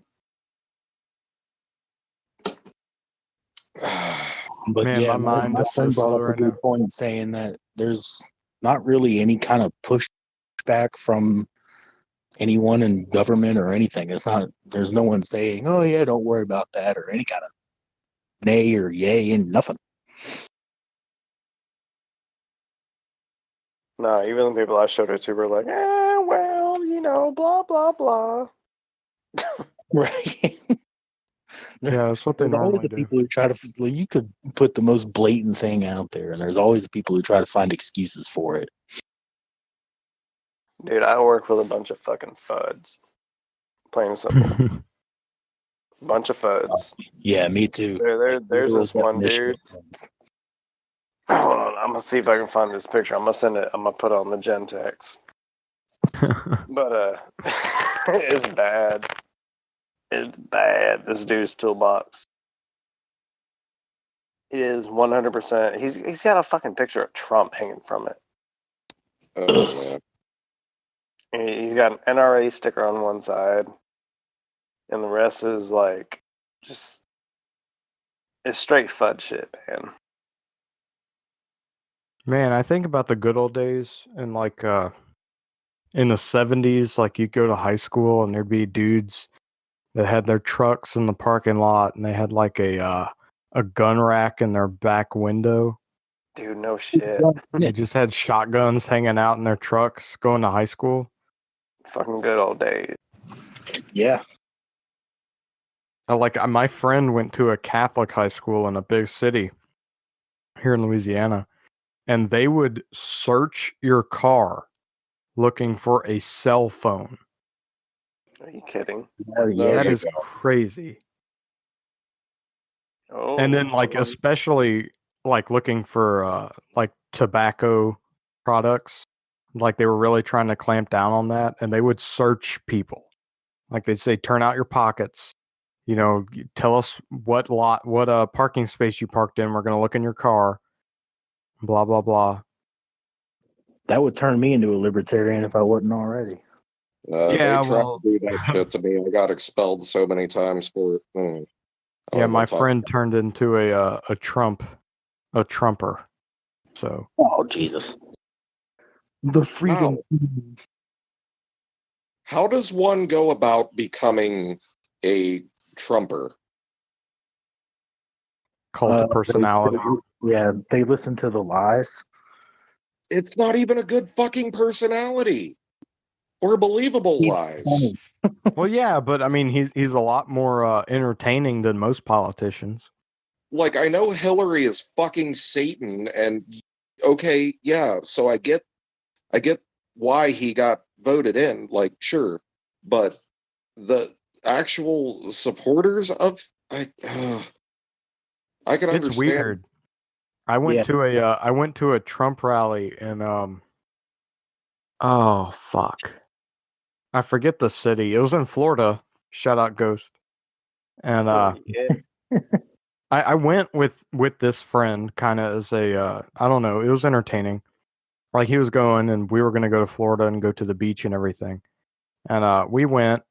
[SPEAKER 15] But
[SPEAKER 2] Man,
[SPEAKER 15] yeah,
[SPEAKER 2] my mind
[SPEAKER 15] my
[SPEAKER 2] is so
[SPEAKER 15] friend brought
[SPEAKER 2] slow
[SPEAKER 15] up a
[SPEAKER 2] right
[SPEAKER 15] good
[SPEAKER 2] now.
[SPEAKER 15] point, saying that there's not really any kind of pushback from anyone in government or anything. It's not. There's no one saying, "Oh yeah, don't worry about that," or any kind of nay or yay and nothing.
[SPEAKER 11] No, even the people I showed it to were like, well, you know, blah, blah, blah.
[SPEAKER 15] Right.
[SPEAKER 2] Yeah, that's what they
[SPEAKER 15] There's always
[SPEAKER 2] normally
[SPEAKER 15] the
[SPEAKER 2] do.
[SPEAKER 15] people who try to. Well, you could put the most blatant thing out there, and there's always the people who try to find excuses for it.
[SPEAKER 11] Dude, I work with a bunch of fucking fuds. Plain and simple. Bunch of fuds.
[SPEAKER 15] Yeah, me too.
[SPEAKER 11] There's this one dude. Hold on, I'm gonna see if I can find this picture. I'm gonna send it. I'm gonna put it on the Gentex. But it's bad. It's bad. This dude's toolbox. It is 100%. He's got a fucking picture of Trump hanging from it.
[SPEAKER 10] Oh,
[SPEAKER 11] And he's got an NRA sticker on one side, and the rest is like just it's straight FUD shit, man.
[SPEAKER 2] Man, I think about the good old days and like in the 70s, like you'd go to high school and there'd be dudes that had their trucks in the parking lot and they had like a gun rack in their back window.
[SPEAKER 11] Dude, no shit.
[SPEAKER 2] They just had shotguns hanging out in their trucks going to high school.
[SPEAKER 11] Fucking good old days.
[SPEAKER 15] Yeah.
[SPEAKER 2] My friend went to a Catholic high school in a big city here in Louisiana, and they would search your car looking for a cell phone.
[SPEAKER 11] Are you kidding?
[SPEAKER 2] That is crazy.
[SPEAKER 11] Oh,
[SPEAKER 2] And then especially looking for tobacco products, they were really trying to clamp down on that, and they would search people. They'd say, turn out your pockets, tell us what parking space you parked in, we're going to look in your car, blah blah blah.
[SPEAKER 15] That would turn me into a libertarian if I wasn't already.
[SPEAKER 10] They tried to do that shit to me. I got expelled so many times for it.
[SPEAKER 2] Yeah, my friend turned into a Trumper. So.
[SPEAKER 15] Oh Jesus! The freedom.
[SPEAKER 10] How does one go about becoming a Trumper?
[SPEAKER 2] Cult of personality.
[SPEAKER 15] They listen to the lies.
[SPEAKER 10] It's not even a good fucking personality or believable lies.
[SPEAKER 2] Well, yeah, but I mean, he's a lot more entertaining than most politicians.
[SPEAKER 10] I know Hillary is fucking Satan, and okay, yeah, so I get why he got voted in, sure, but the actual supporters of I can understand.
[SPEAKER 2] It's weird. I went to a Trump rally in oh fuck, I forget the city. It was in Florida. Shout out Ghost. And I went with this friend kind of as a I don't know, it was entertaining. He was going and we were going to go to Florida and go to the beach and everything. And we went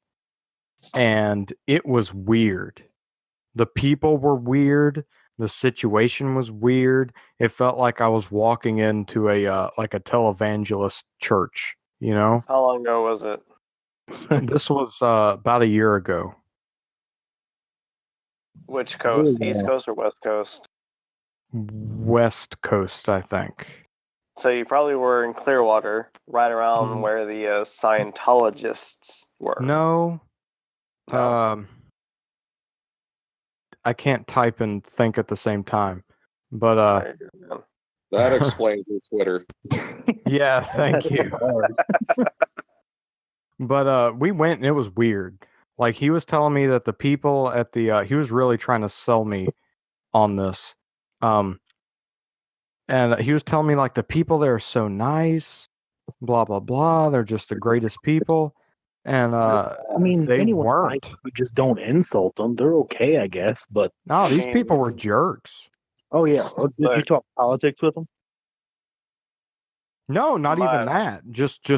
[SPEAKER 2] and it was weird. The people were weird. The situation was weird. It felt like I was walking into a televangelist church,
[SPEAKER 11] How long ago was it?
[SPEAKER 2] This was about a year ago.
[SPEAKER 11] Which coast? East Coast or West Coast?
[SPEAKER 2] West Coast, I think.
[SPEAKER 11] So you probably were in Clearwater, right around where the Scientologists were.
[SPEAKER 2] No. I can't type and think at the same time. But
[SPEAKER 10] that explains your Twitter.
[SPEAKER 2] Yeah, thank you. But we went and it was weird. He was telling me that the people at the he was really trying to sell me on this. And he was telling me the people there are so nice, blah blah blah, they're just the greatest people. And
[SPEAKER 15] I mean,
[SPEAKER 2] they
[SPEAKER 15] anyone
[SPEAKER 2] weren't.
[SPEAKER 15] nice, you just don't insult them. They're okay, I guess. But
[SPEAKER 2] no, these people were jerks.
[SPEAKER 15] Oh yeah, did you talk politics with them?
[SPEAKER 2] No, not even that. Just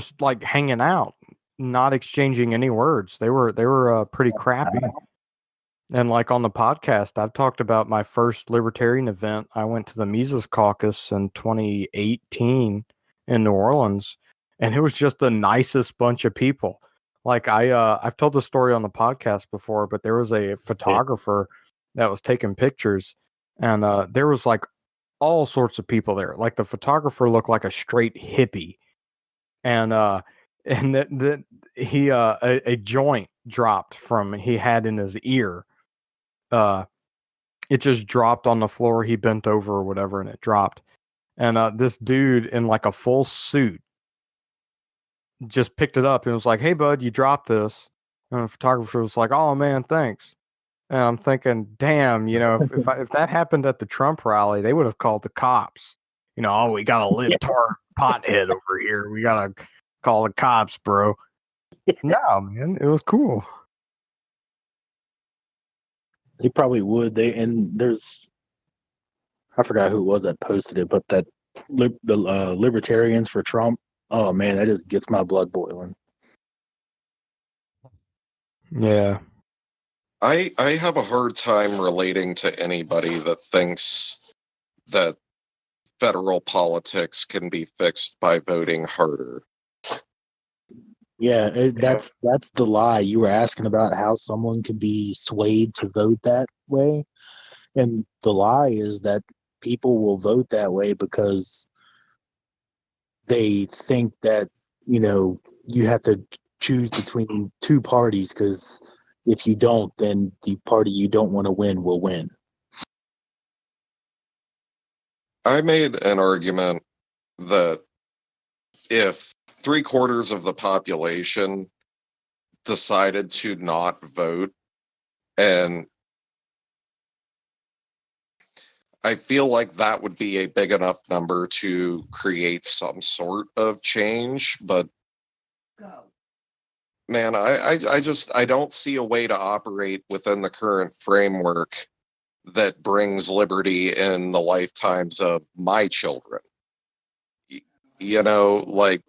[SPEAKER 2] hanging out, not exchanging any words. They were pretty crappy. And on the podcast, I've talked about my first libertarian event. I went to the Mises Caucus in 2018 in New Orleans, and it was just the nicest bunch of people. I've told the story on the podcast before, but there was a photographer that was taking pictures, and there was all sorts of people there. The photographer looked like a straight hippie, and that he a joint dropped from he had in his ear. It just dropped on the floor. He bent over or whatever, and it dropped. And this dude in a full suit just picked it up and was like, "Hey, bud, you dropped this." And the photographer was like, "Oh man, thanks." And I'm thinking, damn, if that happened at the Trump rally, they would have called the cops. Oh, we got a libtard pothead over here. We gotta call the cops, bro. No, man, it was cool.
[SPEAKER 15] They probably would. There's, I forgot who it was that posted it, but the libertarians for Trump. Oh man, that just gets my blood boiling.
[SPEAKER 2] Yeah.
[SPEAKER 10] I have a hard time relating to anybody that thinks that federal politics can be fixed by voting harder.
[SPEAKER 15] Yeah, that's the lie. You were asking about how someone can be swayed to vote that way. And the lie is that people will vote that way because they think that, you have to choose between two parties because, if you don't, then the party you don't want to win will win.
[SPEAKER 10] I made an argument that if 3/4 of the population decided to not vote, and I feel like that would be a big enough number to create some sort of change, but man, I don't see a way to operate within the current framework that brings liberty in the lifetimes of my children. You know, like,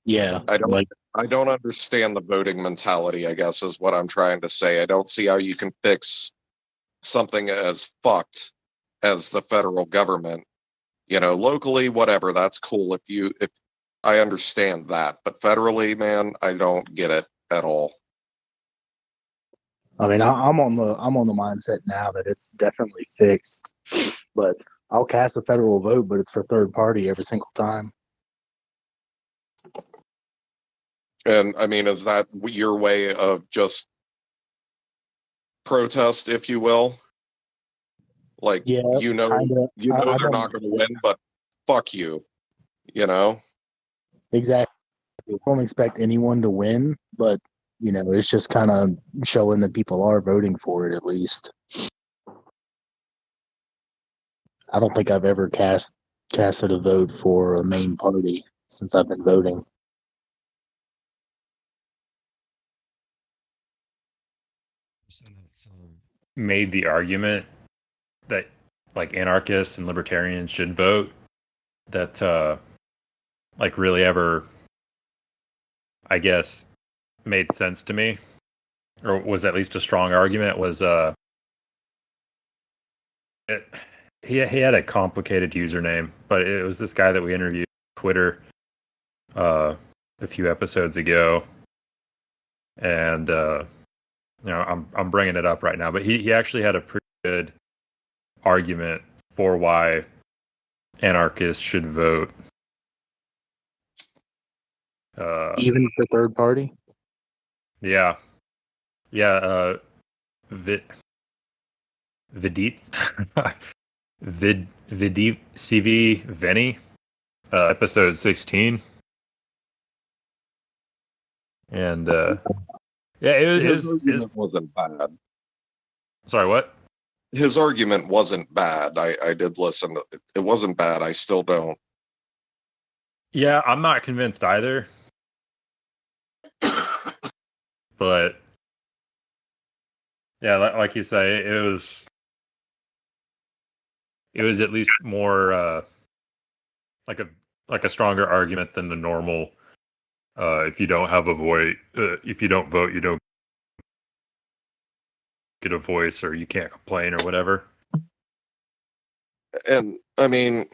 [SPEAKER 15] yeah,
[SPEAKER 10] I don't understand the voting mentality, I guess, is what I'm trying to say. I don't see how you can fix something as fucked as the federal government. You know, locally, whatever, that's cool if I understand that, but federally, man, I don't get it at all.
[SPEAKER 15] I mean, I'm on the mindset now that it's definitely fixed, but I'll cast a federal vote, but it's for third party every single time.
[SPEAKER 10] And I mean, is that your way of just protest, if you will? Like,
[SPEAKER 15] yeah,
[SPEAKER 10] you know they're not going to win, but fuck you, you know?
[SPEAKER 15] Exactly. I don't expect anyone to win, but you know, it's just kind of showing that people are voting for it at least. I don't think I've ever casted a vote for a main party since I've been voting.
[SPEAKER 3] Made the argument that like anarchists and libertarians should vote, that like really ever, I guess, made sense to me, or was at least a strong argument, was he had a complicated username, but it was this guy that we interviewed on Twitter a few episodes ago, and you know, I'm bringing it up right now, but he actually had a pretty good argument for why anarchists should vote.
[SPEAKER 15] Even for third party?
[SPEAKER 3] Yeah. Yeah, Vidit CV Veni, episode 16. And yeah,
[SPEAKER 10] his argument wasn't bad.
[SPEAKER 3] Sorry, what?
[SPEAKER 10] His argument wasn't bad. I did listen to it. It wasn't bad. I still don't.
[SPEAKER 3] Yeah, I'm not convinced either. But yeah, like you say, it was at least more like a stronger argument than the normal. If you don't have a voice, if you don't vote, you don't get a voice, or you can't complain, or whatever.
[SPEAKER 10] And I mean,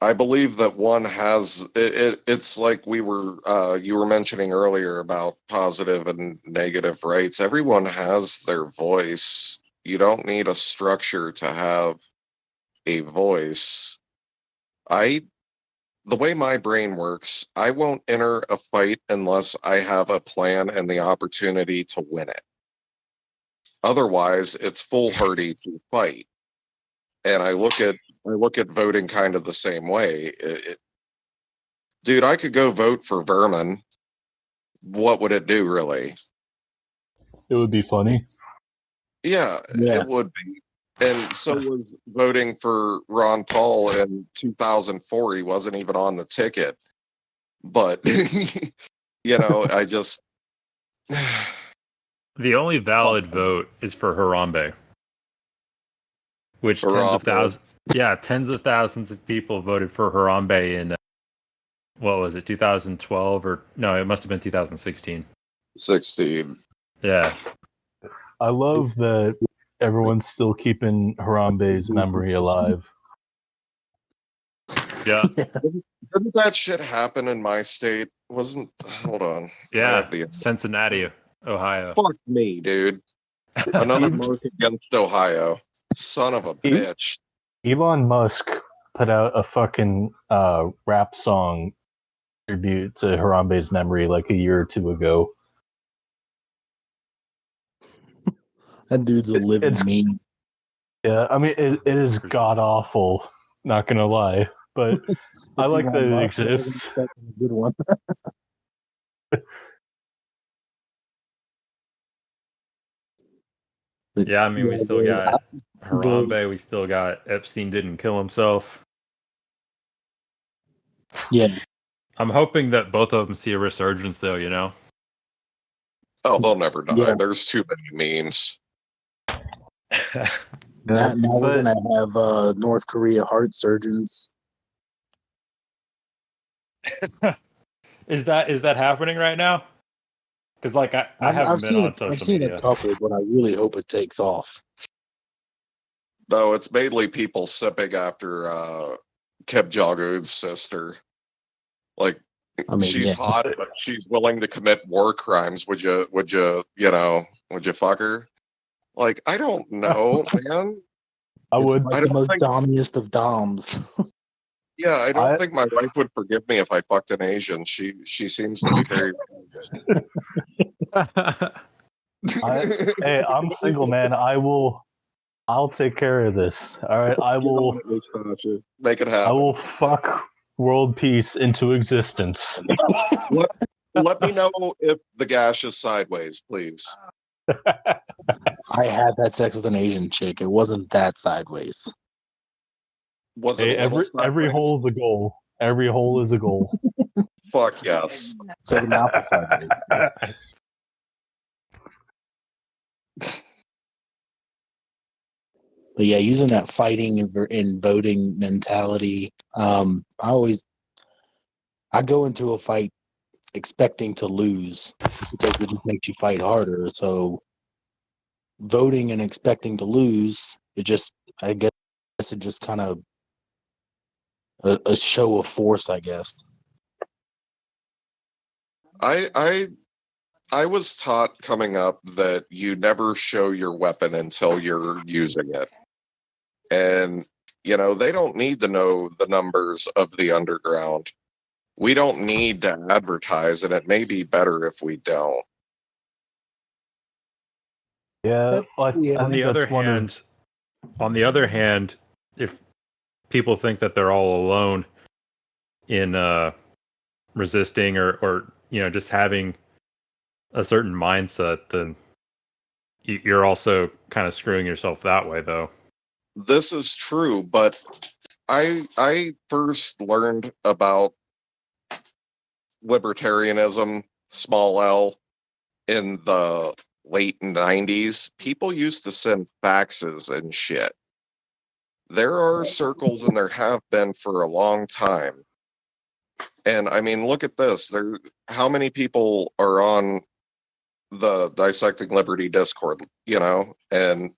[SPEAKER 10] I believe that one has it's like you were mentioning earlier about positive and negative rights. Everyone has their voice. You don't need a structure to have a voice. The way my brain works, I won't enter a fight unless I have a plan and the opportunity to win it. Otherwise, it's foolhardy to fight. And I look at voting kind of the same way. Dude, I could go vote for Vermin. What would it do, really?
[SPEAKER 14] It would be funny.
[SPEAKER 10] Yeah, it would be. And so was voting for Ron Paul in 2004. He wasn't even on the ticket. But, you know, I just...
[SPEAKER 3] The only valid vote is for Harambe. Which tens of thousands of people voted for Harambe in, what was it, 2012? Or, no, it must have been 2016.
[SPEAKER 10] 16.
[SPEAKER 3] Yeah.
[SPEAKER 14] I love that everyone's still keeping Harambe's memory alive.
[SPEAKER 3] Yeah.
[SPEAKER 10] Didn't that shit happen in my state? Hold on.
[SPEAKER 3] Yeah, Cincinnati, Ohio.
[SPEAKER 10] Fuck me, dude. Another mark against Ohio. Son of a bitch.
[SPEAKER 14] Elon Musk put out a fucking rap song tribute to Harambe's memory like a year or two ago.
[SPEAKER 15] That dude's a living meme.
[SPEAKER 14] Yeah, I mean, it is god awful. Not gonna lie, but I like that it exists.
[SPEAKER 15] A good one.
[SPEAKER 3] Yeah, I mean, we still got Harambe. We still got Epstein didn't kill himself.
[SPEAKER 15] Yeah.
[SPEAKER 3] I'm hoping that both of them see a resurgence, though, you know?
[SPEAKER 10] Oh, they'll never die.
[SPEAKER 15] Yeah.
[SPEAKER 10] There's too many memes.
[SPEAKER 15] Now we're gonna have North Korea heart surgeons.
[SPEAKER 3] Is that happening right now? Because like I haven't been on social
[SPEAKER 15] I've seen
[SPEAKER 3] media.
[SPEAKER 15] a couple, but I really hope it takes off.
[SPEAKER 10] No, it's mainly people sipping after Kim Jong Un's sister. Like,
[SPEAKER 15] I mean,
[SPEAKER 10] she's hot, but she's willing to commit war crimes. Would you fuck her? Like, I don't know, man.
[SPEAKER 14] I would.
[SPEAKER 15] Like the most dommiest of doms.
[SPEAKER 10] Yeah, I don't think my wife would forgive me if I fucked an Asian. She seems to be very
[SPEAKER 14] Hey, I'm single, man. I'll take care of this. All right, I will
[SPEAKER 10] make it happen.
[SPEAKER 14] I will fuck world peace into existence.
[SPEAKER 10] Let me know if the gash is sideways, please.
[SPEAKER 15] I had that sex with an Asian chick. It wasn't that sideways.
[SPEAKER 10] Was
[SPEAKER 14] Hey,
[SPEAKER 10] it
[SPEAKER 14] every hole is a goal. Every hole is a goal.
[SPEAKER 10] Fuck yes.
[SPEAKER 15] So the mouth is sideways. But yeah, using that fighting and voting mentality, I go into a fight expecting to lose because it just makes you fight harder. So voting and expecting to lose, I guess it just kind of a show of force, I guess.
[SPEAKER 10] I was taught coming up that you never show your weapon until you're using it. And, you know, they don't need to know the numbers of the underground. We don't need to advertise, and it may be better if we don't.
[SPEAKER 14] Yeah.
[SPEAKER 3] On the other hand, if people think that they're all alone in resisting or you know just having a certain mindset, then you're also kind of screwing yourself that way, though.
[SPEAKER 10] This is true, but I first learned about libertarianism, small L, in the late 90s. People used to send faxes and shit. There are circles, and there have been for a long time. And I mean, look at this. How many people are on the Dissecting Liberty Discord, you know? And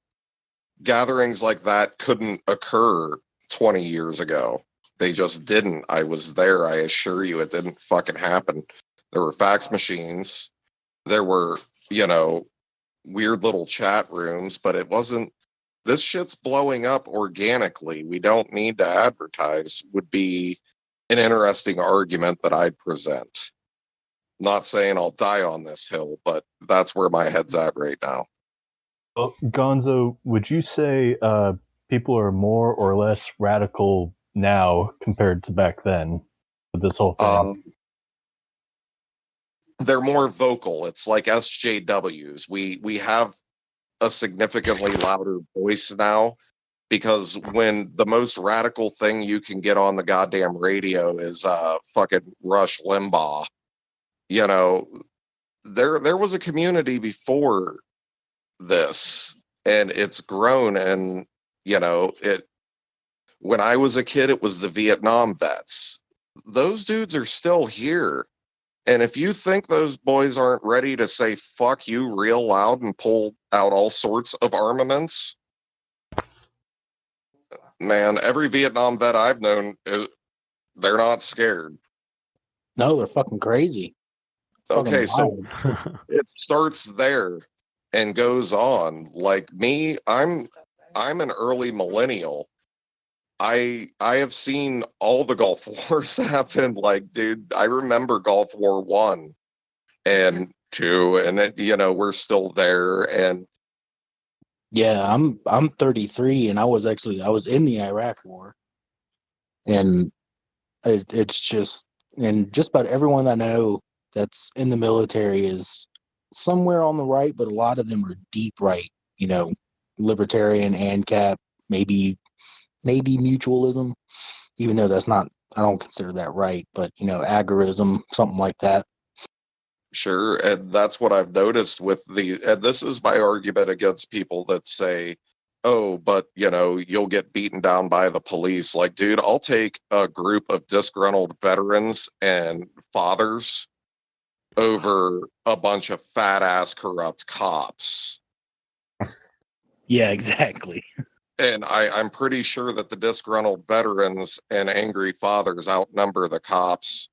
[SPEAKER 10] gatherings like that couldn't occur 20 years ago. They just didn't. I was there. I assure you it didn't fucking happen. There were fax machines. There were, you know, weird little chat rooms, but it wasn't. This shit's blowing up organically. We don't need to advertise, would be an interesting argument that I'd present. Not saying I'll die on this hill, but that's where my head's at right now.
[SPEAKER 14] Well, Gonzo, would you say people are more or less radical now compared to back then with this whole thing?
[SPEAKER 10] They're more vocal. It's like SJWs. We have a significantly louder voice now, because when the most radical thing you can get on the goddamn radio is fucking Rush Limbaugh, you know, there was a community before this, and it's grown. And you know, when I was a kid, it was the Vietnam vets. Those dudes are still here. And if you think those boys aren't ready to say fuck you real loud and pull out all sorts of armaments, man, every Vietnam vet I've known, they're not scared.
[SPEAKER 15] No, they're fucking crazy.
[SPEAKER 10] Okay, so it starts there and goes on. Like me, I'm an early millennial, I have seen all the Gulf Wars happen. Like, dude, I remember Gulf War 1 and 2, and we're still there. And
[SPEAKER 15] Yeah, I'm 33, and I was in the Iraq War, and it's just, and just about everyone I know that's in the military is somewhere on the right, but a lot of them are deep right. Libertarian, ANCAP, maybe mutualism, even though that's not, I don't consider that right, but agorism, something like that.
[SPEAKER 10] Sure, and that's what I've noticed with and this is my argument against people that say, oh, but you'll get beaten down by the police. Like, dude, I'll take a group of disgruntled veterans and fathers over a bunch of fat ass corrupt cops.
[SPEAKER 15] Yeah, exactly.
[SPEAKER 10] And I'm pretty sure that the disgruntled veterans and angry fathers outnumber the cops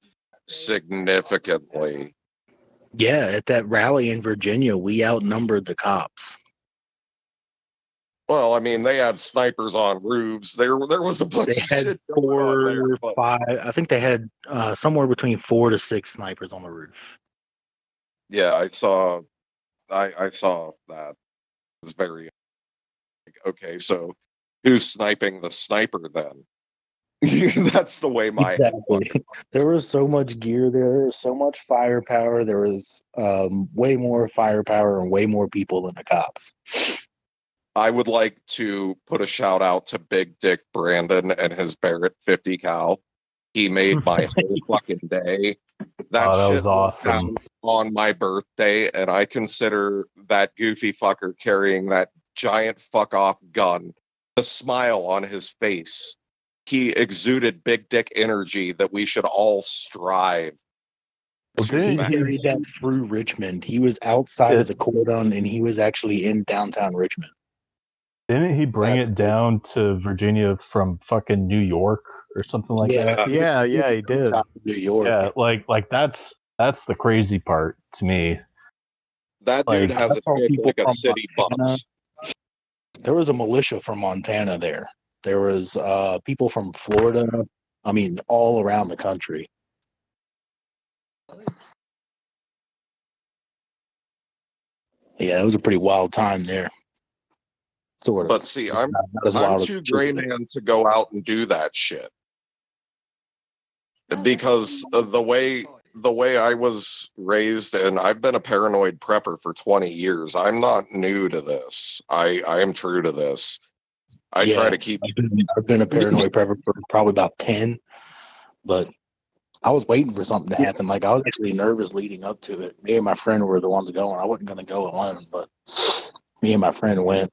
[SPEAKER 10] significantly.
[SPEAKER 15] Yeah, at that rally in Virginia, we outnumbered the cops.
[SPEAKER 10] Well, I mean, they had snipers on roofs. There was a bunch of shit going on there, but...
[SPEAKER 15] 5. I think they had somewhere between 4 to 6 snipers on the roof.
[SPEAKER 10] Yeah, I saw that. It was very okay. So, who's sniping the sniper then? That's the way my head
[SPEAKER 15] Exactly. There was so much gear there. There was so much firepower. There was way more firepower and way more people than the cops.
[SPEAKER 10] I would like to put a shout out to Big Dick Brandon and his Barrett 50 cal. He made my whole fucking day. That shit
[SPEAKER 8] was awesome.
[SPEAKER 10] On my birthday, and I consider that goofy fucker carrying that giant fuck off gun, the smile on his face. He exuded big dick energy that we should all strive.
[SPEAKER 15] He carried that through Richmond. He was outside of the cordon, and he was actually in downtown Richmond.
[SPEAKER 8] Didn't he bring it down to Virginia from fucking New York or something like that?
[SPEAKER 2] Yeah, he did.
[SPEAKER 15] New York.
[SPEAKER 8] Yeah, like that's the crazy part to me.
[SPEAKER 10] That dude has a city bus.
[SPEAKER 15] There was a militia from Montana there. There was people from Florida. I mean, all around the country. Yeah, it was a pretty wild time there. Sort of.
[SPEAKER 10] But see, I'm too gray man to go out and do that shit. Because of the way I was raised, and I've been a paranoid prepper for 20 years. I'm not new to this. I am true to this. I try to keep...
[SPEAKER 15] I've been a paranoid prepper for probably about 10, but I was waiting for something to happen. Like, I was actually nervous leading up to it. Me and my friend were the ones going. I wasn't going to go alone, but me and my friend went.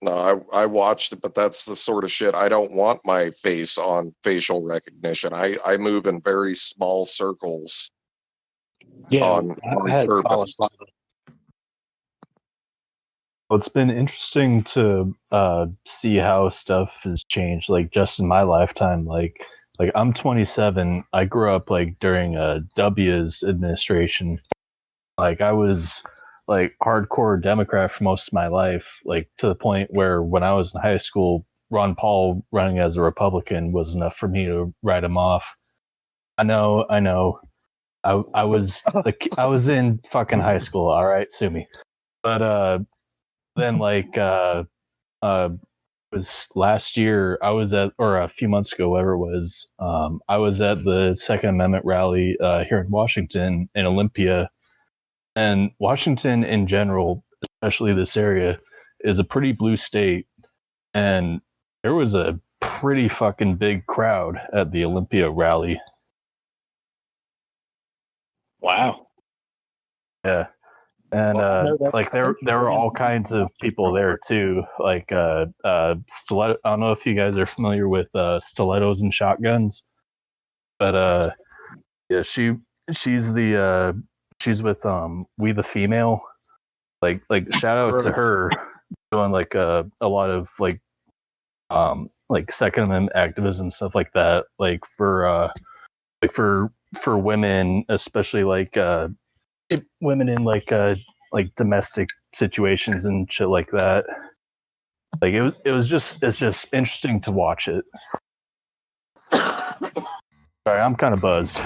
[SPEAKER 10] No, I watched it, but that's the sort of shit I don't want my face on facial recognition. I move in very small circles.
[SPEAKER 15] Yeah,
[SPEAKER 10] on purpose.
[SPEAKER 8] Well, it's been interesting to see how stuff has changed, like just in my lifetime. Like I'm 27. I grew up like during W's administration. Like I was like hardcore Democrat for most of my life, like to the point where when I was in high school, Ron Paul running as a Republican was enough for me to write him off. I know. I was I was in fucking high school. All right, sue me. But then like was last year I was at, or a few months ago, whatever it was, I was at the Second Amendment rally here in Washington, in Olympia. And Washington in general, especially this area, is a pretty blue state. And there was a pretty fucking big crowd at the Olympia rally.
[SPEAKER 15] Wow.
[SPEAKER 8] Yeah. And like there were all kinds of people there too. Like stiletto. I don't know if you guys are familiar with stilettos and shotguns, but yeah, she's with We the Female. Like shout out to her doing like a lot of like Second Amendment activism stuff like that. Like for women, especially like women in like domestic situations and shit like that. Like it's just interesting to watch it. Sorry, I'm kind of buzzed.